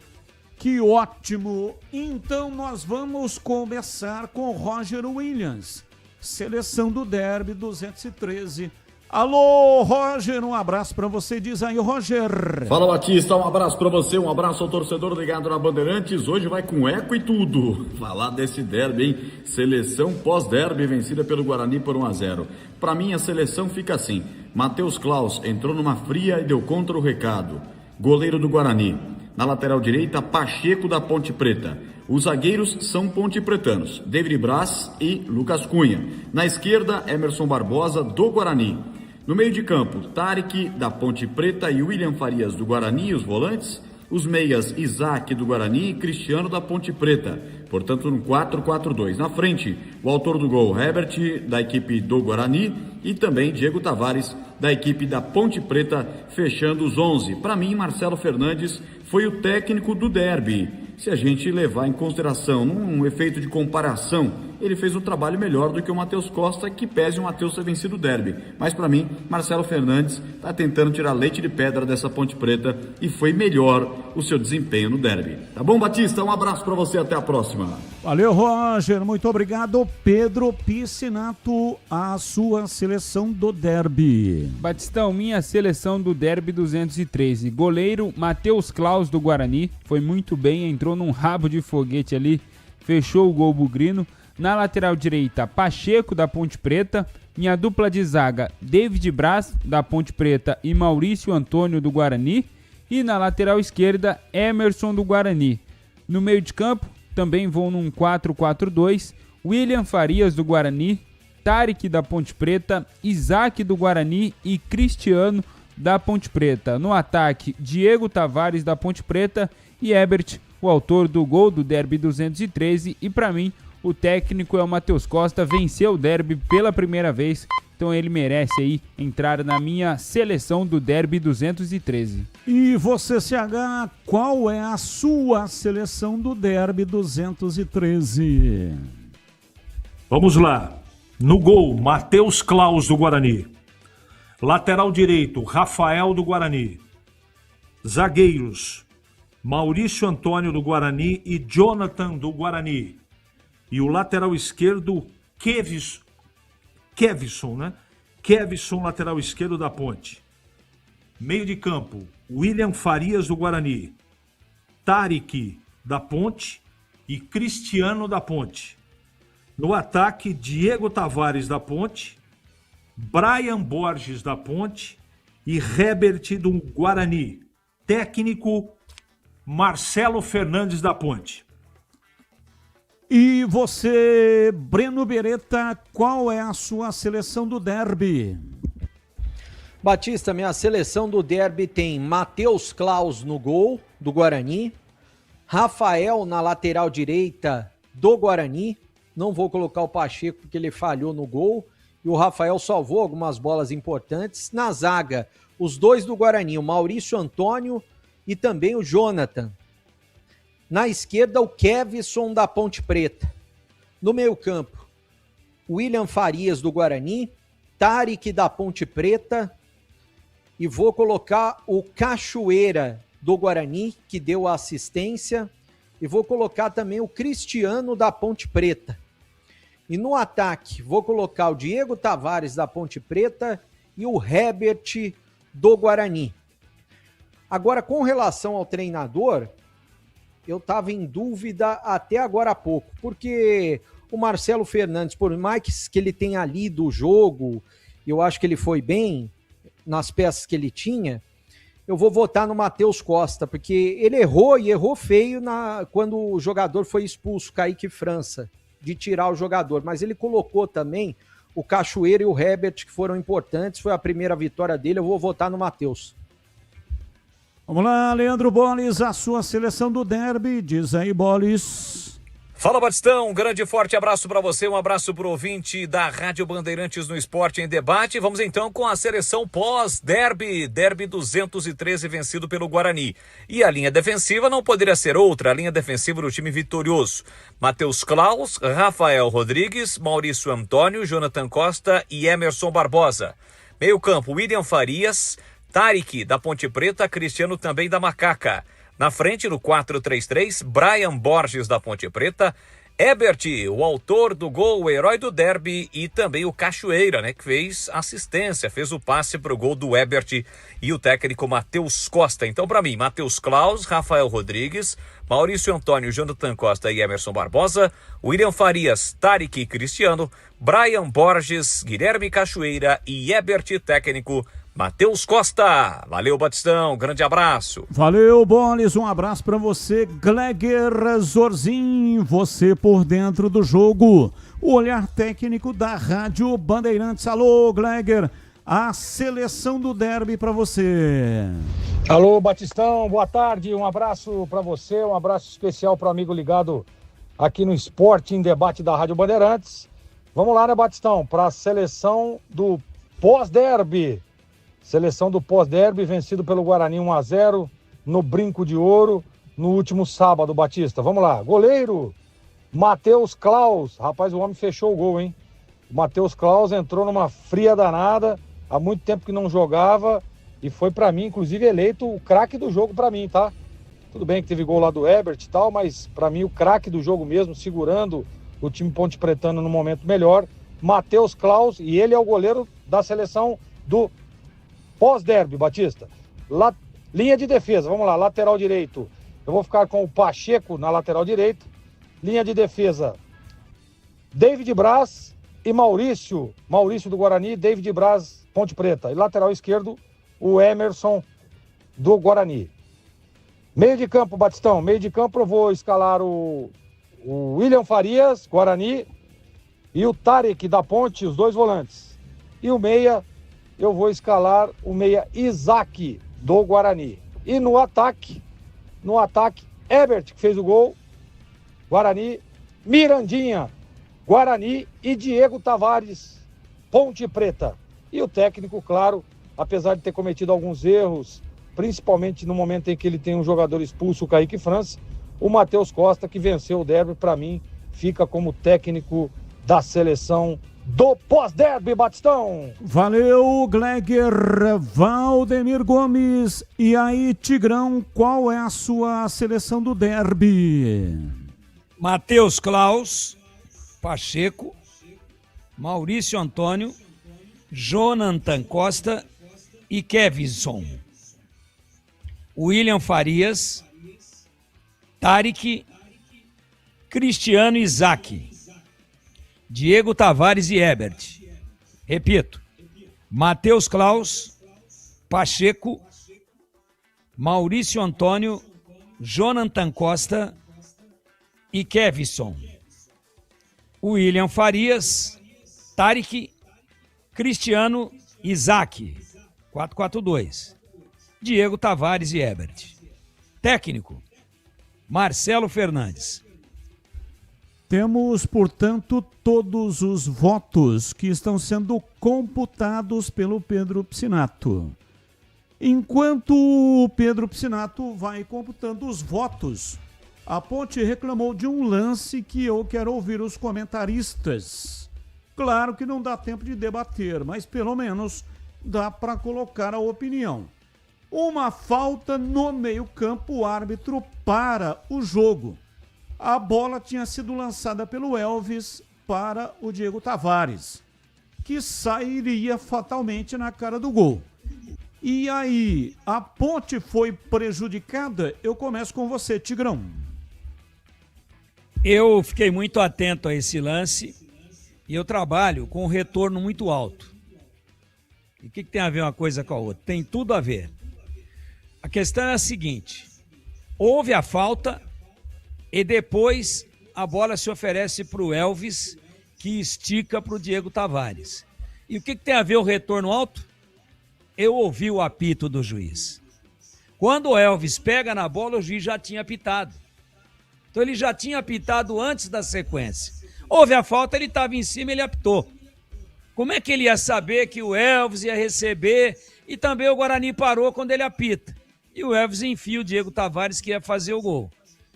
Que ótimo! Então nós vamos começar com Roger Williams, seleção do derby 213. Alô, Roger, um abraço pra você, diz aí, Roger. Fala, Batista, um abraço pra você, um abraço ao torcedor ligado na Bandeirantes. Hoje vai com eco e tudo. Falar desse derby, hein? Seleção pós-derby vencida pelo Guarani por 1-0. Pra mim, a seleção fica assim. Matheus Klaus entrou numa fria e deu contra o recado. Goleiro do Guarani. Na lateral direita, Pacheco da Ponte Preta. Os zagueiros são pontepretanos, David Braz e Lucas Cunha. Na esquerda, Emerson Barbosa do Guarani. No meio de campo, Tarek da Ponte Preta e William Farias do Guarani, os volantes. Os meias, Isaac do Guarani e Cristiano da Ponte Preta. Portanto, no 4-4-2. Na frente, o autor do gol, Herbert, da equipe do Guarani. E também Diego Tavares, da equipe da Ponte Preta, fechando os 11. Para mim, Marcelo Fernandes foi o técnico do derby. Se a gente levar em consideração um efeito de comparação, ele fez um trabalho melhor do que o Matheus Costa, que pese o Matheus ter vencido o derby. Mas para mim, Marcelo Fernandes está tentando tirar leite de pedra dessa Ponte Preta e foi melhor o seu desempenho no derby. Tá bom, Batista? Um abraço para você, até a próxima. Valeu, Roger, muito obrigado. Pedro Piscinato, a sua seleção do derby. Batistão, minha seleção do derby 213. Goleiro, Matheus Klaus do Guarani, foi muito bem, entrou num rabo de foguete ali, fechou o gol bugrino. Na lateral direita, Pacheco da Ponte Preta. Minha dupla de zaga, David Braz da Ponte Preta e Maurício Antônio do Guarani. E na lateral esquerda, Emerson do Guarani. No meio de campo, também vou num 4-4-2. William Farias do Guarani, Tarek da Ponte Preta, Isaac do Guarani e Cristiano da Ponte Preta. No ataque, Diego Tavares da Ponte Preta e Herbert, o autor do gol do derby 213. E para mim, o técnico é o Matheus Costa, venceu o derby pela primeira vez, então ele merece aí entrar na minha seleção do derby 213. E você, CH, qual é a sua seleção do derby 213? Vamos lá. No gol, Matheus Klaus do Guarani. Lateral direito, Rafael do Guarani. Zagueiros, Maurício Antônio do Guarani e Jonathan do Guarani. E o lateral esquerdo, Kevson, né? Kevson, lateral esquerdo da Ponte. Meio de campo, William Farias do Guarani. Tarek da Ponte e Cristiano da Ponte. No ataque, Diego Tavares da Ponte, Brian Borges da Ponte e Herbert do Guarani. Técnico, Marcelo Fernandes da Ponte. E você, Breno Beretta, qual é a sua seleção do derby? Batista, minha seleção do derby tem Matheus Klaus no gol do Guarani, Rafael na lateral direita do Guarani, não vou colocar o Pacheco porque ele falhou no gol, e o Rafael salvou algumas bolas importantes. Na zaga, os dois do Guarani, o Maurício Antônio e também o Jonathan. Na esquerda, o Kevson da Ponte Preta. No meio campo, William Farias do Guarani, Tarek da Ponte Preta, e vou colocar o Cachoeira do Guarani, que deu a assistência, e vou colocar também o Cristiano da Ponte Preta. E no ataque, vou colocar o Diego Tavares da Ponte Preta e o Herbert do Guarani. Agora, com relação ao treinador, eu estava em dúvida até agora há pouco, porque o Marcelo Fernandes, por mais que ele tenha lido o jogo, eu acho que ele foi bem nas peças que ele tinha, eu vou votar no Matheus Costa, porque ele errou e errou feio quando o jogador foi expulso, Kaique França, de tirar o jogador, mas ele colocou também o Cachoeira e o Herbert, que foram importantes, foi a primeira vitória dele, eu vou votar no Matheus. Vamos lá, Leandro Boles, a sua seleção do derby, diz aí, Boles. Fala, Batistão, um grande e forte abraço para você, um abraço pro ouvinte da Rádio Bandeirantes no Esporte em Debate. Vamos então com a seleção pós-derby, derby 213 vencido pelo Guarani. E a linha defensiva não poderia ser outra, a linha defensiva do time vitorioso. Matheus Klaus, Rafael Rodrigues, Maurício Antônio, Jonathan Costa e Emerson Barbosa. Meio campo, William Farias, Tarik da Ponte Preta, Cristiano também da Macaca. Na frente, no 4-3-3, Brian Borges da Ponte Preta, Herbert, o autor do gol, o herói do derby, e também o Cachoeira, né, que fez assistência, fez o passe para o gol do Herbert, e o técnico Matheus Costa. Então, para mim, Matheus Klaus, Rafael Rodrigues, Maurício Antônio, Jonathan Costa e Emerson Barbosa, William Farias, Tarik e Cristiano, Brian Borges, Guilherme Cachoeira e Herbert, técnico Matheus Costa. Valeu, Batistão, grande abraço. Valeu, Boles, um abraço pra você, Gleger Zorzin, você por dentro do jogo, o olhar técnico da Rádio Bandeirantes. Alô, Gleger, a seleção do derby pra você. Alô, Batistão, boa tarde, um abraço pra você, um abraço especial pro amigo ligado aqui no Esporte em Debate da Rádio Bandeirantes. Vamos lá, né, Batistão, pra seleção do pós-derby. Seleção do pós-derby, vencido pelo Guarani 1-0 no Brinco de Ouro no último sábado, Batista. Vamos lá. Goleiro, Matheus Klaus. Rapaz, o homem fechou o gol, hein? O Matheus Klaus entrou numa fria danada, há muito tempo que não jogava e foi pra mim, inclusive, eleito o craque do jogo pra mim, tá? Tudo bem que teve gol lá do Herbert e tal, mas pra mim o craque do jogo mesmo, segurando o time Ponte Pretano no momento melhor, Matheus Klaus, e ele é o goleiro da seleção do pós-derby, Batista. Linha de defesa, vamos lá, lateral direito. Eu vou ficar com o Pacheco na lateral direita. Linha de defesa, David Braz e Maurício do Guarani, David Braz, Ponte Preta. E lateral esquerdo, o Emerson do Guarani. Meio de campo, Batistão. Meio de campo eu vou escalar o William Farias, Guarani, e o Tarik da Ponte, os dois volantes. E o meia, eu vou escalar o meia Isaac do Guarani. E no ataque, Herbert, que fez o gol, Guarani, Mirandinha, Guarani e Diego Tavares, Ponte Preta. E o técnico, claro, apesar de ter cometido alguns erros, principalmente no momento em que ele tem um jogador expulso, o Kaique França, o Matheus Costa, que venceu o derby, para mim, fica como técnico da seleção do pós-derby, Batistão. Valeu, Gleger. Valdemir Gomes. E aí, Tigrão, qual é a sua seleção do derby? Matheus Klaus, Pacheco, Maurício Antônio, Jonathan Costa e Kevinson. William Farias, Tarik, Cristiano Isaac, Diego Tavares e Herbert. Repito, Matheus Klaus, Pacheco, Maurício Antônio, Jonathan Costa e Kevinson. William Farias, Tarik, Cristiano Isaac, 4-4-2. Diego Tavares e Herbert. Técnico, Marcelo Fernandes. Temos, portanto, todos os votos que estão sendo computados pelo Pedro Piscinato. Enquanto o Pedro Piscinato vai computando os votos, a Ponte reclamou de um lance que eu quero ouvir os comentaristas. Claro que não dá tempo de debater, mas pelo menos dá para colocar a opinião. Uma falta no meio-campo, o árbitro para o jogo. A bola tinha sido lançada pelo Elvis para o Diego Tavares, que sairia fatalmente na cara do gol. E aí, a Ponte foi prejudicada? Eu começo com você, Tigrão. Eu fiquei muito atento a esse lance e eu trabalho com um retorno muito alto. E o que tem a ver uma coisa com a outra? Tem tudo a ver. A questão é a seguinte: houve a falta e depois a bola se oferece para o Elvis, que estica para o Diego Tavares. E o que tem a ver o retorno alto? Eu ouvi o apito do juiz. Quando o Elvis pega na bola, o juiz já tinha apitado. Então ele já tinha apitado antes da sequência. Houve a falta, ele estava em cima, ele apitou. Como é que ele ia saber que o Elvis ia receber e também o Guarani parou quando ele apita? E o Elvis enfia o Diego Tavares, que ia fazer o gol.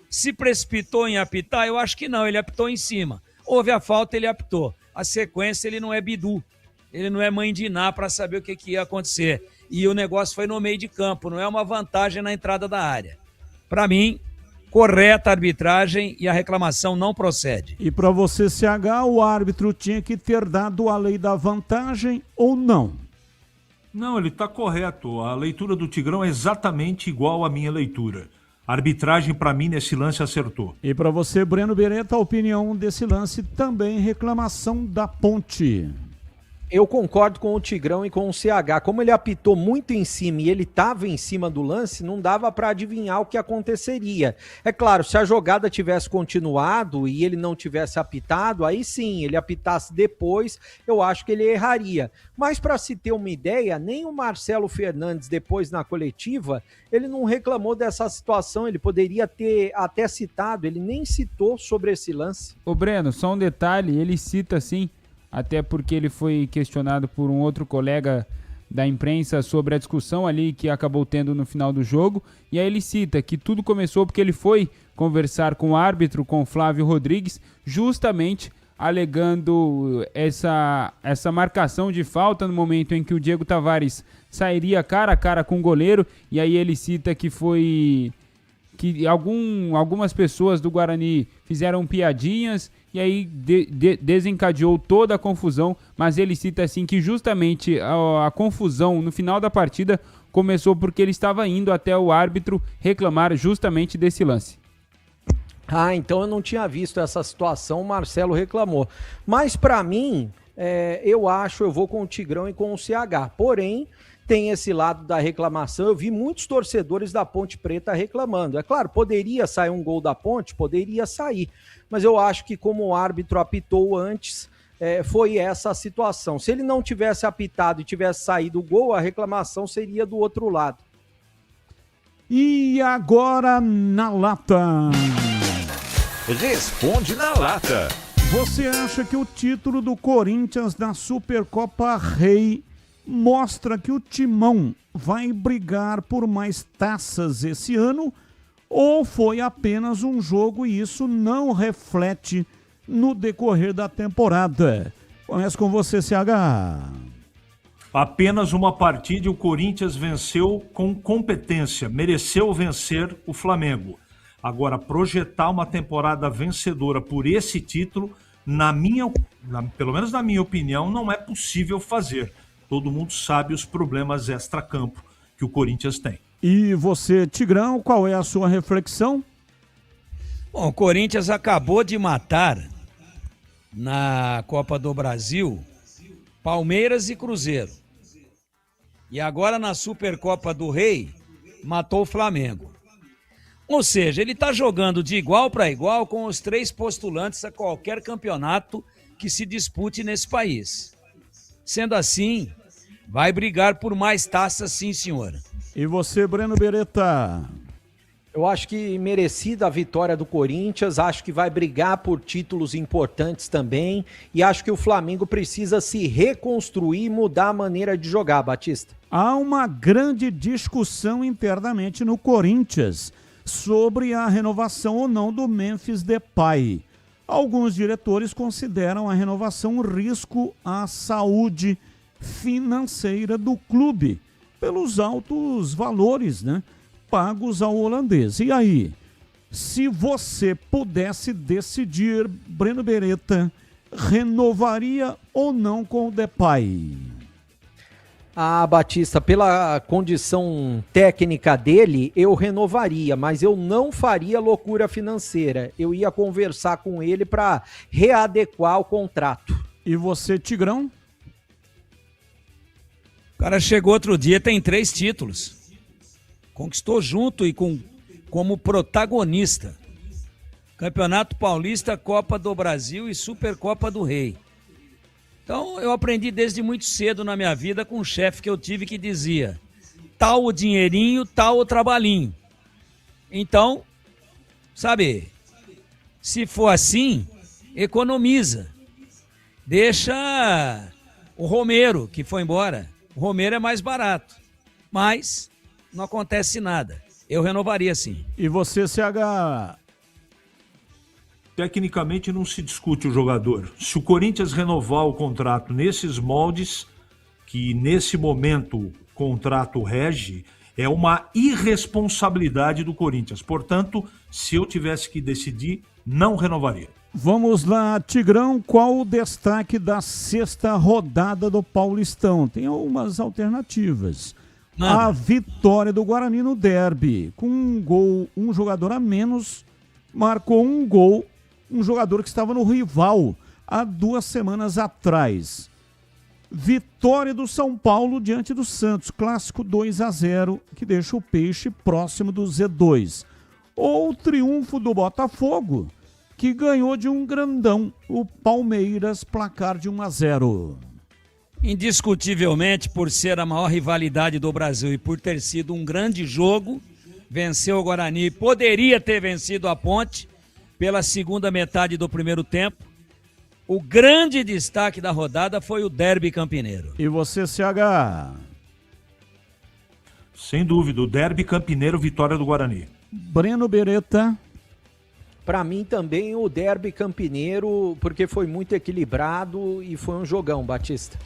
Se precipitou em apitar? Eu acho que não, ele apitou em cima. Houve a falta, ele apitou. A sequência, ele não é Bidu. Ele não é mãe de Iná para saber o que ia acontecer. E o negócio foi no meio de campo, não é uma vantagem na entrada da área. Para mim, correta a arbitragem e a reclamação não procede. E para você, CH, o árbitro tinha que ter dado a lei da vantagem ou não? Não, ele está correto. A leitura do Tigrão é exatamente igual à minha leitura. A arbitragem, para mim, nesse lance acertou. E para você, Breno Beretta, a opinião desse lance também, reclamação da Ponte. Eu concordo com o Tigrão e com o CH. Como ele apitou muito em cima e ele estava em cima do lance, não dava para adivinhar o que aconteceria. É claro, se a jogada tivesse continuado e ele não tivesse apitado, aí sim, ele apitasse depois, eu acho que ele erraria. Mas para se ter uma ideia, nem o Marcelo Fernandes, depois na coletiva, ele não reclamou dessa situação, ele poderia ter até citado, ele nem citou sobre esse lance. Ô Breno, só um detalhe, ele cita assim, até porque ele foi questionado por um outro colega da imprensa sobre a discussão ali que acabou tendo no final do jogo, e aí ele cita que tudo começou porque ele foi conversar com o árbitro, com o Flávio Rodrigues, justamente alegando essa marcação de falta no momento em que o Diego Tavares sairia cara a cara com o goleiro, e aí ele cita que foi que algumas pessoas do Guarani fizeram piadinhas e aí desencadeou toda a confusão, mas ele cita assim que justamente a confusão no final da partida começou porque ele estava indo até o árbitro reclamar justamente desse lance. Ah, então eu não tinha visto essa situação, o Marcelo reclamou. Mas para mim, eu vou com o Tigrão e com o CH, porém tem esse lado da reclamação. Eu vi muitos torcedores da Ponte Preta reclamando. É claro, poderia sair um gol da Ponte, poderia sair, mas eu acho que como o árbitro apitou antes, foi essa a situação. Se ele não tivesse apitado e tivesse saído o gol, a reclamação seria do outro lado. E agora na lata. Responde na lata. Você acha que o título do Corinthians na Supercopa Rei mostra que o Timão vai brigar por mais taças esse ano, ou foi apenas um jogo e isso não reflete no decorrer da temporada? Começa com você, CH. Apenas uma partida e o Corinthians venceu com competência, mereceu vencer o Flamengo. Agora, projetar uma temporada vencedora por esse título, pelo menos na minha opinião, não é possível fazer. Todo mundo sabe os problemas extracampo que o Corinthians tem. E você, Tigrão, qual é a sua reflexão? Bom, o Corinthians acabou de matar na Copa do Brasil Palmeiras e Cruzeiro. E agora na Supercopa do Rei matou o Flamengo. Ou seja, ele está jogando de igual para igual com os 3 postulantes a qualquer campeonato que se dispute nesse país. Sendo assim, vai brigar por mais taças, sim, senhora. E você, Breno Beretta? Eu acho que merecida a vitória do Corinthians, acho que vai brigar por títulos importantes também, e acho que o Flamengo precisa se reconstruir e mudar a maneira de jogar, Batista. Há uma grande discussão internamente no Corinthians sobre a renovação ou não do Memphis Depay. Alguns diretores consideram a renovação um risco à saúde financeira do clube, pelos altos valores, né, pagos ao holandês. E aí, se você pudesse decidir, Breno Beretta, renovaria ou não com o Depay? Batista, pela condição técnica dele, eu renovaria, mas eu não faria loucura financeira. Eu ia conversar com ele para readequar o contrato. E você, Tigrão? O cara chegou outro dia, tem 3 títulos. Conquistou junto e como protagonista. Campeonato Paulista, Copa do Brasil e Supercopa do Rei. Então, eu aprendi desde muito cedo na minha vida com um chefe que eu tive que dizia: tal o dinheirinho, tal o trabalhinho. Então, sabe, se for assim, economiza. Deixa o Romero, que foi embora. O Romero é mais barato, mas não acontece nada. Eu renovaria sim. E você, CH? Tecnicamente não se discute o jogador. Se o Corinthians renovar o contrato nesses moldes, que nesse momento o contrato rege, é uma irresponsabilidade do Corinthians. Portanto, se eu tivesse que decidir, não renovaria. Vamos lá, Tigrão, qual o destaque da 6ª rodada do Paulistão? Tem algumas alternativas. A vitória do Guarani no derby, com um gol, um jogador a menos, marcou um gol, um jogador que estava no rival há 2 semanas atrás. Vitória do São Paulo diante do Santos, clássico 2-0, que deixa o Peixe próximo do Z2. Ou o triunfo do Botafogo, que ganhou de um grandão, o Palmeiras, placar de 1-0. Indiscutivelmente, por ser a maior rivalidade do Brasil e por ter sido um grande jogo, venceu o Guarani, poderia ter vencido a Ponte pela segunda metade do primeiro tempo. O grande destaque da rodada foi o derby campineiro. E você, CH? Sem dúvida, o derby campineiro, vitória do Guarani. Breno Beretta? Para mim também o derby campineiro, porque foi muito equilibrado e foi um jogão, Batista.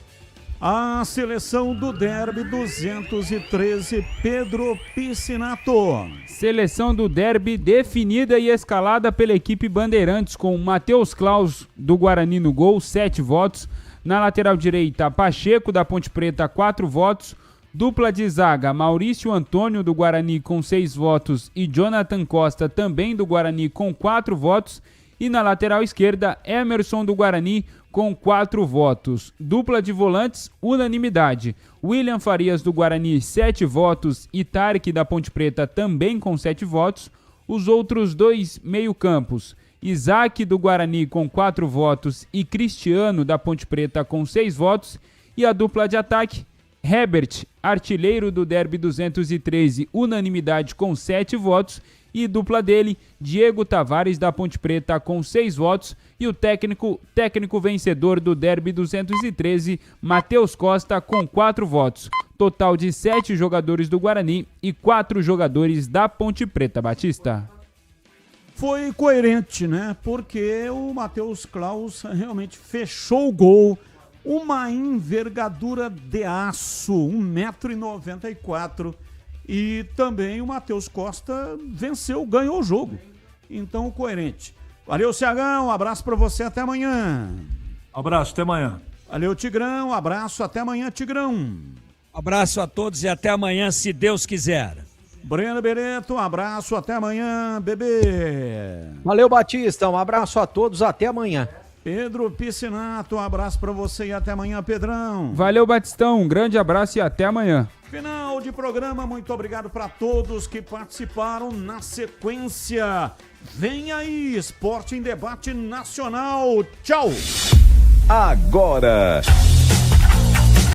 A seleção do derby 213, Pedro Piscinato. Seleção do derby definida e escalada pela equipe Bandeirantes, com Matheus Claus do Guarani no gol, 7 votos. Na lateral direita, Pacheco da Ponte Preta, 4 votos. Dupla de zaga, Maurício Antônio do Guarani com 6 votos e Jonathan Costa também do Guarani com 4 votos. E na lateral esquerda, Emerson do Guarani com 4 votos. Dupla de volantes, unanimidade. William Farias do Guarani, 7 votos e Tarek da Ponte Preta também com 7 votos. Os outros 2 meio-campos, Isaac do Guarani com 4 votos e Cristiano da Ponte Preta com 6 votos. E a dupla de ataque, Herbert, artilheiro do derby 213, unanimidade com 7 votos. E dupla dele, Diego Tavares da Ponte Preta com 6 votos. E o técnico vencedor do derby 213, Matheus Costa com 4 votos. Total de 7 jogadores do Guarani e 4 jogadores da Ponte Preta, Batista. Foi coerente, né? Porque o Matheus Claus realmente fechou o gol. Uma envergadura de aço, 1,94 m. E também o Matheus Costa venceu, ganhou o jogo. Então, coerente. Valeu, CH, um abraço pra você, até amanhã. Abraço, até amanhã. Valeu, Tigrão, um abraço, até amanhã, Tigrão. Abraço a todos e até amanhã, se Deus quiser. Breno Beretta, um abraço, até amanhã, bebê. Valeu, Batista, um abraço a todos, até amanhã. Pedro Piscinato, um abraço pra você e até amanhã, Pedrão. Valeu, Batistão, um grande abraço e até amanhã. Final de programa, muito obrigado para todos que participaram. Na sequência, vem aí, Esporte em Debate Nacional. Tchau! Agora,